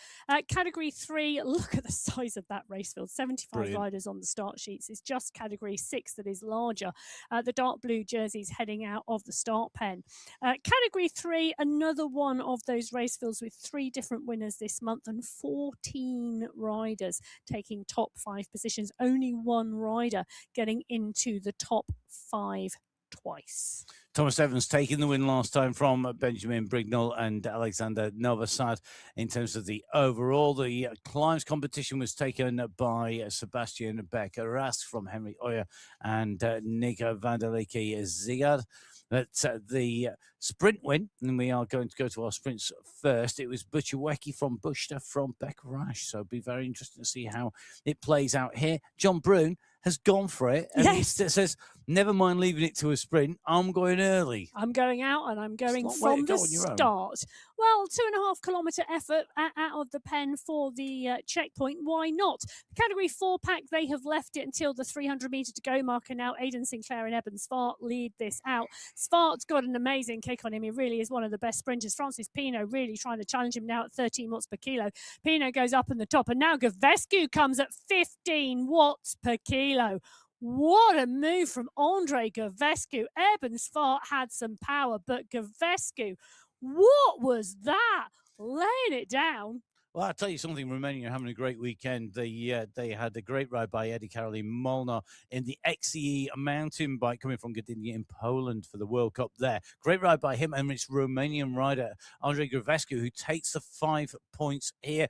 Category 3, look at the size of that race field. 75 riders on the start sheets. It's just Category 6 that is larger. The dark blue jerseys heading out of the start pen. Category 3, another one of those race fields with 3 different winners this month and 14 riders taking top 5 positions. Only 1 rider getting into the top 5 twice. Thomas Evans taking the win last time from Benjamin Brignall and Alexander Novosad. In terms of the overall, the climbs competition was taken by Sebastian Becker-Rask from Henry Oyer and Nico van der Leeke Zigard. That's the sprint win, and we are going to go to our sprints first. It was Buchewecki from Bushta from Becker-Rasch, so it'll be very interesting to see how it plays out here. John Brune has gone for it, and he says, never mind leaving it to a sprint, I'm going early. I'm going out, and I'm going from the start. Well, 2.5 kilometre effort out of the pen for the checkpoint. Why not? The Category 4 pack, they have left it until the 300 metre to go marker now. Aidan Sinclair and Eben Svart lead this out. Svart's got an amazing kick on him. He really is one of the best sprinters. Francis Pino really trying to challenge him now at 13 watts per kilo. Pino goes up in the top, and now Gavescu comes at 15 watts per kilo. What a move from Andre Gavescu. Eben Svart had some power, but Gavescu, what was that? Laying it down. Well, I'll tell you something, Romania are having a great weekend. They had a great ride by Eddie Karolin Molnar in the XCE mountain bike coming from Gdynia in Poland for the World Cup there. Great ride by him, and it's Romanian rider Andrei Gravescu who takes the 5 points here.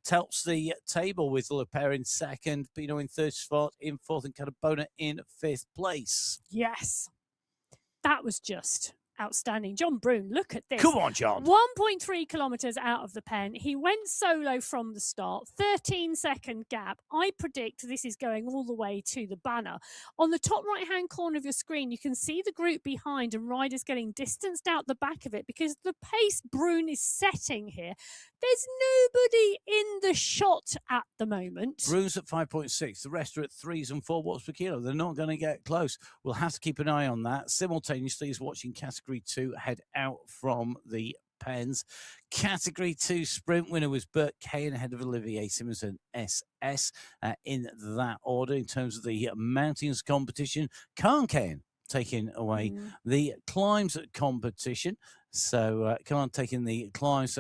Tops the table with Lepere in second, Pino in third spot, in fourth, and Catabona in 5th place. Yes, that was just outstanding. John Brune, look at this. Come on, John. 1.3 kilometres out of the pen. He went solo from the start. 13-second gap. I predict this is going all the way to the banner. On the top right-hand corner of your screen, you can see the group behind and riders getting distanced out the back of it because the pace Brune is setting here. There's nobody in the shot at the moment. Brune's at 5.6. The rest are at 3s and 4 watts per kilo. They're not going to get close. We'll have to keep an eye on that. Simultaneously, is watching Category 2 head out from the pens. Category 2 sprint winner was Bert Kane ahead of Olivier Simonson SS in that order. In terms of the mountains competition, Kane taking away the climbs competition. So Khan taking the climbs,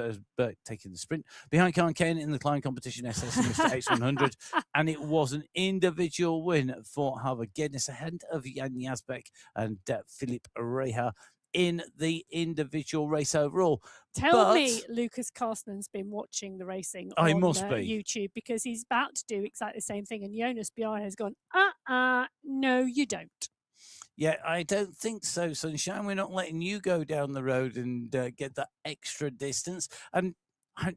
taking the sprint. Behind Khan Kane in the climb competition, SS Mr. X100. And it was an individual win for Harvard Geddes ahead of Jan Yazbek and Philip Reha in the individual race overall. Tell me Lucas Carsten's been watching the racing on YouTube, because he's about to do exactly the same thing. And Jonas Bjarne has gone, no, you don't. Yeah, I don't think so, Sunshine. We're not letting you go down the road and get that extra distance. And I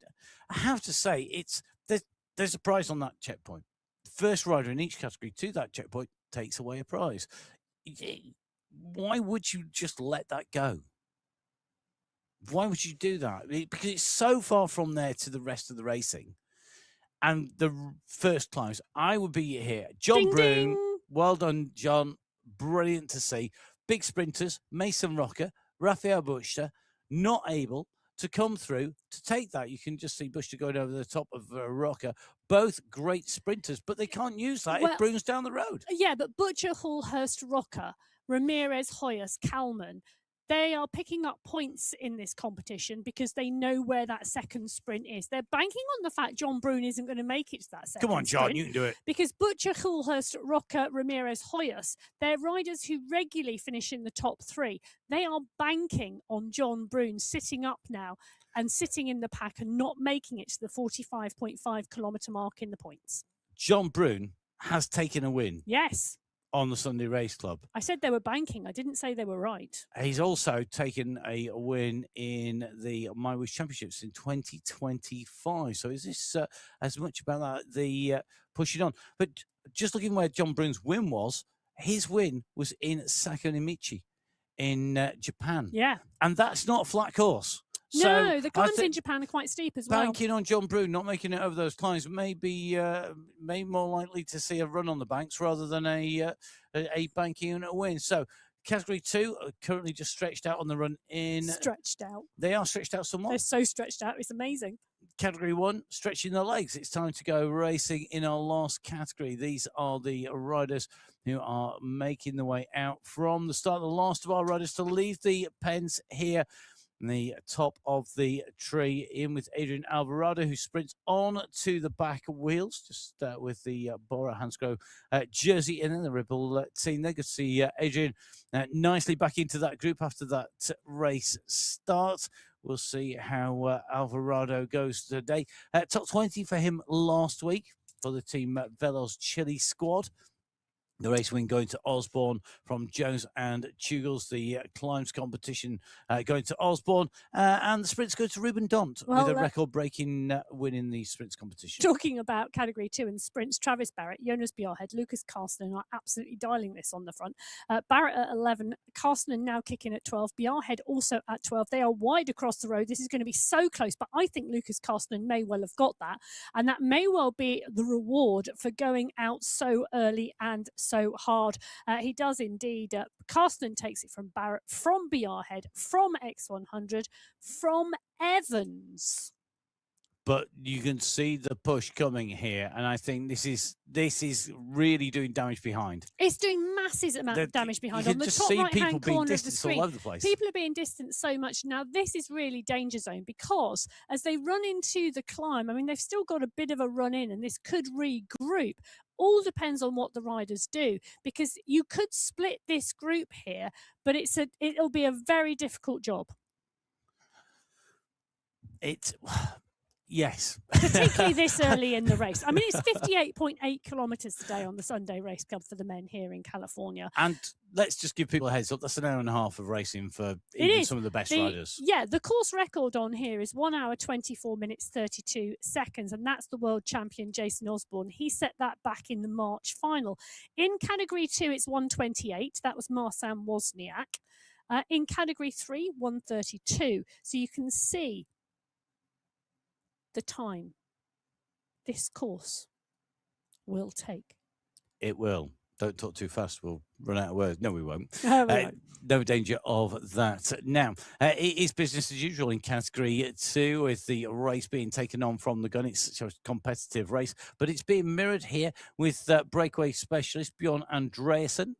have to say, there's a prize on that checkpoint. First rider in each category to that checkpoint takes away a prize. Why would you just let that go? Why would you do that? Because it's so far from there to the rest of the racing. And the first climbs, I would be here. John Brune, well done, John. Brilliant to see. Big sprinters, Mason Rocker, Rafael Buchter, not able to come through to take that. You can just see Buchter going over the top of Rocker. Both great sprinters, but they can't use that if Brune's down the road. Yeah, but Butcher, Hullhurst, Rocker, Ramirez, Hoyas, Kalman, they are picking up points in this competition because they know where that second sprint is. They're banking on the fact John Brune isn't going to make it to that second sprint. Come on, John, you can do it. Because Butcher, Hullhurst, Rocker, Ramirez, Hoyas, they're riders who regularly finish in the top three. They are banking on John Brune sitting up now and sitting in the pack and not making it to the 45.5 kilometre mark in the points. John Brune has taken a win. Yes. On the Sunday Race Club. I said they were banking. I didn't say they were right. He's also taken a win in the MyWhoosh Championships in 2025. So is this as much about that, the pushing on? But just looking where John Brune's win was, his win was in Sakonimichi in Japan. Yeah. And that's not a flat course. No, the climbs in Japan are quite steep as well. Banking on John Brune not making it over those climbs may be more likely to see a run on the banks rather than a banking on a win. So category 2 are currently just stretched out on the run in. Stretched out. They are stretched out somewhat. They're so stretched out. It's amazing. Category 1, stretching their legs. It's time to go racing in our last category. These are the riders who are making the way out from the start. The last of our riders to leave the pens here. The top of the tree in with Adrian Alvarado, who sprints on to the back wheels, just with the Bora Hansgrohe jersey. And then the Ripple team, they could see Adrian nicely back into that group after that race starts. We'll see how Alvarado goes today. Top 20 for him last week for the Team Velos Chile squad. The race win going to Osborne from Jones and Tugels. The climbs competition going to Osborne. And the sprints go to Ruben Dont with a record-breaking win in the sprints competition. Talking about category 2 in sprints, Travis Barrett, Jonas Bjarne, Lucas Carsten are absolutely dialing this on the front. Barrett at 11, Carsten now kicking at 12, Bjarne also at 12. They are wide across the road. This is going to be so close, but I think Lucas Carsten may well have got that. And that may well be the reward for going out so early and so hard. He does indeed. Carsten takes it from Barrett, from Bjarne, from X100, from Evans. But you can see the push coming here, and I think this is really doing damage behind. It's doing massive amount of damage behind. On the top right-hand corner of the screen, all over the place. People are being distanced so much now. This is really danger zone, because as they run into the climb, I mean, they've still got a bit of a run in, and this could regroup. All depends on what the riders do, because you could split this group here, but it'll be a very difficult job. Yes. Particularly this early in the race. I mean, it's 58.8 kilometres today on the Sunday Race Club for the men here in California. And let's just give people a heads up. That's an hour and a half of racing for even some of the best riders. Yeah, the course record on here is 1 hour, 24 minutes, 32 seconds. And that's the world champion, Jason Osborne. He set that back in the March final. In category 2, it's 128. That was Marcin Wozniak. In category 3, 132. So you can see the time this course will take. It will. Don't talk too fast. We'll run out of words. No, we won't. No danger of that. Now, it is business as usual in category 2 with the race being taken on from the gun. It's such a competitive race, but it's being mirrored here with breakaway specialist Bjorn Andreasen.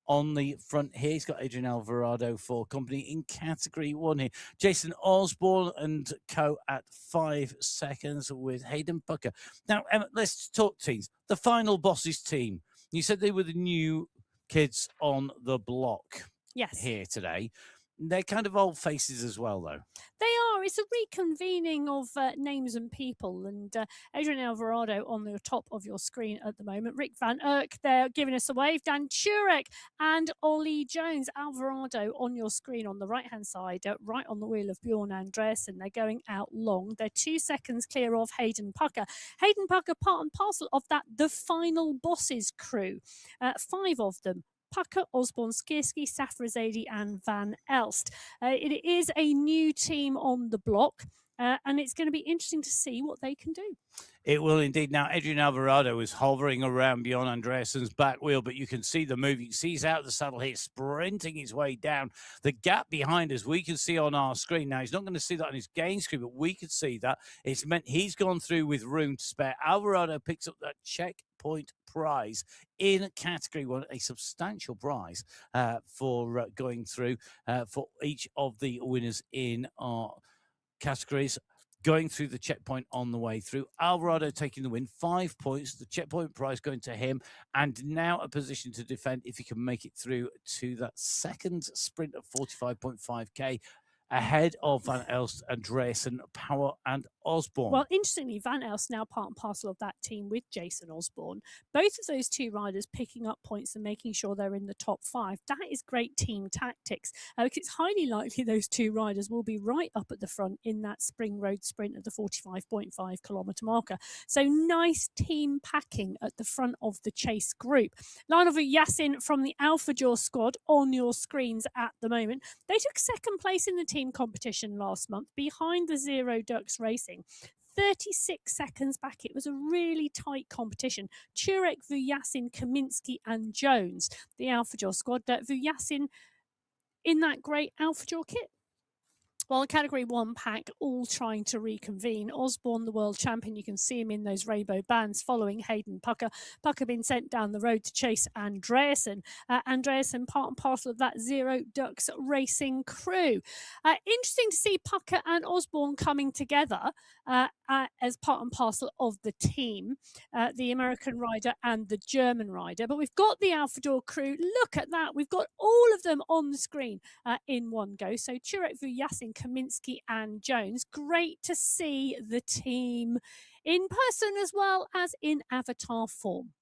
on the front here. He's got Adrian Alvarado for company in category 1 here. Jason Osborne and co at 5 seconds with Hayden Pucker. Now, Emma, let's talk teams. The final bosses team. You said they were the new kids on the block. Yes. Here today. They're kind of old faces as well, though. They are. It's a reconvening of names and people. And Adrian Alvarado on the top of your screen at the moment. Rick Van Erck, they're giving us a wave. Dan Turek and Ollie Jones. Alvarado on your screen on the right-hand side, right on the wheel of Bjorn Andreasen. They're going out long. They're 2 seconds clear of Hayden Pucker. Hayden Pucker, part and parcel of that The Final Bosses crew. 5 of them. Pucker, Osborne, Skierski, Safrazadi and Van Elst. It is a new team on the block, and it's going to be interesting to see what they can do. It will indeed. Now, Adrian Alvarado is hovering around Bjorn Andreassen's back wheel, but you can see the move. You can see he's out of the saddle here, sprinting his way down. The gap behind us, we can see on our screen. Now, he's not going to see that on his gain screen, but we could see that. It's meant he's gone through with room to spare. Alvarado picks up that checkpoint prize in category 1, a substantial prize for going through for each of the winners in our categories. Going through the checkpoint on the way through. Alvarado taking the win, 5 points. The checkpoint prize going to him, and now a position to defend if he can make it through to that second sprint of 45.5k. Ahead of Van Elst, Andreasen, Power and Osborne. Well, interestingly, Van Elst now part and parcel of that team with Jason Osborne. Both of those 2 riders picking up points and making sure they're in the top 5. That is great team tactics, because it's highly likely those 2 riders will be right up at the front in that spring road sprint at the 45.5 kilometre marker. So nice team packing at the front of the chase group. Lionel Yassin from the Alpha Jaw squad on your screens at the moment. They took second place in the team competition last month behind the Zero Ducks Racing. 36 seconds back. It was a really tight competition. Turek, Vuyasin, Kaminsky and Jones, the Alpha Jaw squad. Vuyasin in that great Alpha Jaw kit. Well, Category 1 pack all trying to reconvene. Osborne, the world champion, you can see him in those rainbow bands following Hayden Pucker. Pucker been sent down the road to chase Andreasen. Andreasen part and parcel of that Zero Ducks Racing crew. Interesting to see Pucker and Osborne coming together as part and parcel of the team, the American rider and the German rider. But we've got the Alpha Door crew. Look at that. We've got all of them on the screen in one go. So Turek, Vuyasin, Kaminsky and Jones. Great to see the team in person as well as in avatar form.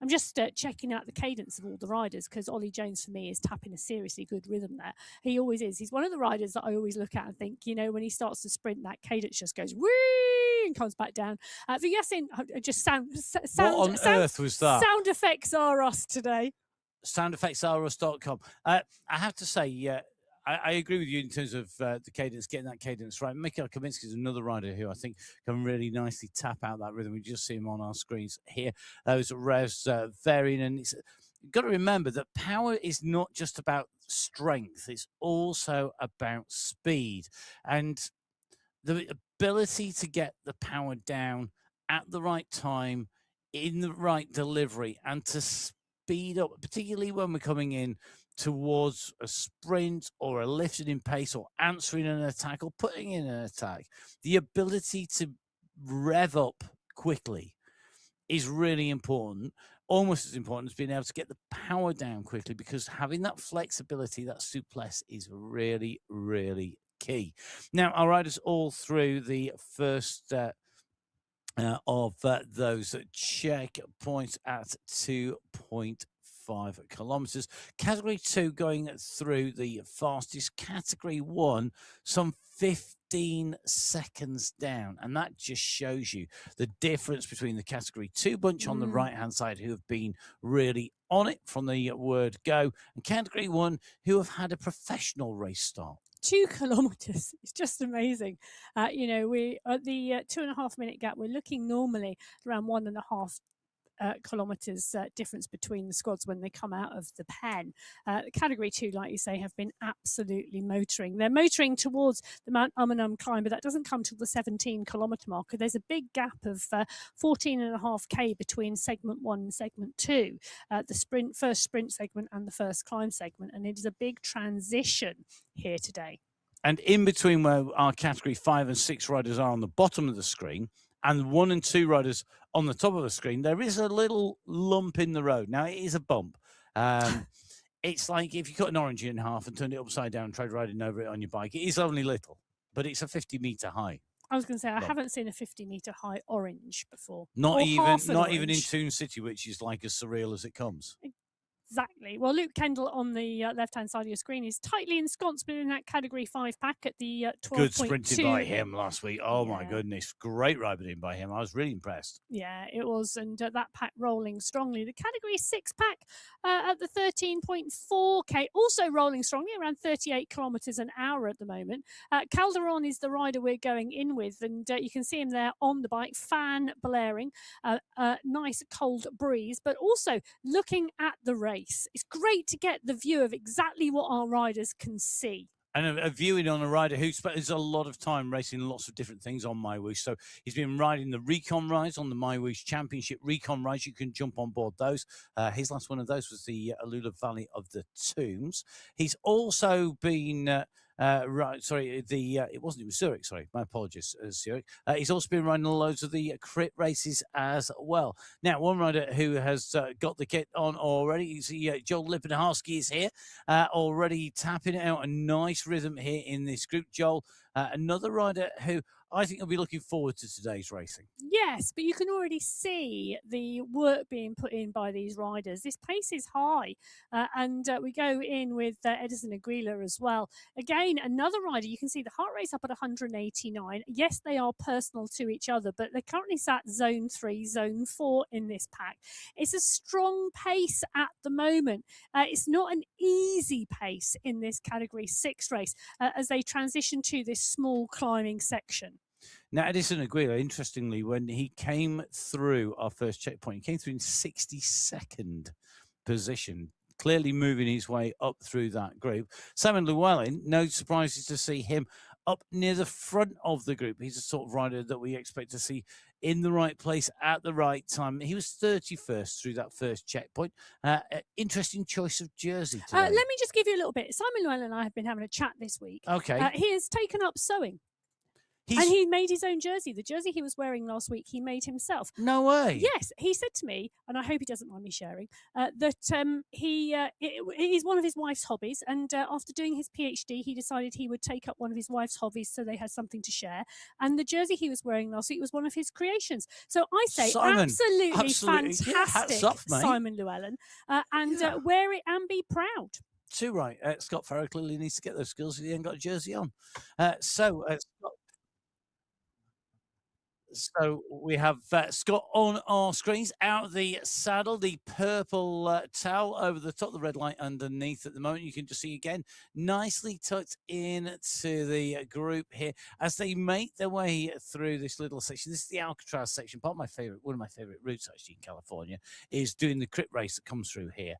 I'm just checking out the cadence of all the riders, because Ollie Jones for me is tapping a seriously good rhythm there. He always is. He's one of the riders that I always look at and think, you know, when he starts to sprint, that cadence just goes whee and comes back down. Vuyasin, just sound. What on earth was that? Sound effects are us today. Soundeffectsrus.com. I have to say, I agree with you in terms of the cadence, getting that cadence right. Mikhail Kaminsky is another rider who I think can really nicely tap out that rhythm. We just see him on our screens here. Those revs varying, and you've got to remember that power is not just about strength; it's also about speed and the ability to get the power down at the right time, in the right delivery, and to speed up, particularly when we're coming in towards a sprint or a lifting in pace or answering an attack or putting in an attack. The ability to rev up quickly is really important, almost as important as being able to get the power down quickly, because having that flexibility, that souplesse is really, really key. Now, our riders all through the first of those checkpoints at 2.5 kilometers. Category 2 going through the fastest. Category 1, some 15 seconds down, and that just shows you the difference between the Category 2 bunch on the right hand side, who have been really on it from the word go, and Category 1 who have had a professional race start. 2 kilometers. It's just amazing. You know, we at the 2.5 minute gap, we're looking normally around 1.5 kilometres difference between the squads when they come out of the pen. Category 2, like you say, have been absolutely motoring. They're motoring towards the Mount Umunhum climb, but that doesn't come till the 17-kilometre marker. There's a big gap of 14.5k between segment 1 and segment 2, the first sprint segment and the first climb segment, and it is a big transition here today. And in between where our category 5 and 6 riders are on the bottom of the screen and 1 and 2 riders on the top of the screen, there is a little lump in the road. Now, it is a bump. It's like if you cut an orange in half and turned it upside down and tried riding over it on your bike. It is only little, but it's a 50-metre high. I was going to say, I haven't seen a 50-metre high orange before. Not even in Toon City, which is like as surreal as it comes. Exactly. Well, Luke Kendall on the left-hand side of your screen is tightly ensconced in that Category 5 pack at the 12.2. Good sprinting by him last week. Oh, my goodness. Great riding by him. I was really impressed. Yeah, it was. And that pack rolling strongly. The Category 6 pack at the 13.4k, also rolling strongly, around 38 kilometres an hour at the moment. Calderon is the rider we're going in with, and you can see him there on the bike, fan blaring, nice cold breeze, but also looking at the race. It's great to get the view of exactly what our riders can see. And a viewing on a rider who spends a lot of time racing lots of different things on MyWhoosh. So he's been riding the recon rides on the MyWhoosh Championship recon rides. You can jump on board those. His last one of those was the Alula Valley of the Tombs. He's also been... it was Zurich, sorry, my apologies, Zurich. He's also been riding loads of the crit races as well. Now, one rider who has got the kit on already, you see Joel Lipinowski is here, already tapping it out a nice rhythm here in this group. Joel, another rider who I think will be looking forward to today's racing. Yes, but you can already see the work being put in by these riders. This pace is high, and we go in with Edison Aguila as well. Again, another rider, you can see the heart rate's up at 189. Yes, they are personal to each other, but they're currently sat zone 3, zone 4 in this pack. It's a strong pace at the moment. It's not an easy pace in this Category 6 race as they transition to this small climbing section. Now, Edison Aguila, interestingly, when he came through our first checkpoint, he came through in 62nd position, clearly moving his way up through that group. Simon Llewellyn, no surprises to see him up near the front of the group. He's a sort of rider that we expect to see in the right place at the right time. He was 31st through that first checkpoint. Interesting choice of jersey today. Let me just give you a little bit. Simon Llewellyn and I have been having a chat this week. Okay. He has taken up sewing. And he made his own jersey. The jersey he was wearing last week, he made himself. No way. Yes. He said to me, and I hope he doesn't mind me sharing, that it is one of his wife's hobbies. And after doing his PhD, he decided he would take up one of his wife's hobbies so they had something to share. And the jersey he was wearing last week was one of his creations. So I say, Simon, absolutely fantastic, yeah, hats off, mate. Simon Llewellyn. Wear it and be proud. Too right. Scott Farrow clearly needs to get those skills if he ain't got a jersey on. So we have Scott on our screens, out of the saddle, the purple towel over the top, the red light underneath at the moment. You can just see again, nicely tucked into the group here as they make their way through this little section. This is the Alcatraz section. One of my favorite routes actually in California is doing the crit race that comes through here.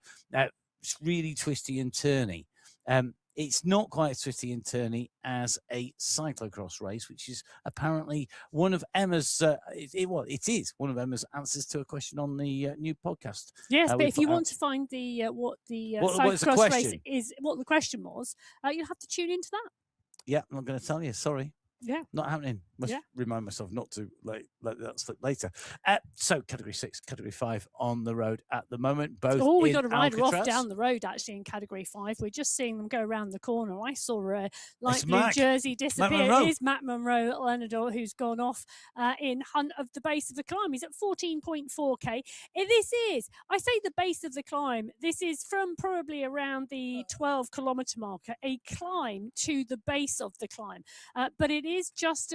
It's really twisty and turny. It's not quite as twisty and turny as a cyclocross race, which is apparently one of Emma's. It is one of Emma's answers to a question on the new podcast. Yes, but if you want to find what the cyclocross race is, what the question was, you'll have to tune into that. Yeah, I'm not going to tell you. Sorry. Yeah. Not happening. Must remind myself not to let that slip later. So Category 6, Category 5 on the road at the moment. Both we got a rider Alcatraz. off down the road actually in Category 5. We're just seeing them go around the corner. I saw a light blue jersey disappear. It is Matt Monroe Lenador who's gone off in hunt of the base of the climb. He's at 14.4k. I say the base of the climb. This is from probably around the 12-kilometre marker, a climb to the base of the climb. But it is just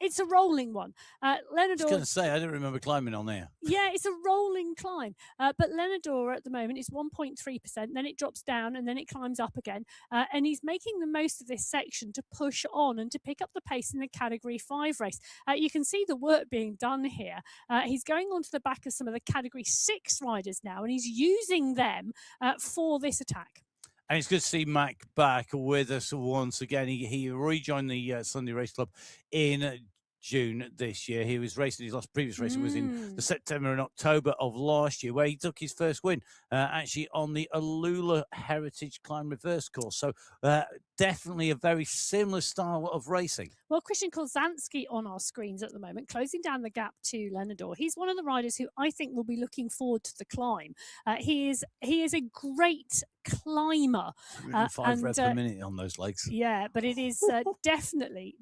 it's a rolling one. I was going Lenador. to say, I don't remember climbing on there. Yeah, it's a rolling climb. But Lenador at the moment is 1.3%, then it drops down and then it climbs up again. And he's making the most of this section to push on and to pick up the pace in the Category 5 race. You can see the work being done here. He's going onto the back of some of the Category 6 riders now, and he's using them for this attack. And it's good to see Mac back with us once again. He rejoined the Sunday Race Club in June this year. He was racing, his last previous racing was in the September and October of last year, where he took his first win actually on the Alula Heritage Climb Reverse course. So definitely a very similar style of racing. Well, Christian Kozanski on our screens at the moment, closing down the gap to Lenador. He's one of the riders who I think will be looking forward to the climb. He is a great climber. 5 rev per minute on those legs. Yeah, but it is definitely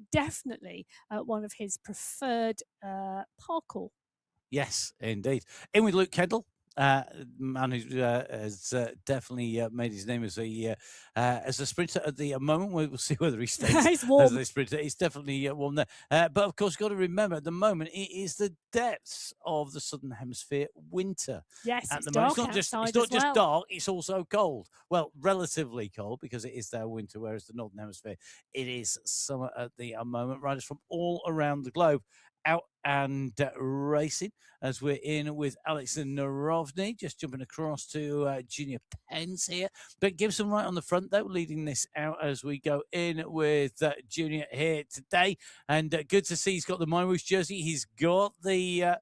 one of his preferred parkour. Yes, indeed. In with Luke Kendall. Man who has definitely made his name as a sprinter at the moment. We'll see whether he stays as a sprinter. He's definitely warm there. But of course, you've got to remember at the moment it is the depths of the Southern Hemisphere winter. Yes, at it's the dark moment. It's not just dark; it's also cold. Well, relatively cold because it is their winter, whereas the Northern Hemisphere it is summer at the moment. Riders from all around the globe out and racing as we're in with Alex Narovny, just jumping across to Junior Pence here. But Gibson right on the front, though, leading this out as we go in with Junior here today. And good to see he's got the MyWhoosh jersey. He's got the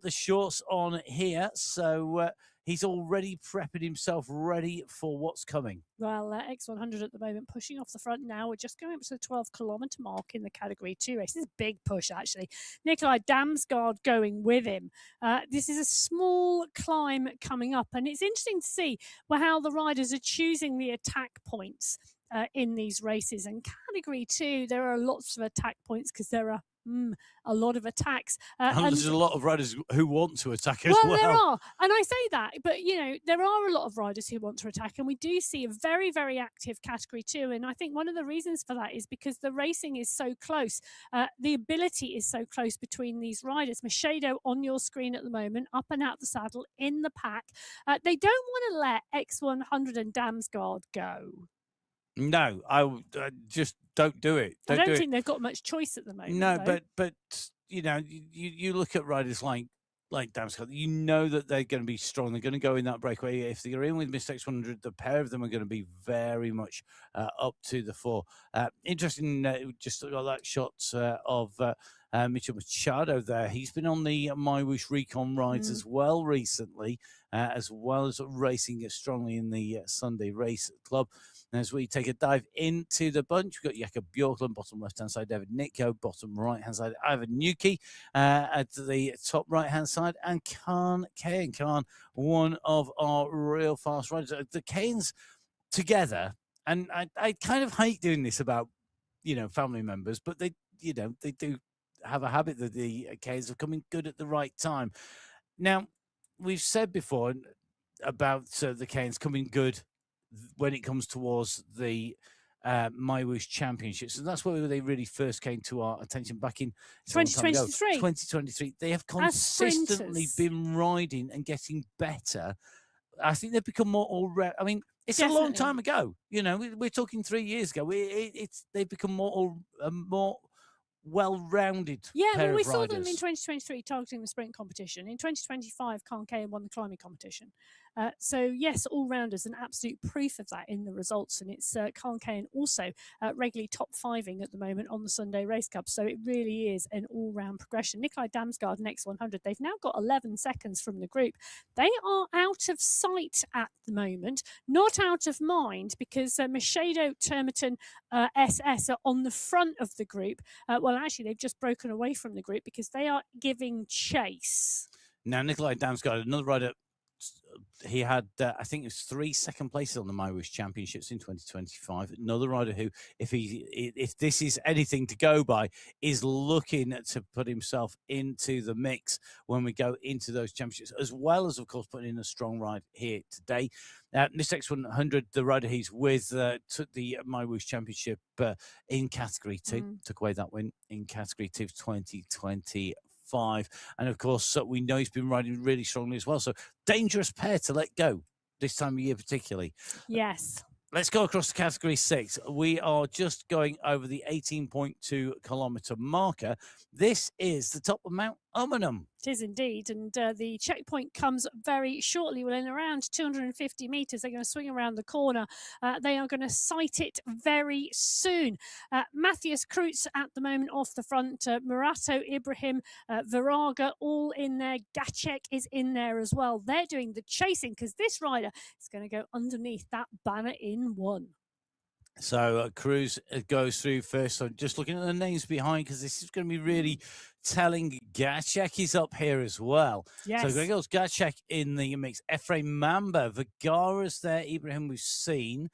shorts on here. So he's already prepping himself ready for what's coming. Well, X100 at the moment pushing off the front now. We're just going up to the 12-kilometre mark in the Category 2 race. This is a big push, actually. Nikolai Damsgaard going with him. This is a small climb coming up, and it's interesting to see how the riders are choosing the attack points in these races. And Category 2, there are lots of attack points because there are a lot of attacks. And there's a lot of riders who want to attack as well. Well, there are. And I say that, but, there are a lot of riders who want to attack. And we do see a very, very active Category 2. And I think one of the reasons for that is because the racing is so close. The ability is so close between these riders. Machado on your screen at the moment, up and out the saddle, in the pack. They don't want to let X100 and Damsgaard go. No, I just don't do it. I don't think they've got much choice at the moment. No, though. but you look at riders like Damsgaard, you know that they're going to be strong. They're going to go in that breakaway. If they're in with Mr. X100, the pair of them are going to be very much up to the fore. Interesting, just got that shot of Mitchell Machado there. He's been on the MyWhoosh Recon rides as well recently, as well as racing strongly in the Sunday Race Club. As we take a dive into the bunch, we've got Jakob Bjorklund, bottom left-hand side, David Nitko, bottom right-hand side, Ivan Nuki at the top right-hand side, and Khan Kane. Khan, one of our real fast riders. The Kanes together, and I kind of hate doing this about, family members, but they do have a habit that the Kanes are coming good at the right time. Now, we've said before about the Kanes coming good when it comes towards the MyWhoosh Championships, and that's where they really first came to our attention back in 2023. 2023. They have consistently been riding and getting better. I think they've become more all-round. I mean, it's a long time ago. We're talking 3 years ago. They've become more well-rounded. Yeah, pair well, we of saw riders. them in 2023 targeting the sprint competition. In 2025, Khan Kane won the climbing competition. So, yes, all-rounders, and absolute proof of that in the results. And it's Khan Kane also regularly top-fiving at the moment on the Sunday Race Cup. So it really is an all-round progression. Nikolai Damsgaard and X100, they've now got 11 seconds from the group. They are out of sight at the moment, not out of mind, because Machado, Termerton, SS are on the front of the group. Well, actually, they've just broken away from the group because they are giving chase. Now, Nikolai Damsgaard, another rider he had, I think it was 3 second places on the MyWhoosh Championships in 2025. Another rider who, if this is anything to go by, is looking to put himself into the mix when we go into those championships, as well as, of course, putting in a strong ride here today. This X100, the rider he's with, took the MyWhoosh Championship in Category 2, took away that win in Category 2 of 2025. And of course, we know he's been riding really strongly as well. So dangerous pair to let go this time of year, particularly. Yes. Let's go across to Category 6. We are just going over the 18.2 kilometre marker. This is the top of Mount Umunham. It is indeed, and the checkpoint comes very shortly. Well, in around 250 metres, they're going to swing around the corner. They are going to sight it very soon. Matthias Kreutz at the moment off the front. Murato, Ibrahim, Viraga, all in there. Gacek is in there as well. They're doing the chasing because this rider is going to go underneath that banner in one. So Cruz goes through first. So just looking at the names behind, because this is going to be really telling. Gacek is up here as well. Yes. So Gregor's Gacek in the mix. Ephraim Mamba, Vergara's there. Ibrahim we've seen.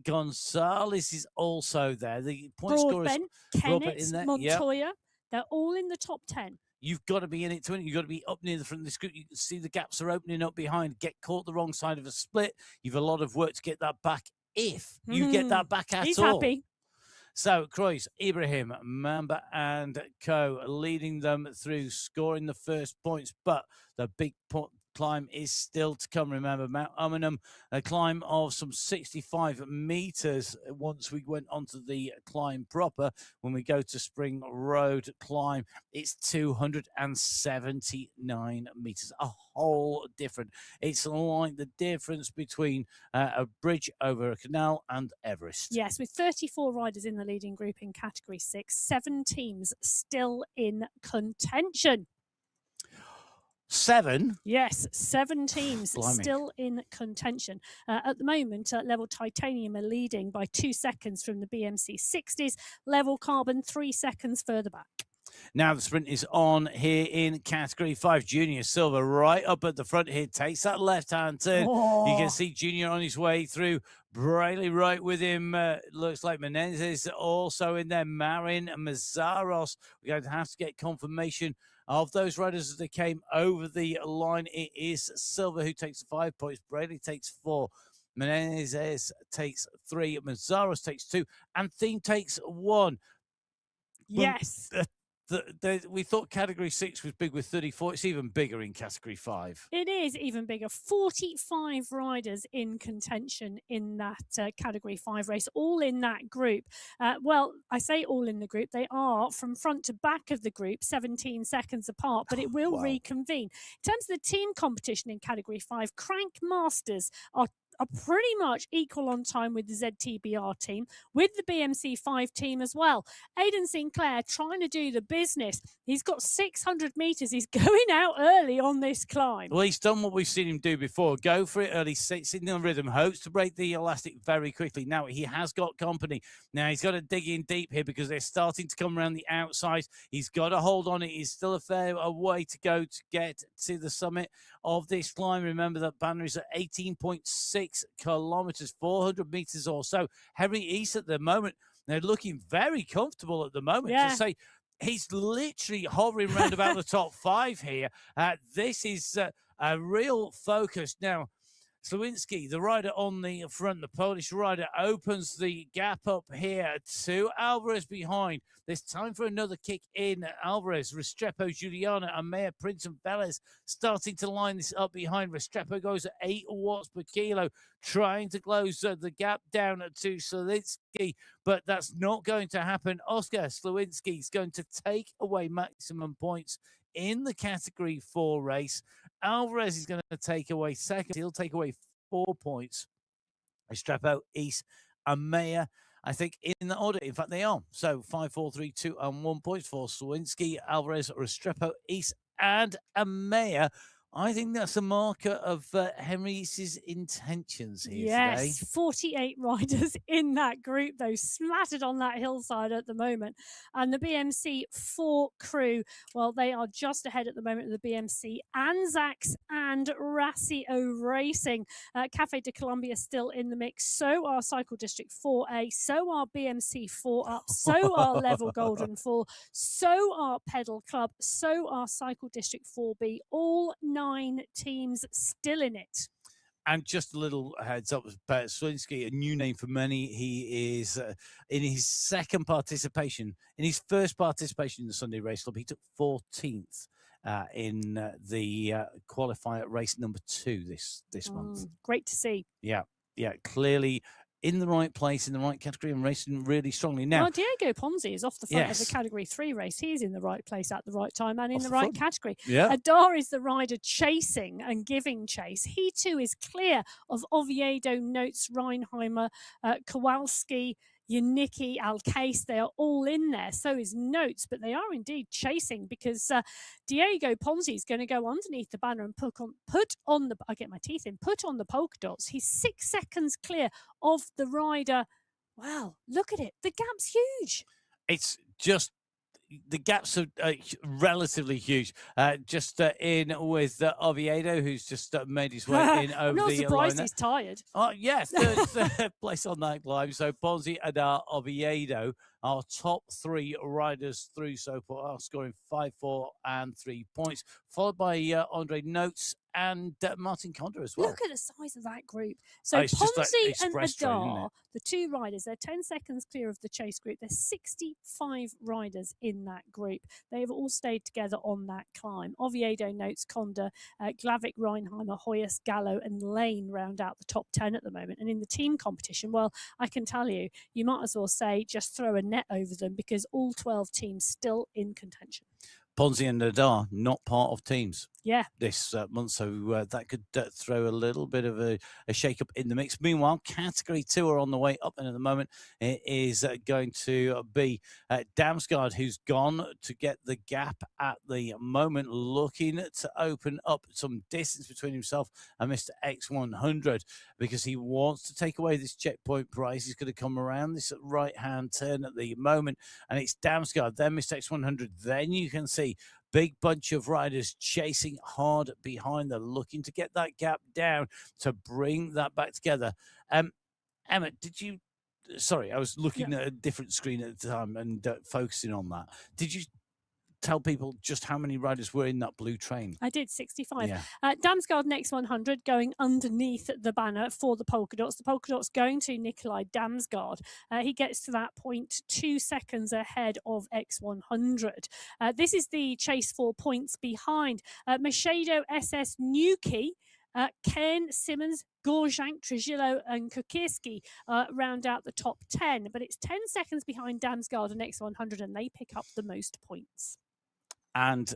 Gonzalez is also there. The point scorers. Kennett, Montoya. Yep. They're all in the top 10. You've got to be in it to win it. You've got to be up near the front of this group. You can see the gaps are opening up behind. Get caught the wrong side of a split. You've a lot of work to get that back. If you get that back at all. He's happy. So, Kreutz, Ibrahim, Mamba and co leading them through, scoring the first points. But the big climb is still to come. Remember, Mount Umunham, a climb of some 65 meters once we went onto the climb proper. When we go to Spring Road climb, it's 279 meters, a whole different. It's like the difference between a bridge over a canal and Everest. Yes, with 34 riders in the leading group in Category 6, 7 teams still in contention. 7? Yes, 7 teams Blimey. Still in contention. At the moment, Level Titanium are leading by 2 seconds from the BMC 60s. Level Carbon 3 seconds further back. Now the sprint is on here in Category 5. Junior Silva right up at the front here. Takes that left-hand turn. You can see Junior on his way through. Brayley right with him. Looks like Menendez also in there. Marin and Mazzaros. We're going to have to get confirmation of those riders as they came over the line. It is Silva who takes 5 points. Brayley takes 4. Menendez takes 3. Mazzaros takes 2. And Thiem takes 1. Yes. We thought Category 6 was big with 34. It's even bigger in Category 5. It is even bigger. 45 riders in contention in that Category 5 race, all in that group. Well, I say all in the group. They are from front to back of the group, 17 seconds apart, but it will reconvene. In terms of the team competition in Category 5, Crank Masters are pretty much equal on time with the ZTBR team, with the BMC 5 team as well. Aidan Sinclair trying to do the business. He's got 600 metres. He's going out early on this climb. Well, he's done what we've seen him do before. Go for it early, sits in the rhythm, hopes to break the elastic very quickly. Now, he has got company. Now, he's got to dig in deep here because they're starting to come around the outside. He's got to hold on. It is still a fair way to go to get to the summit of this climb. Remember that banner is at 18.6 kilometers, 400 meters or so. Henry East at the moment, they're looking very comfortable at the moment. Yeah. To say he's literally hovering around about the top 5 here. This is a real focus. Now, Slawinski, the rider on the front, the Polish rider, opens the gap up here to Alvarez behind. There's time for another kick in. Alvarez, Restrepo, Juliana, Amaya, Prince and Velez starting to line this up behind. Restrepo goes at 8 watts per kilo, trying to close the gap down to Slawinski, but that's not going to happen. Oscar Slawinski is going to take away maximum points in the Category 4 race. Alvarez is going to take away second. He'll take away 4 points. Restrepo, East, Amaya, I think in the order. In fact, they are. So 5, 4, 3, 2, and 1 points for Slawinski, Alvarez, Restrepo, East, and Amaya I think that's a marker of Henry's intentions here today. Yes, 48 riders in that group, though, smattered on that hillside at the moment. And the BMC 4 crew, well, they are just ahead at the moment of the BMC Anzacs and Racio Racing. Cafe de Colombia still in the mix. So are Cycle District 4A. So are BMC 4 Up. So are Level Golden Fall. So are Pedal Club. So are Cycle District 4B. All 9 teams still in it. And just a little heads up, Swinsky, a new name for many. He is in his second participation, in his first participation in the Sunday Race Club. He took 14th in the qualifier race number 2 this month. Great to see. Yeah, clearly in the right place, in the right category, and racing really strongly. Now, well, Diego Ponzi is off the front of the Category 3 race. He's in the right place at the right time and in the right category. Yeah. Adar is the rider chasing and giving chase. He too is clear of Oviedo, Notes, Reinheimer, Kowalski, Yannicki, Alcase. They are all in there. So is Notes, but they are indeed chasing because Diego Ponzi is going to go underneath the banner and put on the polka dots. He's 6 seconds clear of the rider. Wow, look at it. The gap's huge. It's just the gaps are relatively huge. Just in with Oviedo, who's just made his way in over the line. I'm not surprised he's tired. Oh, yes, third place on that climb. So Ponzi and Oviedo are top 3 riders through so far, scoring 5, 4, and 3 points, followed by Andre Notes and Martin Condor as well. Look at the size of that group. So Ponzi and Adar, the 2 riders, they're 10 seconds clear of the chase group. There's 65 riders in that group. They have all stayed together on that climb. Oviedo, Notes, Condor, Glavic, Reinheimer, Hoyas, Gallo, and Lane round out the top 10 at the moment. And in the team competition, well, I can tell you, you might as well say just throw a net over them because all 12 teams still in contention. Ponzi and Adar not part of teams this month, so that could throw a little bit of a shake-up in the mix. Meanwhile, Category 2 are on the way up, and at the moment it is going to be Damsgaard, who's gone to get the gap at the moment, looking to open up some distance between himself and Mr. X100 because he wants to take away this checkpoint prize. He's going to come around this right-hand turn at the moment, and it's Damsgaard, then Mr. X100. Then you can see big bunch of riders chasing hard behind. They're looking to get that gap down to bring that back together. Emma, sorry, I was looking at a different screen at the time and focusing on that. Did you tell people just how many riders were in that blue train? I did, 65. Damsgaard next 100 going underneath the banner for the polka dots. The polka dots going to Nikolai Damsgaard. He gets to that point 2 seconds ahead of X100. This is the chase for points behind. Machado, SS, Nuki, Ken, Simmons, Gorjank, Trujillo and Kukirski round out the top 10. But it's 10 seconds behind Damsgaard and X100, and they pick up the most points. And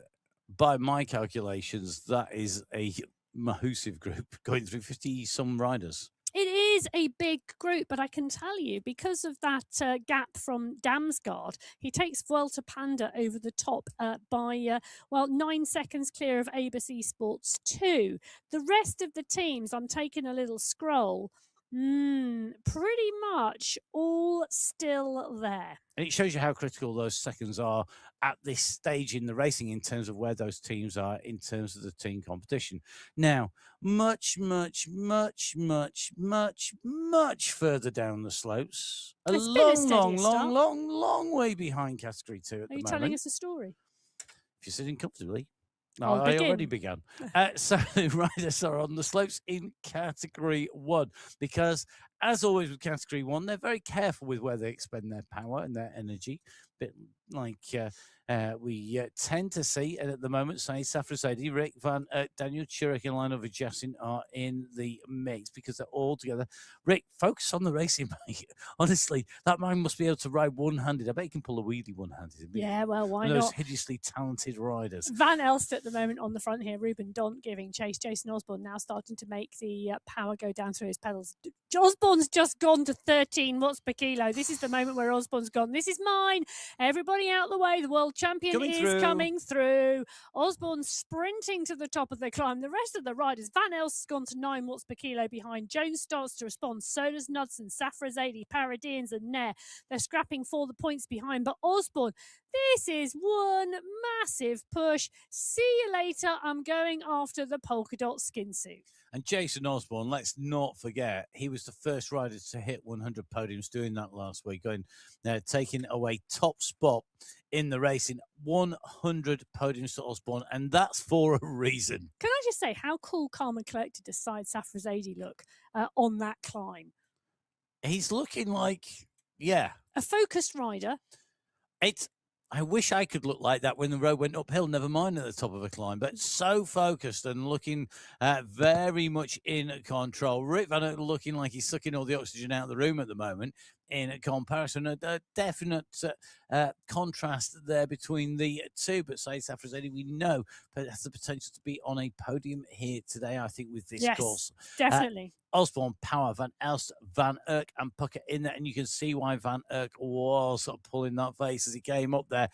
by my calculations, that is a massive group going through 50-some riders. It is a big group, but I can tell you, because of that gap from Damsgaard, he takes Vuelta Panda over the top by 9 seconds clear of Abus Esports 2. The rest of the teams, I'm taking a little scroll, pretty much all still there. And it shows you how critical those seconds are at this stage in the racing in terms of where those teams are in terms of the team competition. Now, much further down the slopes, a long way behind Category 2 at the moment. Are you telling us a story? If you're sitting comfortably. No, I already began. So the riders are on the slopes in Category 1 because, as always with Category 1, they're very careful with where they expend their power and their energy. A bit like we tend to see, and at the moment, Saeed Safrazadi, Rick Van, Daniel Churek and Lionel Vijassin are in the mix because they're all together. Rick, focus on the racing, mate. Honestly, that man must be able to ride one-handed. I bet he can pull a wheelie one-handed. Yeah, well, why not? Those hideously talented riders. Van Elst at the moment on the front here. Ruben Dont giving chase. Jason Osborne now starting to make the power go down through his pedals. Osborne Osborne's just gone to 13 watts per kilo. This is the moment where Osborne's gone. This is mine. Everybody out the way. The world champion coming through. Osborne sprinting to the top of the climb. The rest of the riders, Van Elst has gone to 9 watts per kilo behind. Jones starts to respond. So does Knudsen, Safrazadi, Paradians and Nair. They're scrapping for the points behind. But Osborne, this is one massive push. See you later. I'm going after the polka dot skin suit. And Jason Osborne, let's not forget, he was the first rider to hit 100 podiums doing that last week, taking away top spot in the race in 100 podiums to Osborne, and that's for a reason. Can I just say how cool, calm and collected does Said Safrazadi look on that climb? He's looking like, a focused rider. I wish I could look like that when the road went uphill, never mind at the top of a climb, but so focused and looking very much in control. Rick Van Eyck looking like he's sucking all the oxygen out of the room at the moment in comparison. A definite contrast there between the two, but Said Safrazadi, we know, has the potential to be on a podium here today, I think, with this course. Definitely. Osborne, Power, Van Elst, Van Eyck and Pucker in there. And you can see why Van Eyck was sort of pulling that face as he came up there.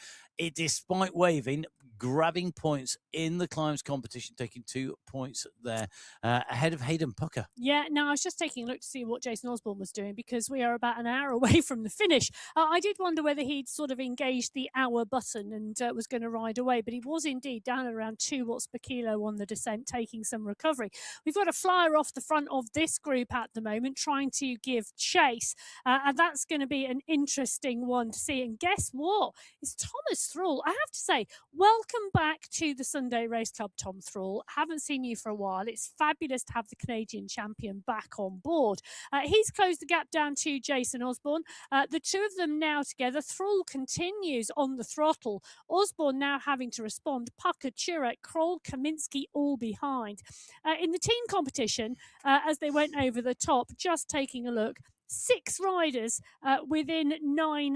Despite waving, grabbing points in the climbs competition, taking 2 points there ahead of Hayden Pucker. Yeah, no, I was just taking a look to see what Jason Osborne was doing because we are about an hour away from the finish. I did wonder whether he'd sort of engaged the hour button and was going to ride away, but he was indeed down at around 2 watts per kilo on the descent, taking some recovery. We've got a flyer off the front of this group at the moment, trying to give chase, and that's going to be an interesting one to see. And guess what? It's Thomas Thrall. I have to say, welcome back to the Sunday Race Club, Tom Thrall. Haven't seen you for a while. It's fabulous to have the Canadian champion back on board. He's closed the gap down to Jason Osborne. The two of them now together. Thrall continues on the throttle. Osborne now having to respond. Pucker, Chirek, Kroll, Kaminsky all behind. In the team competition, as they went over the top, just taking a look, 6 riders within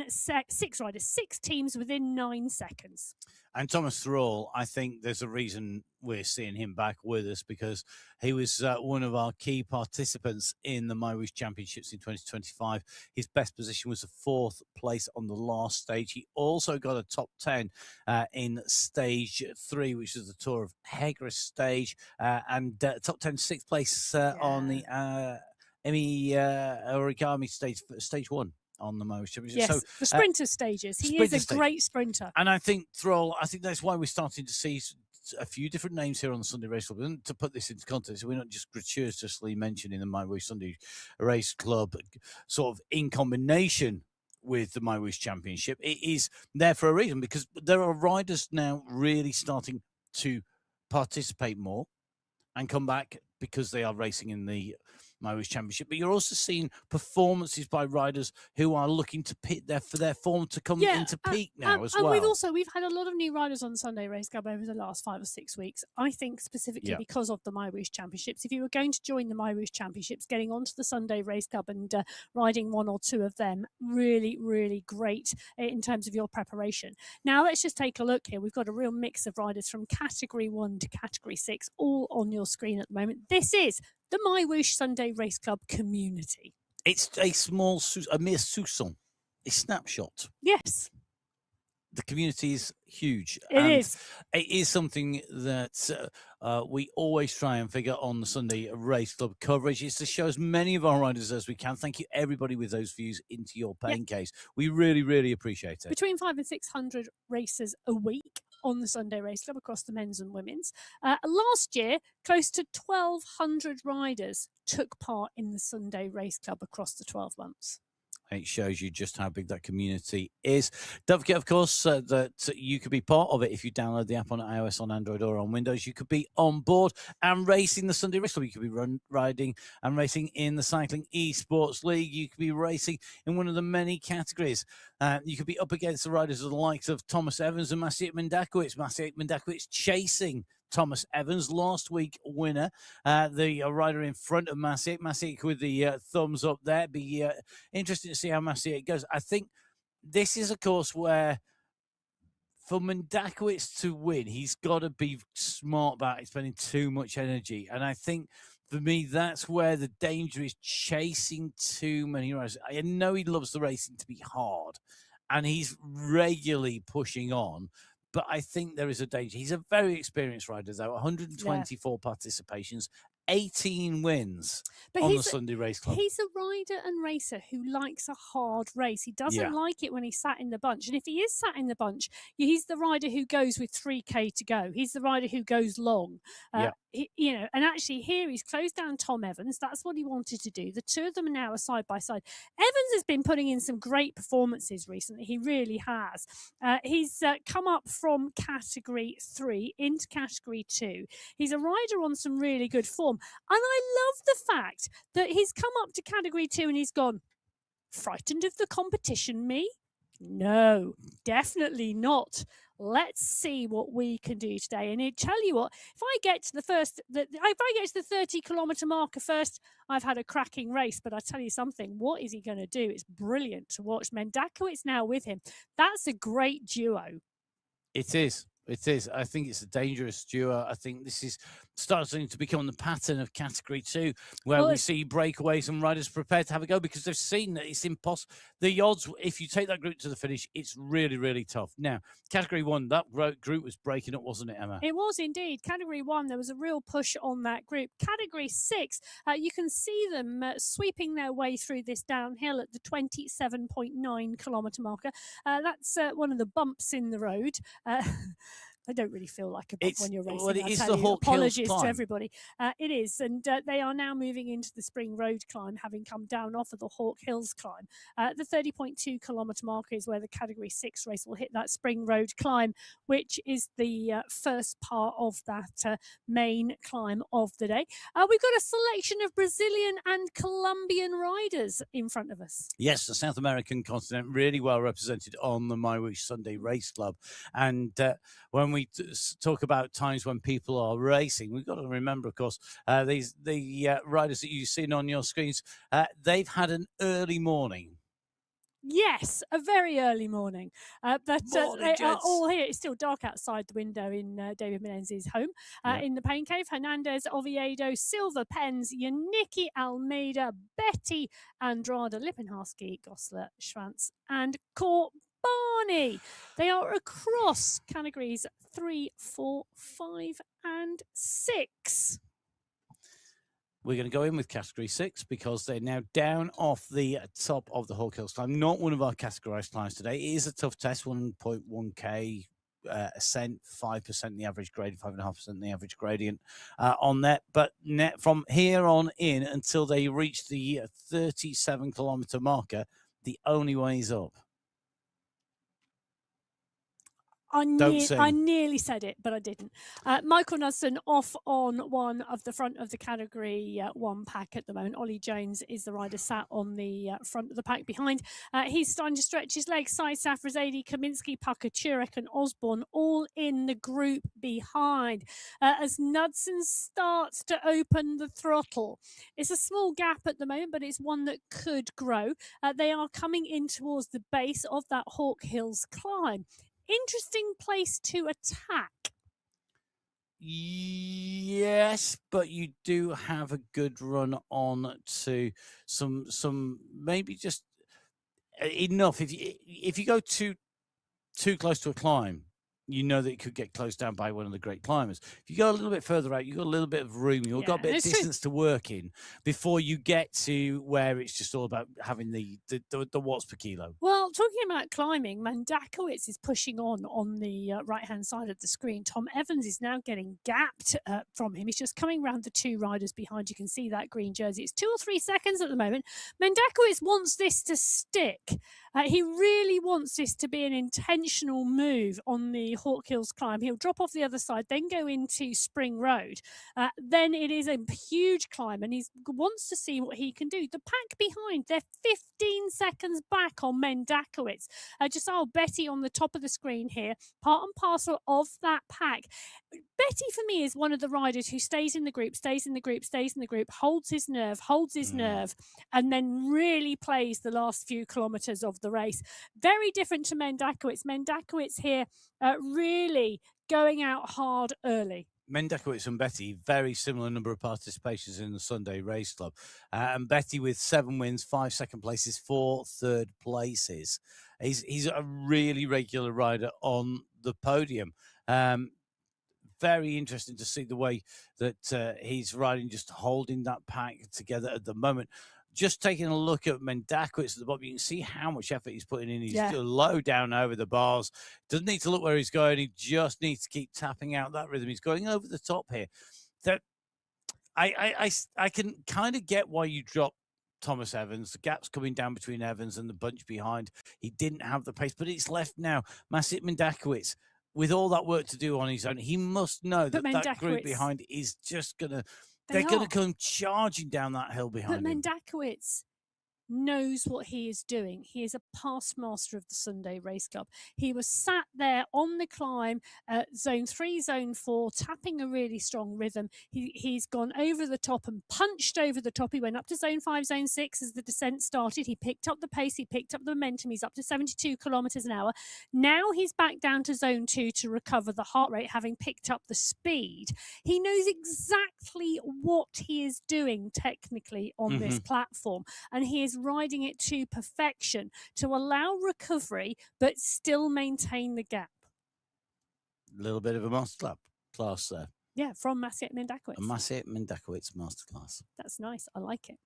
6 teams within 9 seconds. And Thomas Thrall, I think there's a reason we're seeing him back with us because he was one of our key participants in the MyWhoosh Championships in 2025. His best position was the 4th place on the last stage. He also got a top 10 in stage 3, which is the Tour of Hegres stage, and top 10, 6th place on the Emmy Origami stage 1. On the MyWhoosh Championship. Yes, so, the sprinter stages. He is a great sprinter. And I think Thrall, that's why we're starting to see a few different names here on the Sunday Race Club. And to put this into context, we're not just gratuitously mentioning the MyWhoosh Sunday Race Club sort of in combination with the MyWhoosh Championship. It is there for a reason because there are riders now really starting to participate more and come back because they are racing in the MyWhoosh Championship, but you're also seeing performances by riders who are looking to pit for their form to come into peak now as well. And we've had a lot of new riders on the Sunday Race Club over the last 5 or 6 weeks. I think specifically because of the MyWhoosh Championships. If you were going to join the MyWhoosh Championships, getting onto the Sunday Race Club and riding 1 or 2 of them, really, really great in terms of your preparation. Now let's just take a look here. We've got a real mix of riders from Category 1 to Category 6, all on your screen at the moment. This is the MyWhoosh Sunday Race Club community. It's a mere soupçon, a snapshot. Yes. The community is huge. It is something that we always try and figure on the Sunday Race Club coverage. It's to show as many of our riders as we can. Thank you, everybody, with those views into your pain case. We really, really appreciate it. Between 500 and 600 races a week on the Sunday Race Club across the men's and women's. Last year, close to 1,200 riders took part in the Sunday Race Club across the 12 months. It shows you just how big that community is. Don't forget, of course, that you could be part of it if you download the app on iOS, on Android, or on Windows. You could be on board and racing the Sunday Race Club. You could be riding and racing in the Cycling Esports League. You could be racing in one of the many categories. You could be up against the riders of the likes of Thomas Evans and Maciej Mendakowicz. Maciej Mendakowicz chasing Thomas Evans, last week winner, the rider in front of Maciej with the thumbs up there. Be interesting to see how Maciej goes. I think this is a course where for Mendakowicz to win, he's got to be smart about it, spending too much energy. And I think for me, that's where the danger is, chasing too many riders. I know he loves the racing to be hard, and he's regularly pushing on. But I think there is a danger. He's a very experienced rider, though. 124 participations, 18 wins But on the Sunday Race Club. he's a rider and racer who likes a hard race. He doesn't Yeah. like it when he's sat in the bunch. And if he is sat in the bunch, he's the rider who goes with 3K to go. He's the rider who goes long. Yeah. And actually here he's closed down Tom Evans. That's what he wanted to do. The two of them are now side by side. Evans has been putting in some great performances recently. He really has. He's come up from category 3 into category 2. He's a rider on some really good form. And I love the fact that he's come up to category 2 and he's gone, frightened of the competition, me? No, definitely not. Let's see what we can do today. And I tell you what, if I get to the 30-kilometre marker first, I've had a cracking race. But I tell you something, what is he going to do? It's brilliant to watch. Mendakowicz now with him. That's a great duo. It is. It is. I think it's a dangerous duo. I think this is starting to become the pattern of category 2, where we see breakaways and riders prepared to have a go because they've seen that it's impossible. The odds, if you take that group to the finish, it's really, really tough. Now, category 1, that group was breaking up, wasn't it, Emma? It was indeed. Category 1, there was a real push on that group. Category 6, you can see them sweeping their way through this downhill at the 27.9 kilometre marker. That's one of the bumps in the road. I don't really feel like a bump when you're racing. Well, it is the Hawk Hills Apologies climb. to everybody. It is, and they are now moving into the Spring Road climb, having come down off of the Hawk Hills climb. The 30.2 kilometre marker is where the Category 6 race will hit that Spring Road climb, which is the first part of that main climb of the day. We've got a selection of Brazilian and Colombian riders in front of us. Yes, the South American continent really well represented on the MyWhoosh Sunday Race Club. And when we talk about times when people are racing, we've got to remember, of course, the riders that you've seen on your screens, they've had an early morning. Yes, a very early morning. But they are all here. It's still dark outside the window in David Menezes' home. In the Pain Cave, Hernandez, Oviedo, Silva, Pens, Yannicki, Almeida, Betty, Andrada, Lipinharsky, Gosler, Schwanz, and Barney. They are across categories 3, 4, 5, and 6. We're going to go in with category 6 because they're now down off the top of the Hawk Hills climb. Not one of our categorized climbs today. It is a tough test, 1.1k ascent, 5% the average grade, 5.5% the average gradient on that. But from here on in until they reach the 37-kilometre marker, the only way is up. I nearly said it, but I didn't. Michael Knudsen off on one of the front of the category 1 pack at the moment. Ollie Jones is the rider sat on the front of the pack behind. He's starting to stretch his legs. Saisaf, Razadi, Kaminsky, Pucker, Turek and Osborne all in the group behind. As Knudsen starts to open the throttle. It's a small gap at the moment, but it's one that could grow. They are coming in towards the base of that Hawk Hills climb. Interesting place to attack. Yes, but you do have a good run on to some maybe just enough. If you go too close to a climb, you know that it could get closed down by one of the great climbers. If you go a little bit further out, you've got a little bit of room, you've got a bit of distance to work in before you get to where it's just all about having the watts per kilo. Well, talking about climbing, Mendakowicz is pushing on the right-hand side of the screen. Tom Evans is now getting gapped from him. He's just coming round the two riders behind. You can see that green jersey. It's 2 or 3 seconds at the moment. Mendakowicz wants this to stick. He really wants this to be an intentional move on the Hawk Hills climb. He'll drop off the other side, then go into Spring Road. Then it is a huge climb, and he wants to see what he can do. The pack behind, they're 15 seconds back on Mendakowicz. Giselle Betty on the top of the screen here, part and parcel of that pack. Betty, for me, is one of the riders who stays in the group, holds his nerve, and then really plays the last few kilometres of the race. Very different to Mendakowicz. Mendakowicz here really going out hard early. Mendakowicz and Betty, very similar number of participations in the Sunday Race Club. And Betty with 7 wins, 5 second places, 4 third places. He's a really regular rider on the podium. Very interesting to see the way that he's riding, just holding that pack together at the moment. Just taking a look at Mendakowicz at the bottom, you can see how much effort he's putting in. He's low down over the bars. Doesn't need to look where he's going. He just needs to keep tapping out that rhythm. He's going over the top here. That I can kind of get why you drop Thomas Evans. The gap's coming down between Evans and the bunch behind. He didn't have the pace, but it's left now. Masit Mendakowicz, with all that work to do on his own, he must know that that group behind is just going to... They're going to come charging down that hill behind him. But Mendakowicz knows what he is doing. He is a past master of the Sunday Race Club. He was sat there on the climb, zone 3, zone 4, tapping a really strong rhythm. He's gone over the top and punched over the top. He went up to zone 5, zone 6 as the descent started. He picked up the pace. He picked up the momentum. He's up to 72 kilometres an hour. Now he's back down to zone 2 to recover the heart rate, having picked up the speed. He knows exactly what he is doing technically on this platform, and he is riding it to perfection to allow recovery but still maintain the gap. A little bit of a masterclass there. Yeah, from Masit Mendakowicz. A Masit Mendakowicz masterclass. That's nice. I like it.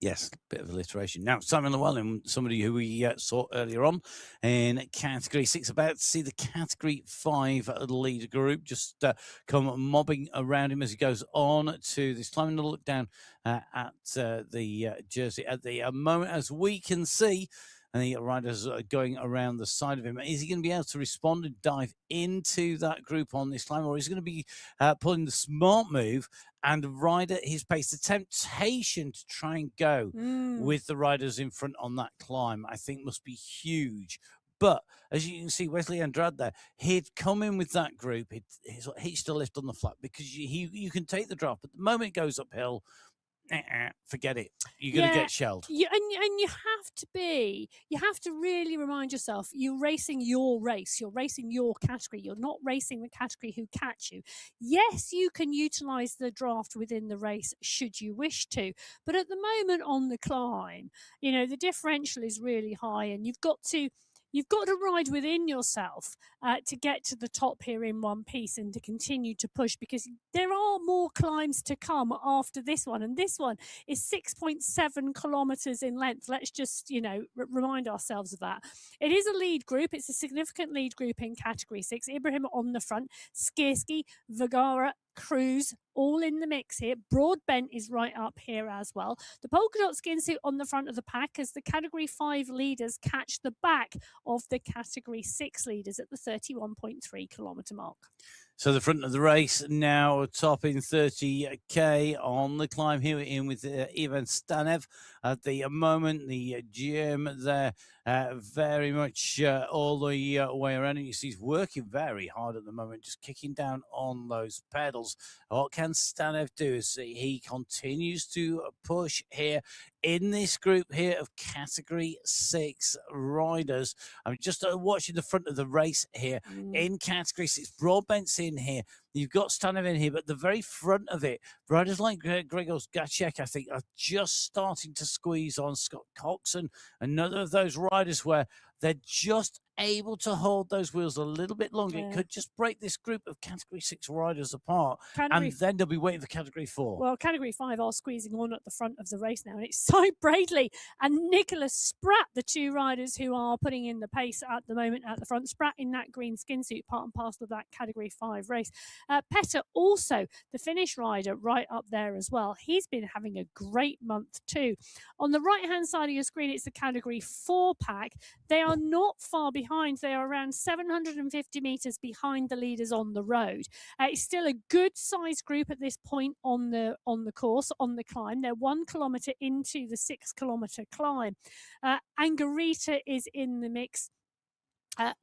Yes, bit of alliteration. Now, Simon Llewellyn, somebody who we saw earlier on in Category 6, about to see the Category 5 leader group just come mobbing around him as he goes on to this climb. And look down at the jersey at the moment, as we can see, and the riders are going around the side of him. Is he going to be able to respond and dive into that group on this climb, or is he going to be pulling the smart move and ride at his pace? The temptation to try and go with the riders in front on that climb, I think, must be huge. But as you can see, Wesley Andrade there, he'd come in with that group. He's hitched a lift on the flat because you can take the drop, but the moment it goes uphill, forget it. You're going to get shelled. And you have to really remind yourself, you're racing your race. You're racing your category. You're not racing the category who catch you. Yes, you can utilize the draft within the race should you wish to. But at the moment on the climb, the differential is really high, and you've got to ride within yourself to get to the top here in one piece and to continue to push, because there are more climbs to come after this one. And this one is 6.7 kilometres in length. Let's just, remind ourselves of that. It is a lead group. It's a significant lead group in Category 6. Ibrahim on the front, Skierski, Vergara, Cruz, all in the mix here. Broadbent is right up here as well. The polka dot skin suit on the front of the pack as the Category 5 leaders catch the back of the Category 6 leaders at the 31.3 kilometre mark. So the front of the race now topping 30k on the climb here in with Ivan Stanev at the moment. The gym there very much all the way around. And you see he's working very hard at the moment, just kicking down on those pedals. What can Stanev do is he continues to push here in this group here of Category 6 riders. I'm just watching the front of the race here in Category 6. Broadbent's in here. You've got Stanev in here, but the very front of it, riders like Gregor Gacek, I think, are just starting to squeeze on. Scott Coxon, another of those riders where they're just able to hold those wheels a little bit longer. It could just break this group of Category 6 riders apart, and then they'll be waiting for Category 4. Well, Category 5 are squeezing on at the front of the race now, and it's Cy Bradley and Nicholas Spratt, the two riders who are putting in the pace at the moment at the front. Spratt in that green skin suit, part and parcel of that Category 5 race. Petter also, the Finnish rider, right up there as well. He's been having a great month too. On the right-hand side of your screen, it's the Category 4 pack. They are not far behind. They are around 750 metres behind the leaders on the road. It's still a good sized group at this point on the course, on the climb. They're 1 kilometre into the 6 kilometre climb. Angarita is in the mix.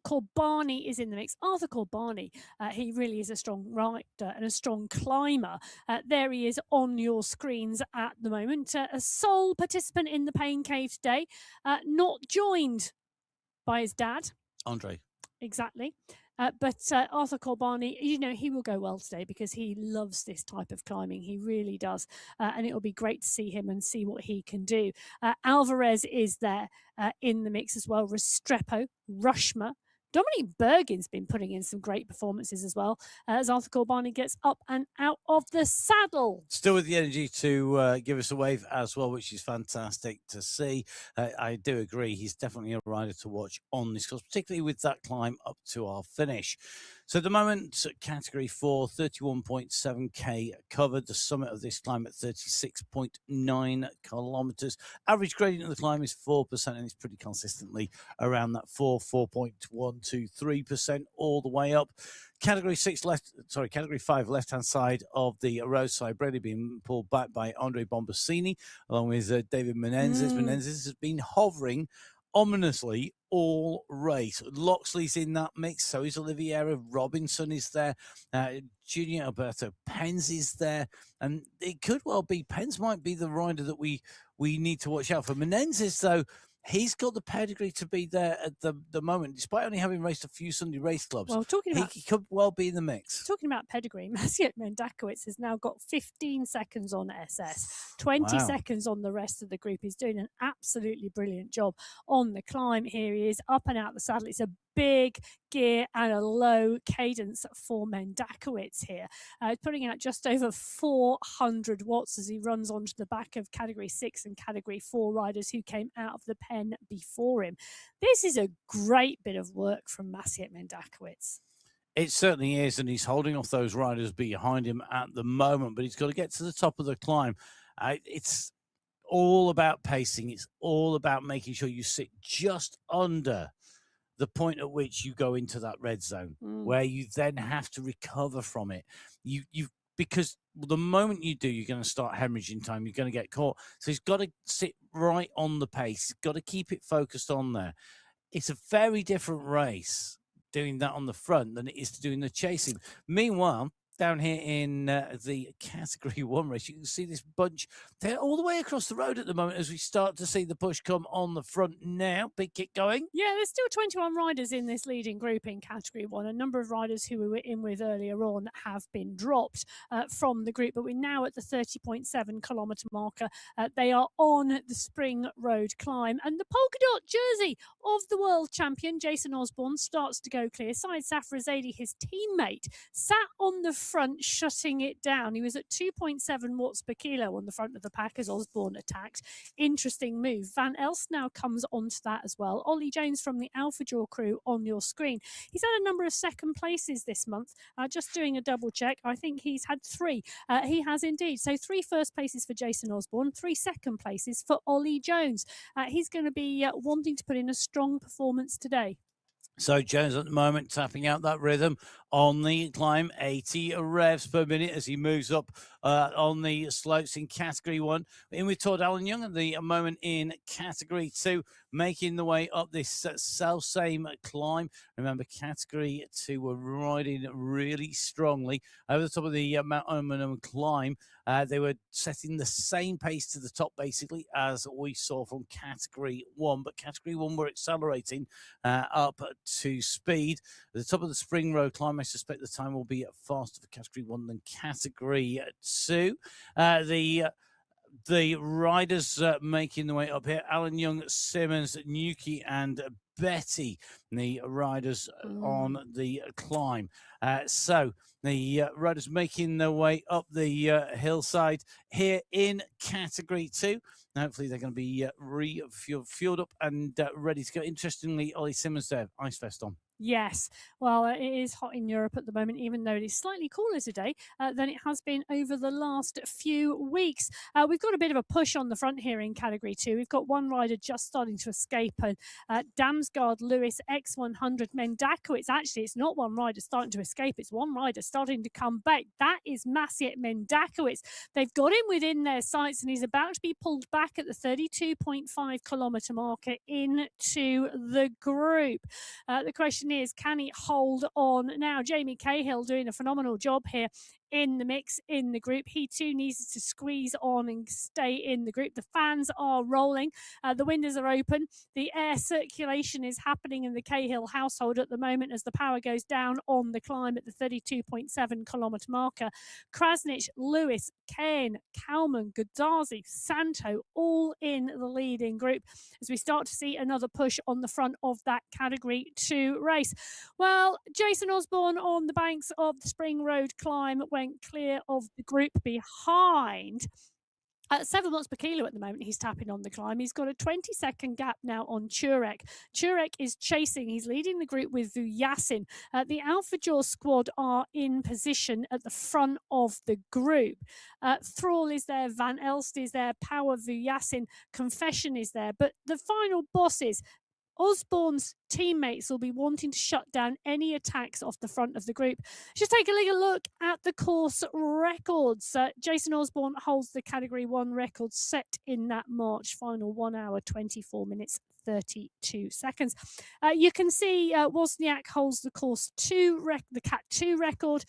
Corbani is in the mix. Arthur Corbani, he really is a strong rider and a strong climber. There he is on your screens at the moment. A sole participant in the Pain Cave today, not joined by his dad. Andre. Exactly. But Arthur Corbani, he will go well today because he loves this type of climbing. He really does. And it'll be great to see him and see what he can do. Alvarez is there in the mix as well. Restrepo, Rushmer. Dominic Bergin's been putting in some great performances as well as Arthur Corbani gets up and out of the saddle. Still with the energy to give us a wave as well, which is fantastic to see. I do agree. He's definitely a rider to watch on this course, particularly with that climb up to our finish. So at the moment, category 4, 31.7k covered. The summit of this climb at 36.9 kilometers. Average gradient of the climb is 4%, and it's pretty consistently around that 4.123% all the way up. Category 5, left-hand side of the roadside, Brady being pulled back by Andre Bombasini, along with David Menendez. Menendez has been hovering ominously all race. Loxley's in that mix, so is Oliveira. Robinson is there. Junior Alberto Pens is there. And it could well be, Pens might be the rider that we need to watch out for. Menendez, though, he's got the pedigree to be there at the moment, despite only having raced a few Sunday race clubs. Well, he could well be in the mix. Talking about pedigree, Maciej Mendakowicz has now got 15 seconds on SS, 20 seconds on the rest of the group. He's doing an absolutely brilliant job on the climb. Here he is, up and out the saddle. It's a big gear and a low cadence for Mendakowicz here. Putting out just over 400 watts as he runs onto the back of Category 6 and Category 4 riders who came out of the pen before him. This is a great bit of work from Maciej Mendakowicz. It certainly is, and he's holding off those riders behind him at the moment, but he's got to get to the top of the climb. It's all about pacing. It's all about making sure you sit just under the point at which you go into that red zone, where you then have to recover from it. Because the moment you do, you're going to start hemorrhaging time. You're going to get caught. So he's got to sit right on the pace. He's got to keep it focused on there. It's a very different race doing that on the front than it is to doing the chasing. Meanwhile, down here in the Category 1 race, you can see this bunch. They're all the way across the road at the moment as we start to see the push come on the front now. Big kick going. Yeah, there's still 21 riders in this leading group in Category 1. A number of riders who we were in with earlier on have been dropped from the group, but we're now at the 30.7 kilometre marker. They are on the Spring Road climb, and the polka dot jersey of the world champion, Jason Osborne, starts to go clear. Syed Safrazadi, his teammate, sat on the front, shutting it down. He was at 2.7 watts per kilo on the front of the pack as Osborne attacked. Interesting move. Van Elst now comes onto that as well. Ollie Jones from the Alpha Jaw crew on your screen. He's had a number of second places this month. Just doing a double check, I think he's had 3. He has indeed. So 3 first places for Jason Osborne, 3 second places for Ollie Jones. He's going to be wanting to put in a strong performance today. So Jones at the moment tapping out that rhythm on the climb, 80 revs per minute as he moves up on the slopes in Category 1. In with Todd Allen Young at the moment in Category 2, making the way up this self-same climb. Remember, Category 2 were riding really strongly over the top of the Mount Omanum climb. They were setting the same pace to the top, basically, as we saw from Category 1. But Category 1 were accelerating up to speed. At the top of the Spring Road climb, I suspect the time will be faster for Category 1 than Category 2. The riders making the way up here, Alan Young, Simmons, Nuki, and Betty, the riders on the climb. So the riders making their way up the hillside here in Category 2. Hopefully they're going to be fueled up and ready to go. Interestingly, Ollie Simmons there, ice vest on. Yes, well, it is hot in Europe at the moment, even though it is slightly cooler today than it has been over the last few weeks. We've got a bit of a push on the front here in Category 2. We've got one rider just starting to escape, and Damsgaard, Lewis, X100, Mendakowicz. Actually, it's not one rider starting to escape, it's one rider starting to come back. That is Maciej Mendakowicz. They've got him within their sights, and he's about to be pulled back at the 32.5 kilometre marker into the group. The question is, can he hold on now? Jamie Cahill doing a phenomenal job here in the mix in the group. He too needs to squeeze on and stay in the group. The fans are rolling. The windows are open. The air circulation is happening in the Cahill household at the moment as the power goes down on the climb at the 32.7 kilometre marker. Krasnich, Lewis, Kane, Kalman, Godazi, Santo, all in the leading group as we start to see another push on the front of that Category 2 race. Well, Jason Osborne on the banks of the Spring Road climb went clear of the group behind. At 7 months per kilo at the moment, he's tapping on the climb. He's got a 20-second gap now on Turek. Turek is chasing. He's leading the group with Vuyasin. The Alpha Jaw squad are in position at the front of the group. Thrall is there. Van Elst is there. Power, Vuyasin. Confession is there. But the final bosses, Osborne's teammates will be wanting to shut down any attacks off the front of the group. Just take a little look at the course records. Jason Osborne holds the Category 1 record set in that March final, 1 hour, 24 minutes, 32 seconds. You can see Wozniak holds the course 2, the Cat 2 record,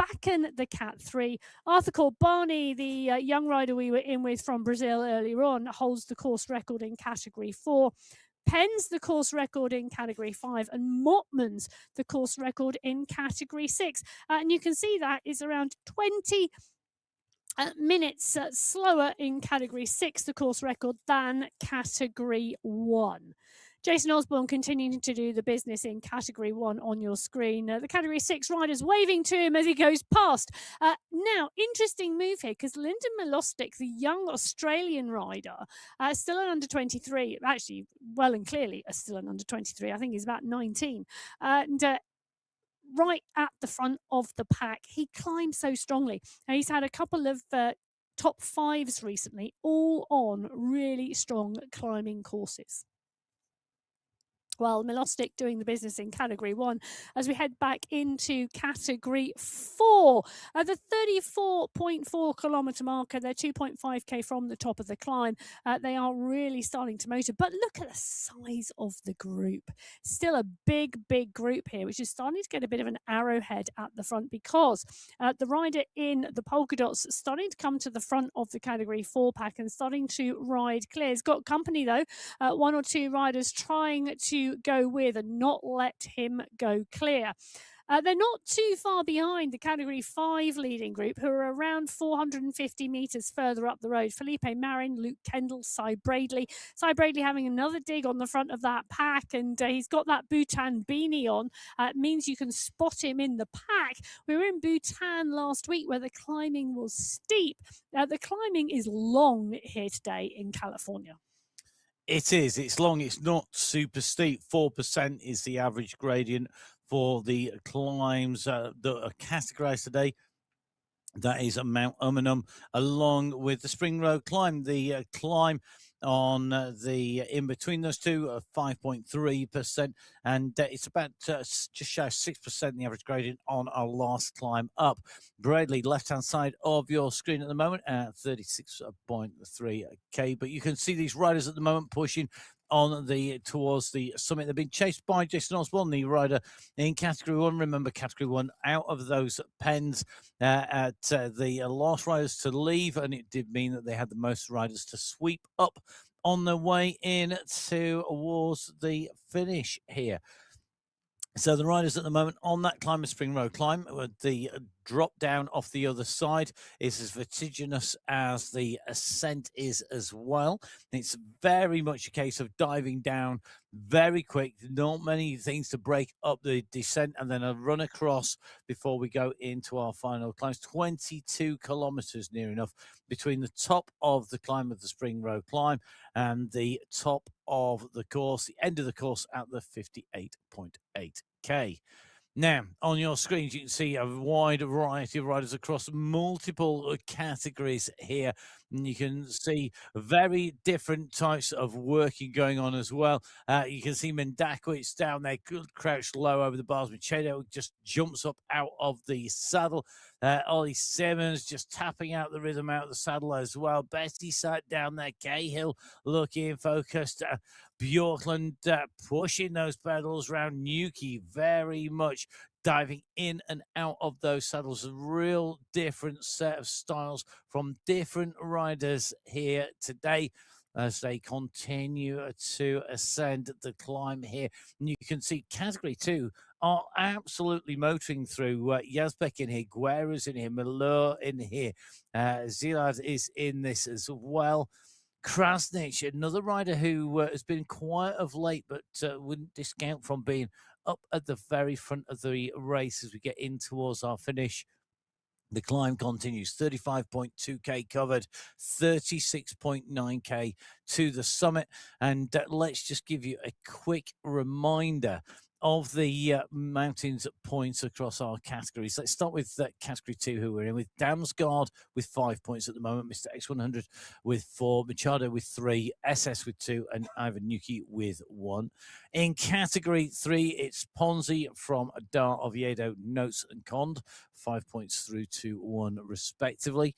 Bakken the Cat 3. Arthur Barney, the young rider we were in with from Brazil earlier on, holds the course record in Category 4. Penn's the course record in Category 5 and Mottman's the course record in Category 6. And you can see that is around 20 minutes slower in Category 6, the course record, than Category 1. Jason Osborne continuing to do the business in Category 1 on your screen. The Category 6 riders waving to him as he goes past. Now, interesting move here because Lyndon Milostic, the young Australian rider, still an under 23, actually, well and clearly still an under 23. I think he's about 19. And right at the front of the pack, he climbs so strongly. Now, he's had a couple of top fives recently, all on really strong climbing courses. Well, Milostic doing the business in Category 1 as we head back into Category 4. The 34.4 kilometre marker, they're 2.5k from the top of the climb. They are really starting to motor. But look at the size of the group. Still a big group here, which is starting to get a bit of an arrowhead at the front because the rider in the polka dots starting to come to the front of the Category 4 pack and starting to ride clear. He's got company, though. One or two riders trying to go with and not let him go clear. They're not too far behind the Category 5 leading group, who are around 450 metres further up the road. Felipe Marin, Luke Kendall, Cy Bradley. Cy Bradley having another dig on the front of that pack, and he's got that Bhutan beanie on. It means you can spot him in the pack. We were in Bhutan last week where the climbing was steep. The climbing is long here today in California. It is. It's long. It's not super steep. 4% is the average gradient for the climbs that are categorized today. That is Mount Umunhum, along with the Spring Road climb. The climb on the in between those two, 5.3%, and it's about just shy of 6% the average gradient on our last climb up. Bradley, left hand side of your screen at the moment at 36.3k, but you can see these riders at the moment pushing on towards the summit. They've been chased by Jason Osborne, the rider in Category 1. Remember, Category 1 out of those pens at the last riders to leave, and it did mean that they had the most riders to sweep up on their way in towards the finish here. So the riders at the moment on that climb, a Spring Road climb, the drop down off the other side is as vertiginous as the ascent is as well. It's very much a case of diving down very quick, not many things to break up the descent, and then a run across before we go into our final climbs. 22 kilometers near enough between the top of the climb of the Spring Road climb and the top of the course, the end of the course at the 58.8k. Now, on your screens, you can see a wide variety of riders across multiple categories here. And you can see very different types of working going on as well. You can see Mendakowicz down there, crouched low over the bars. Machado just jumps up out of the saddle. Ollie Simmons just tapping out the rhythm out of the saddle as well. Betty sat down there. Cahill looking focused. Bjorkland pushing those pedals round. Nuki very much diving in and out of those saddles. A real different set of styles from different riders here today as they continue to ascend the climb here. And you can see category 2 are absolutely motoring through. Yazbek in here, Guerra's in here, Malur in here, Zilad is in this as well. Krasnich, another rider who has been quiet of late, but wouldn't discount from being up at the very front of the race as we get in towards our finish. The climb continues, 35.2k covered, 36.9k to the summit. And let's just give you a quick reminder of the mountains points across our categories. Let's start with category 2, who we're in with. Damsgaard with 5 points at the moment, Mr. X100 with 4, Machado with 3, SS with 2, and Ivan Nuki with 1. In category 3, it's Ponzi from Dar Oviedo, Notes and Cond, 5 points through to 1 respectively.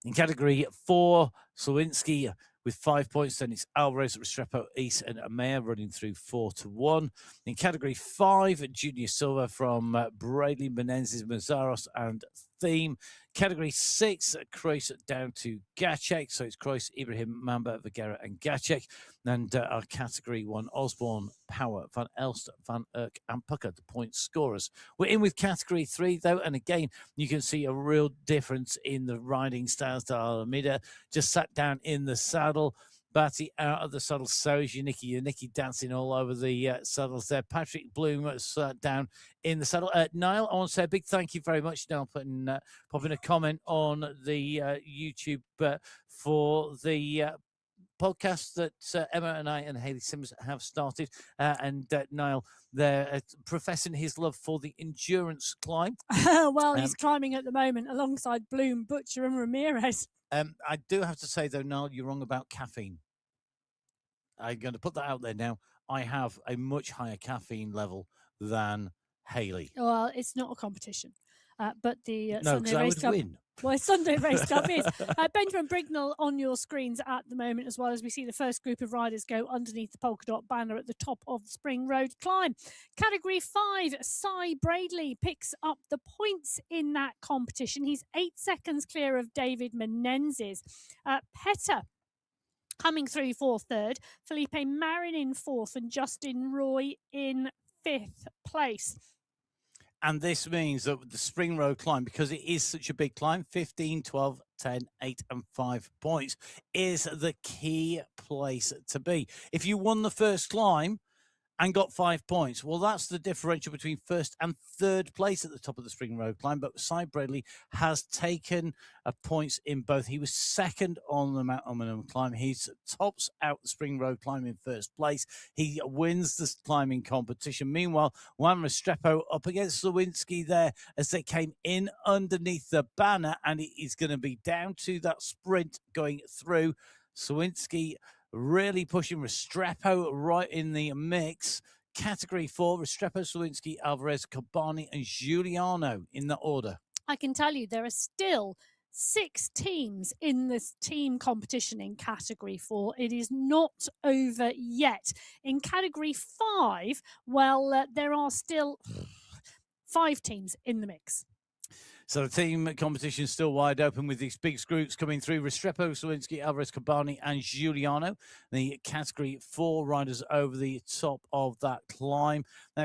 In category 4, Slawinski with 5 points. Then it's Alvarez, Restrepo, East, and Amaya running through 4 to 1. In category 5, Junior Silva from Bradley, Menendez, Mazaros, and Theme. Category 6, Kreuz down to Gacek. So it's Kreuz, Ibrahim, Mamba, Vergara, and Gacek. And our category 1, Osborne, Power, Van Elst, Van Urk, and Pucker, the point scorers. We're in with category 3, though. And again, you can see a real difference in the riding styles. Alameda just sat down in the saddle. Batty out of the saddle, so is Yannicki dancing all over the saddles there. Patrick Bloom sat down in the saddle. Niall, I want to say a big thank you very much, Niall, popping a comment on the YouTube for the podcast that Emma and I and Haley Sims have started. And Niall, they're professing his love for the endurance climb. Well, he's climbing at the moment alongside Bloom, Butcher, and Ramirez. I do have to say, though, Niall, you're wrong about caffeine. I'm going to put that out there now. I have a much higher caffeine level than Haley. Well, it's not a competition. But the no, Sunday Race Club. Win. Well, Sunday Race Club is. Benjamin Brignall on your screens at the moment, as well as we see the first group of riders go underneath the polka dot banner at the top of the Spring Road climb. Category 5, Cy Bradley picks up the points in that competition. He's 8 seconds clear of David Menendez. Petter coming through for 3rd. Felipe Marin in 4th, and Justin Roy in 5th place. And this means that the Spring Road climb, because it is such a big climb, 15, 12, 10, 8, and 5 points, is the key place to be. If you won the first climb and got 5 points, well, that's the differential between 1st and 3rd place at the top of the Spring Road climb. But Cy Bradley has taken points in both. He was 2nd on the Mount Umunham climb. He tops out the Spring Road climb in 1st place. He wins the climbing competition. Meanwhile, Juan Restrepo up against Slawinski there as they came in underneath the banner, and it is going to be down to that sprint going through. Slawinski really pushing Restrepo right in the mix. Category 4, Restrepo, Slawinski, Alvarez, Cabani, and Giuliano in that order. I can tell you there are still 6 teams in this team competition in Category 4. It is not over yet. In Category 5, well, there are still 5 teams in the mix. So the team competition is still wide open with these big groups coming through. Restrepo, Slawinski, Alvarez, Cabani, and Giuliano. The Category 4 riders over the top of that climb.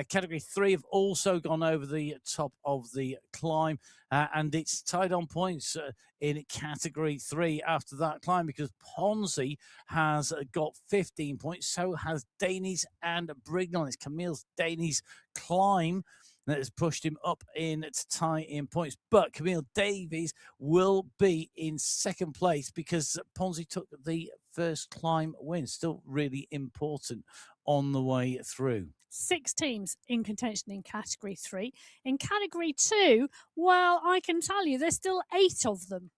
Category 3 have also gone over the top of the climb. And it's tied on points in Category 3 after that climb, because Ponzi has got 15 points. So has Danes and Brignall. It's Camille Danes' climb that has pushed him up in to tie in points. But Camille Davies will be in 2nd place because Ponzi took the first climb win. Still really important on the way through. 6 teams in contention in Category 3. In Category 2, well, I can tell you there's still 8 of them.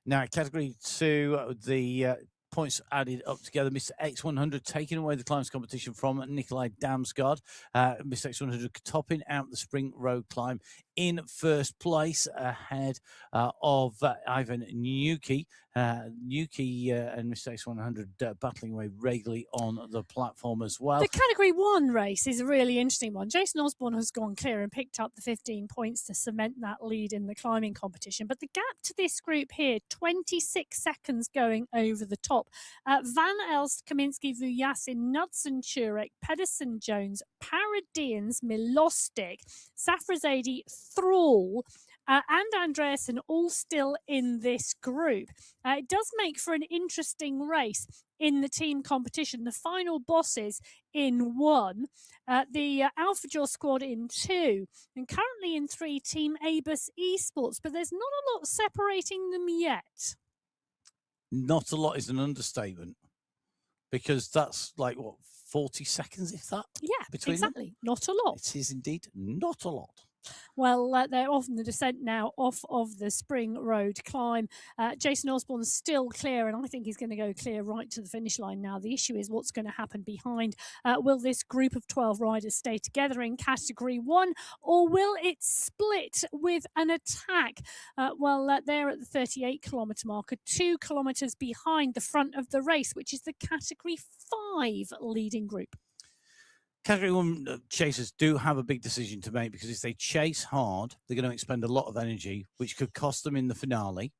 Now, Category 2, the points added up together. Mr. X100 taking away the climbs competition from Nikolai Damsgaard. Mr. X100 topping out the Spring Road climb in first place ahead of Ivan Nuki. Nuki and Mistakes 100 battling away regularly on the platform as well. The Category 1 race is a really interesting one. Jason Osborne has gone clear and picked up the 15 points to cement that lead in the climbing competition. But the gap to this group here, 26 seconds going over the top. Van Elst, Kaminski, Vujasin, Knudsen, Turek, Pedersen, Jones, Paradians, Milostic, Safrazadi, Thrall, and Andreasen all still in this group. It does make for an interesting race in the team competition. The final bosses in 1, the Alpha Jaw squad in 2, and currently in 3, Team Abus Esports. But there's not a lot separating them yet. Not a lot is an understatement, because that's like, what, 40 seconds, if that? Yeah, between exactly. Them? Not a lot. It is indeed not a lot. Well, they're off in the descent now, off of the Spring Road climb. Jason Osborne's still clear, and I think he's going to go clear right to the finish line now. The issue is what's going to happen behind. Will this group of 12 riders stay together in Category 1, or will it split with an attack? They're at the 38-kilometre marker, 2 kilometres behind the front of the race, which is the Category 5 leading group. Category 1 chasers do have a big decision to make, because if they chase hard, they're going to expend a lot of energy, which could cost them in the finale.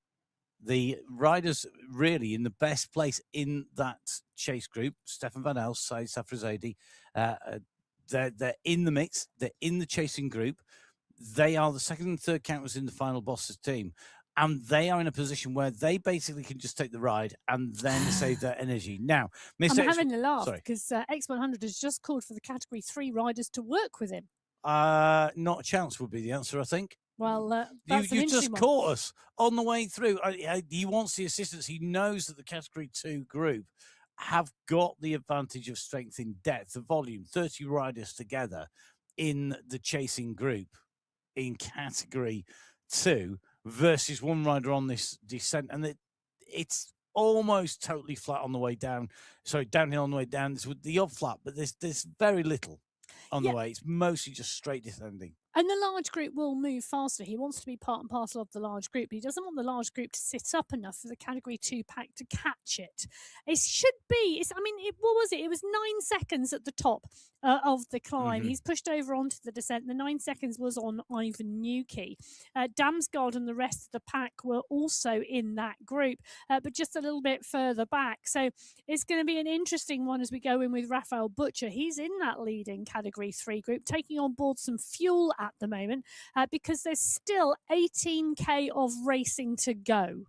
The riders really in the best place in that chase group, Stefan Van Els, Said Safrazadi, they're in the mix. They're in the chasing group. They are the second and third counters in the final bosses team. And they are in a position where they basically can just take the ride and then save their energy. Now, I'm having a laugh because X100 has just called for the Category 3 riders to work with him. Not a chance would be the answer, I think. Well, that's you just caught us on the way through. He wants the assistance. He knows that the Category 2 group have got the advantage of strength in depth, the volume, 30 riders together in the chasing group in Category 2 versus one rider on this descent. And it's almost totally flat on the way down. Sorry, downhill on the way down. There's with the odd flat, but there's very little on the way. It's mostly just straight descending. And the large group will move faster. He wants to be part and parcel of the large group, but he doesn't want the large group to sit up enough for the Category 2 pack to catch it. It should be, what was it? It was 9 seconds at the top of the climb. He's pushed over onto the descent. The 9 seconds was on Ivan Nuki. Damsgaard and the rest of the pack were also in that group, but just a little bit further back. So it's going to be an interesting one as we go in with Raphael Butcher. He's in that leading Category 3 group, taking on board some fuel at the moment, because there's still 18k of racing to go.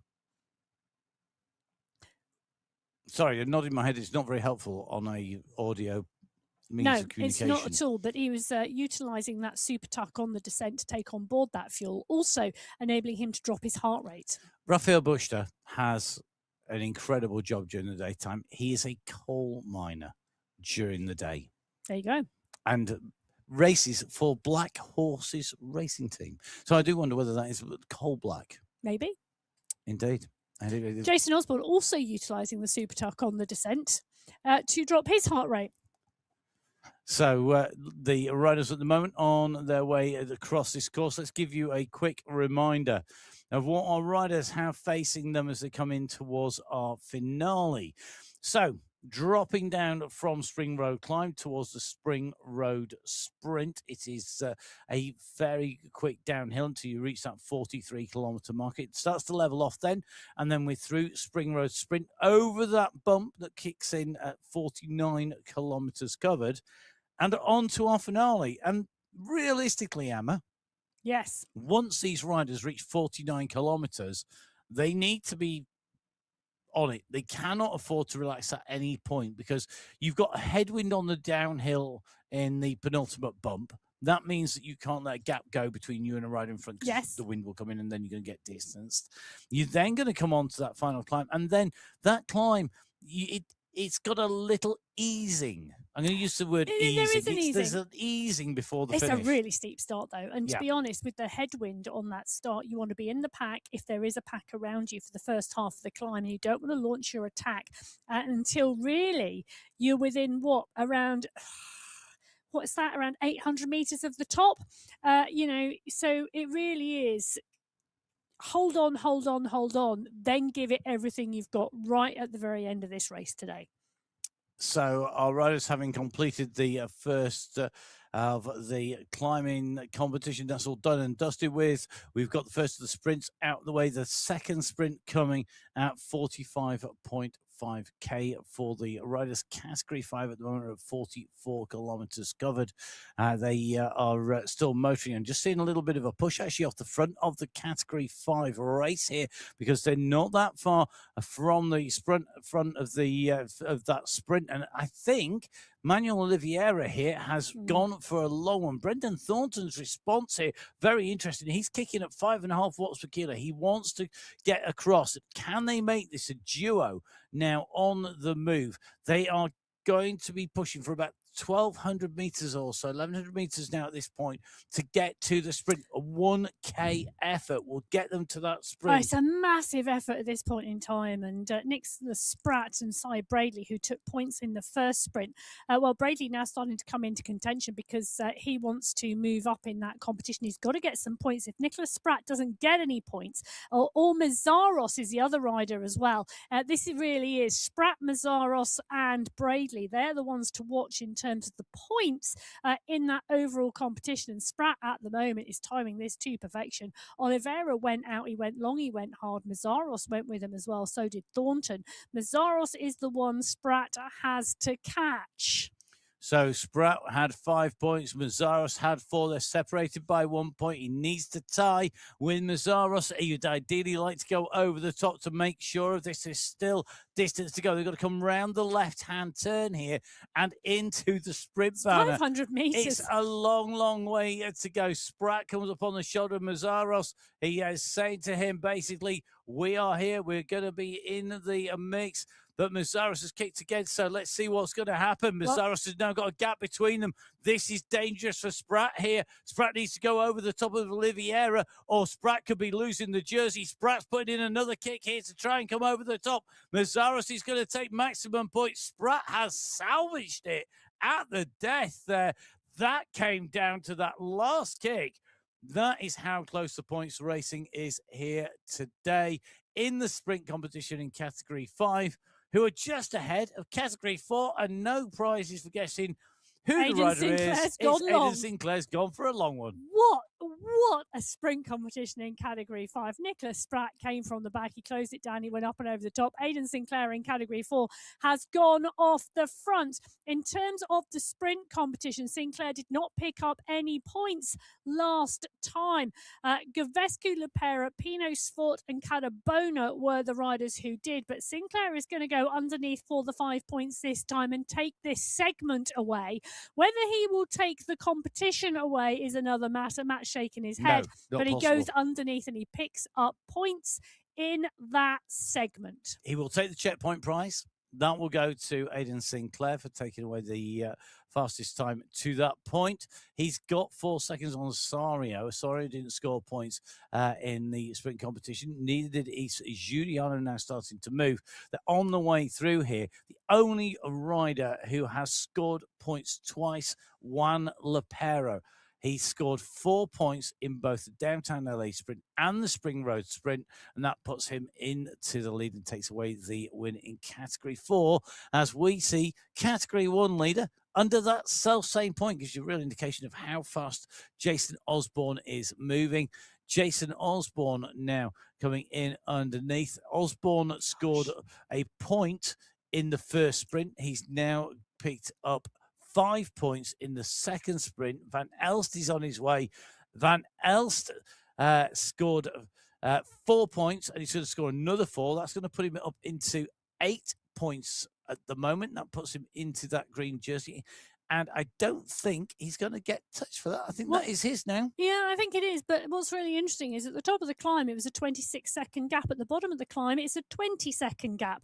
Sorry, nodding my head is not very helpful on a audio means of communication. No, it's not at all, but he was utilising that super tuck on the descent to take on board that fuel, also enabling him to drop his heart rate. Raphael Buchter has an incredible job during the daytime. He is a coal miner during the day. There you go. And races for Black Horses Racing Team. So I do wonder whether that is coal black. Maybe. Indeed. Jason Osborne also utilising the super tuck on the descent to drop his heart rate. So the riders at the moment on their way across this course. Let's give you a quick reminder of what our riders have facing them as they come in towards our finale. So dropping down from Spring Road climb towards the Spring Road sprint. It is a very quick downhill until you reach that 43-kilometre mark. It starts to level off then, and then we're through Spring Road sprint over that bump that kicks in at 49 kilometres covered, and on to our finale. And realistically, Emma, yes, once these riders reach 49 kilometres, they need to be on it. They cannot afford to relax at any point, because you've got a headwind on the downhill in the penultimate bump. That means that you can't let a gap go between you and a rider in front, because yes, the wind will come in and then you're going to get distanced. You're then going to come on to that final climb, and then that climb, it's got a little easing. I'm going to use the word easing. There is an easing. There's an easing before the finish. It's a really steep start, though. And to be honest, with the headwind on that start, you want to be in the pack if there is a pack around you for the first half of the climb. And you don't want to launch your attack until really you're within, around what's that, around 800 meters of the top. You know, so it really is hold on, hold on, hold on, then give it everything you've got right at the very end of this race today. So our riders, having completed the first of the climbing competition, that's all done and dusted with. We've got the first of the sprints out of the way. The second sprint coming at 45.5k for the riders. Category 5 at the moment of 44 kilometers covered. They are still motoring and just seeing a little bit of a push actually off the front of the Category 5 race here, because they're not that far from the front of the of that sprint. And I think Manuel Oliveira here has gone for a long one. Brendan Thornton's response here, very interesting. He's kicking at 5.5 watts per kilo. He wants to get across. Can they make this a duo now on the move? They are going to be pushing for about 1,200 meters or so, 1,100 meters now at this point to get to the sprint. A 1k effort will get them to that sprint. Oh, it's a massive effort at this point in time. And the Spratt and Cy Bradley, who took points in the first sprint. Well, Bradley now starting to come into contention because he wants to move up in that competition. He's got to get some points. If Nicholas Spratt doesn't get any points, or Mazaros is the other rider as well. This really is Spratt, Mazaros and Bradley. They're the ones to watch in terms of the points in that overall competition. And Spratt at the moment is timing this to perfection. Oliveira went out, he went long, he went hard. Mazaros went with him as well, so did Thornton. Mazaros is the one Spratt has to catch. So Spratt had 5 points. Mazaros had 4. They're separated by 1 point. He needs to tie with Mazaros. He would ideally like to go over the top to make sure of this. Is still distance to go. They've got to come round the left-hand turn here and into the sprint banner. 500 meters. It's a long, long way to go. Spratt comes up on the shoulder of Mazaros. He is saying to him, basically, we are here. We're going to be in the mix. But Mazaros has kicked again, so let's see what's going to happen. Mazaros has now got a gap between them. This is dangerous for Spratt here. Spratt needs to go over the top of Oliveira, or Spratt could be losing the jersey. Spratt's putting in another kick here to try and come over the top. Mazaros is going to take maximum points. Spratt has salvaged it at the death there. That came down to that last kick. That is how close the points racing is here today in the sprint competition in Category 5. Who are just ahead of Category 4 and no prizes for guessing who Aidan the rider Sinclair's is. gone long. Aidan Sinclair's gone for a long one. What a sprint competition in Category 5. Nicholas Spratt came from the back. He closed it down. He went up and over the top. Aidan Sinclair in Category 4 has gone off the front. In terms of the sprint competition, Sinclair did not pick up any points last time. Gavescu, Lepera, Pino Svort and Cadabona were the riders who did. But Sinclair is going to go underneath for the 5 points this time and take this segment away. Whether he will take the competition away is another matter. Matt's shaking his head, but he goes underneath and he picks up points in that segment. He will take the checkpoint prize. That will go to Aidan Sinclair for taking away the fastest time to that point. He's got 4 seconds on Sario. Sario didn't score points in the sprint competition. Neither did Giuliano, now starting to move. They're on the way through here. The only rider who has scored points twice, Juan Lepero. He scored 4 points in both the downtown LA sprint and the Spring Road sprint, and that puts him into the lead and takes away the win in Category 4. As we see Category 1 leader under that self-same point, gives you a real indication of how fast Jason Osborne is moving. Jason Osborne now coming in underneath. Osborne scored a point in the first sprint. He's now picked up 5 points in the second sprint. Van Elst is on his way. Van Elst scored 4 points, and he's going to score another 4. That's going to put him up into 8 points at the moment. That puts him into that green jersey. And I don't think he's going to get touched for that. I think that is his now. Yeah, I think it is. But what's really interesting is at the top of the climb, it was a 26-second gap. At the bottom of the climb, it's a 20-second gap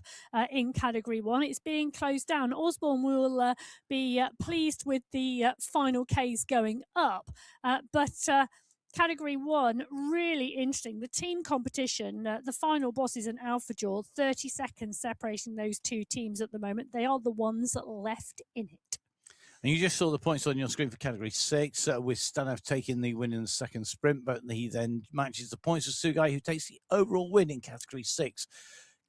in Category 1. It's being closed down. Osborne will be pleased with the final Ks going up. But Category 1, really interesting. The team competition, the final bosses and Alpha Jaw, 30 seconds separating those two teams at the moment. They are the ones left in it. And you just saw the points on your screen for Category 6, with Stanoff taking the win in the second sprint, but he then matches the points with Sugai, who takes the overall win in Category 6.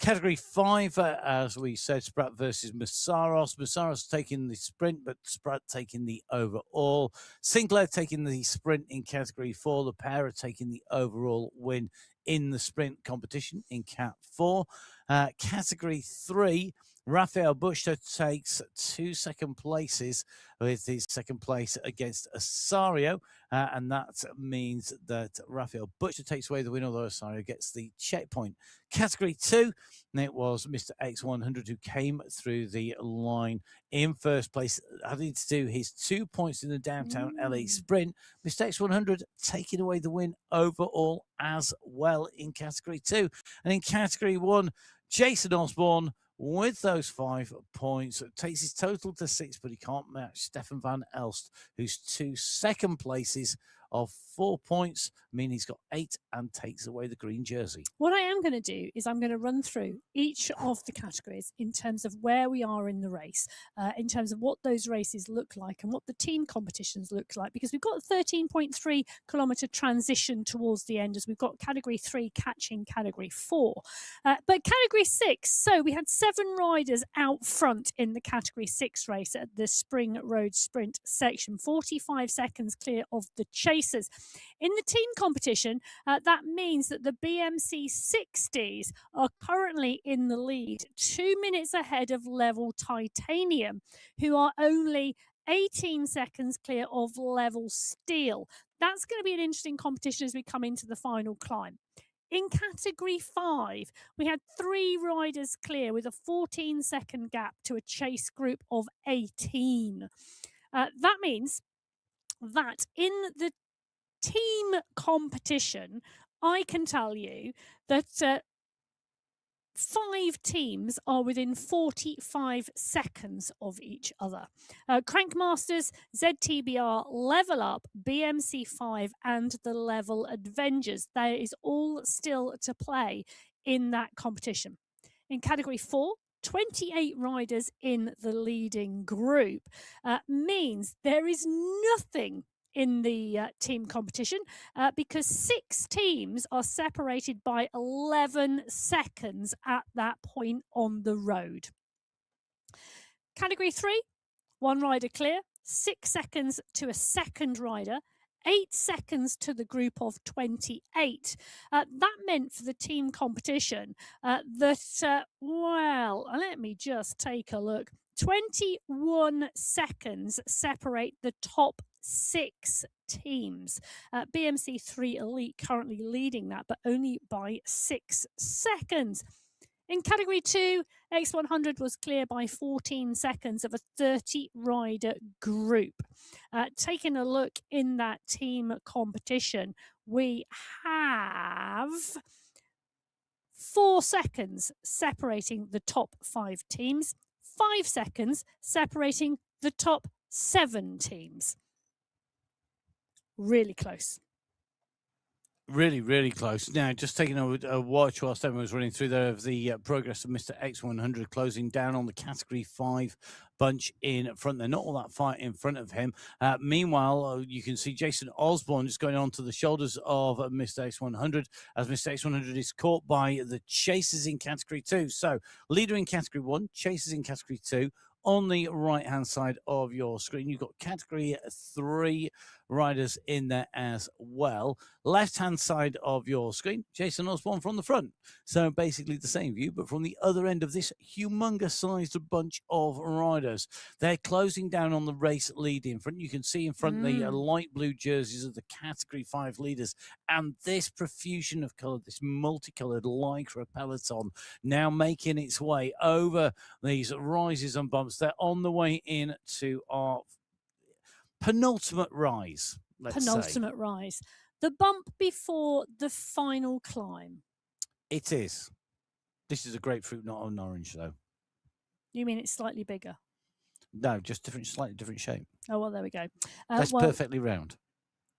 Category 5, as we said, Sprat versus Masaros. Masaros taking the sprint, but Sprat taking the overall. Sinclair taking the sprint in Category 4. The pair are taking the overall win in the sprint competition in Cat 4. Category 3, Rafael Buchter takes 2 second places with his second place against Asario, and that means that Rafael Buchter takes away the win, although Asario gets the checkpoint. Category 2, and it was Mr. X100 who came through the line in first place, having to do his 2 points in the downtown LA sprint. Mr. X100 taking away the win overall as well in Category 2. And in Category 1, Jason Osborne, with those 5 points, takes his total to 6, but he can't match Stefan van Elst, whose 2 second places of 4 points mean he's got 8 and takes away the green jersey. What I am going to do is I'm going to run through each of the categories in terms of where we are in the race, in terms of what those races look like and what the team competitions look like, because we've got a 13.3 kilometre transition towards the end as we've got Category 3 catching Category 4. But Category 6, so we had 7 riders out front in the Category 6 race at the Spring Road Sprint section, 45 seconds clear of the chasers. In the team competition, that means that the BMC 60s are currently in the lead, 2 minutes ahead of Level Titanium, who are only 18 seconds clear of Level Steel. That's going to be an interesting competition as we come into the final climb. In Category 5, we had 3 riders clear with a 14-second gap to a chase group of 18. That means that in the team competition, I can tell you that 5 teams are within 45 seconds of each other. Crankmasters, ZTBR, Level Up, BMC5 and the Level Avengers. There is all still to play in that competition. In Category 4, 28 riders in the leading group means there is nothing in the team competition because 6 teams are separated by 11 seconds at that point on the road. Category 3, 1 rider clear, 6 seconds to a second rider, 8 seconds to the group of 28. That meant for the team competition that, well, let me just take a look. 21 seconds separate the top 6 teams. BMC3 Elite currently leading that, but only by 6 seconds. In Category 2, X100 was clear by 14 seconds of a 30-rider group. Taking a look in that team competition, we have 4 seconds separating the top 5 teams, 5 seconds separating the top 7 teams. Really close. Really, really close. Now, just taking a watch whilst everyone was running through there of the progress of Mr. X100 closing down on the Category 5 bunch in front. They're not all that far in front of him. Meanwhile, you can see Jason Osborne just going on to the shoulders of Mr. X100 as Mr. X100 is caught by the chasers in Category 2. So, leader in Category 1, chasers in Category 2. On the right-hand side of your screen, you've got Category 3 riders in there as well. Left-hand side of your screen, Jason Osborne from the front. So basically the same view, but from the other end of this humongous-sized bunch of riders. They're closing down on the race lead in front. You can see in front the light blue jerseys of the Category 5 leaders. And this profusion of colour, this multicoloured lycra peloton now making its way over these rises and bumps. They're on the way in to our penultimate rise, penultimate rise. The bump before the final climb. It is. This is a grapefruit, not an orange, though. You mean it's slightly bigger? No, just different, slightly different shape. Oh, well, there we go. That's perfectly round.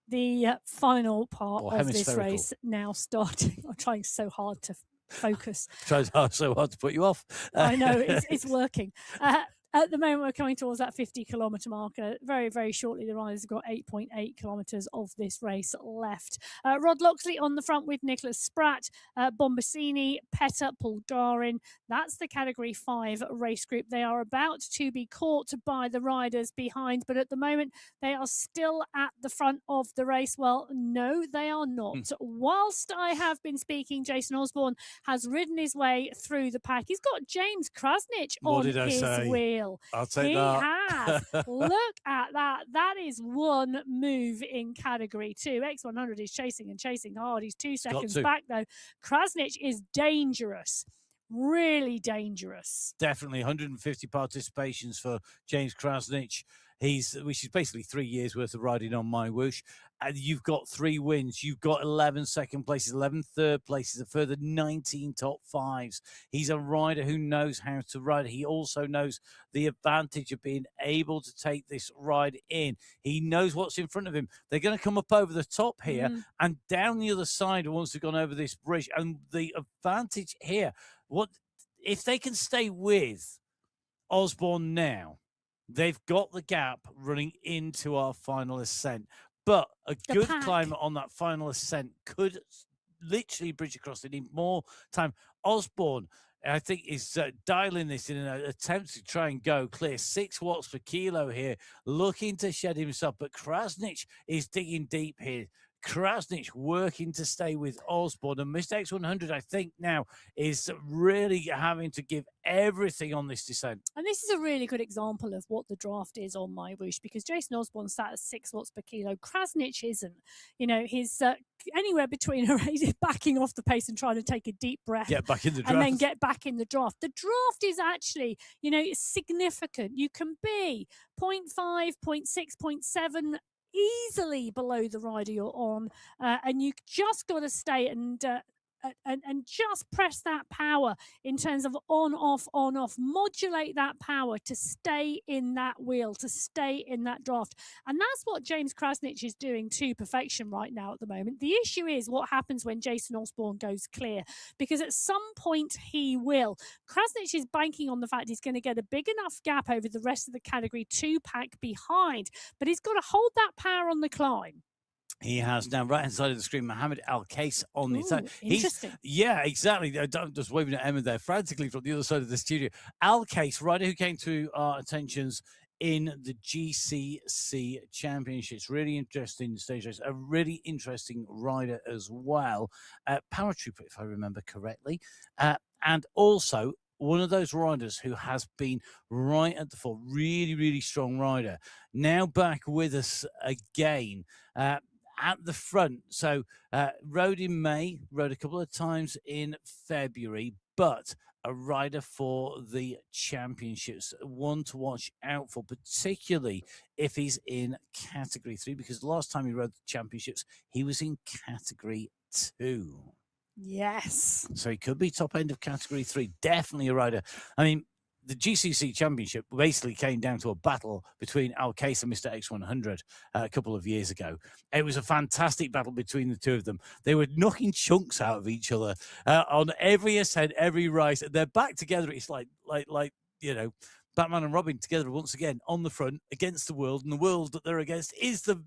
The final part of this race now starting. I'm trying so hard to focus. Tried so hard to put you off. I know, it's working. At the moment, we're coming towards that 50-kilometre marker. Very, very shortly, the riders have got 8.8 kilometres of this race left. Rod Loxley on the front with Nicholas Spratt, Bombasini, Petta, Pulgarin. That's the Category 5 race group. They are about to be caught by the riders behind, but at the moment, they are still at the front of the race. Well, no, they are not. Whilst I have been speaking, Jason Osborne has ridden his way through the pack. He's got James Krasnich on his wheel. I'll take that. Look at that. That is one move in Category 2. X100 is chasing and chasing hard. He's 2 seconds back, though. Krasnich is dangerous. Really dangerous. Definitely 150 participations for James Krasnich. Which is basically 3 years worth of riding on MyWhoosh. And you've got 3 wins. You've got 11 second places, 11 third places, a further 19 top 5s. He's a rider who knows how to ride. He also knows the advantage of being able to take this ride in. He knows what's in front of him. They're going to come up over the top here and down the other side once they've gone over this bridge. And the advantage here, if they can stay with Osborne now, they've got the gap running into our final ascent. But a good climber on that final ascent could literally bridge across. They need more time. Osborne, I think, is dialing this in an attempt to try and go clear. 6 watts per kilo here, looking to shed himself. But Krasnich is digging deep here. Krasnich working to stay with Osborne, and Mr. X100, I think, now is really having to give everything on this descent. And this is a really good example of what the draft is on MyWhoosh, because Jason Osborne sat at 6 watts per kilo. Krasnich isn't. You know, he's anywhere between backing off the pace and trying to take a deep breath. Get back in the draft. And then get back in the draft. The draft is actually, you know, significant. You can be 0.5, 0.6, 0.7 easily below the rider you're on, and you just got to stay and just press that power in terms of on off, modulate that power to stay in that wheel, to stay in that draft. And that's what James Krasnich is doing to perfection right now at the moment. The issue is what happens when Jason Osborne goes clear, because at some point he will. Krasnich is banking on the fact he's going to get a big enough gap over the rest of the Category 2 pack behind, but he's got to hold that power on the climb. He has now right hand side of the screen Mohammed Al Case on the side. Interesting. Yeah, exactly. I'm just waving at Emma there frantically from the other side of the studio. Al Case, rider who came to our attentions in the GCC Championships. Really interesting stage race. A really interesting rider as well. Paratrooper, if I remember correctly. And also one of those riders who has been right at the fore. Really, really strong rider. Now back with us again. At the front. So rode in May, rode a couple of times in February, but a rider for the championships, one to watch out for, particularly if he's in Category 3, because the last time he rode the championships, he was in Category 2. Yes. So he could be top end of Category 3. Definitely a rider. I mean, the GCC Championship basically came down to a battle between Al Case and Mr. X100 a couple of years ago. It was a fantastic battle between the two of them. They were knocking chunks out of each other on every ascent, every rise. They're back together. It's like you know, Batman and Robin together once again on the front against the world, and the world that they're against is the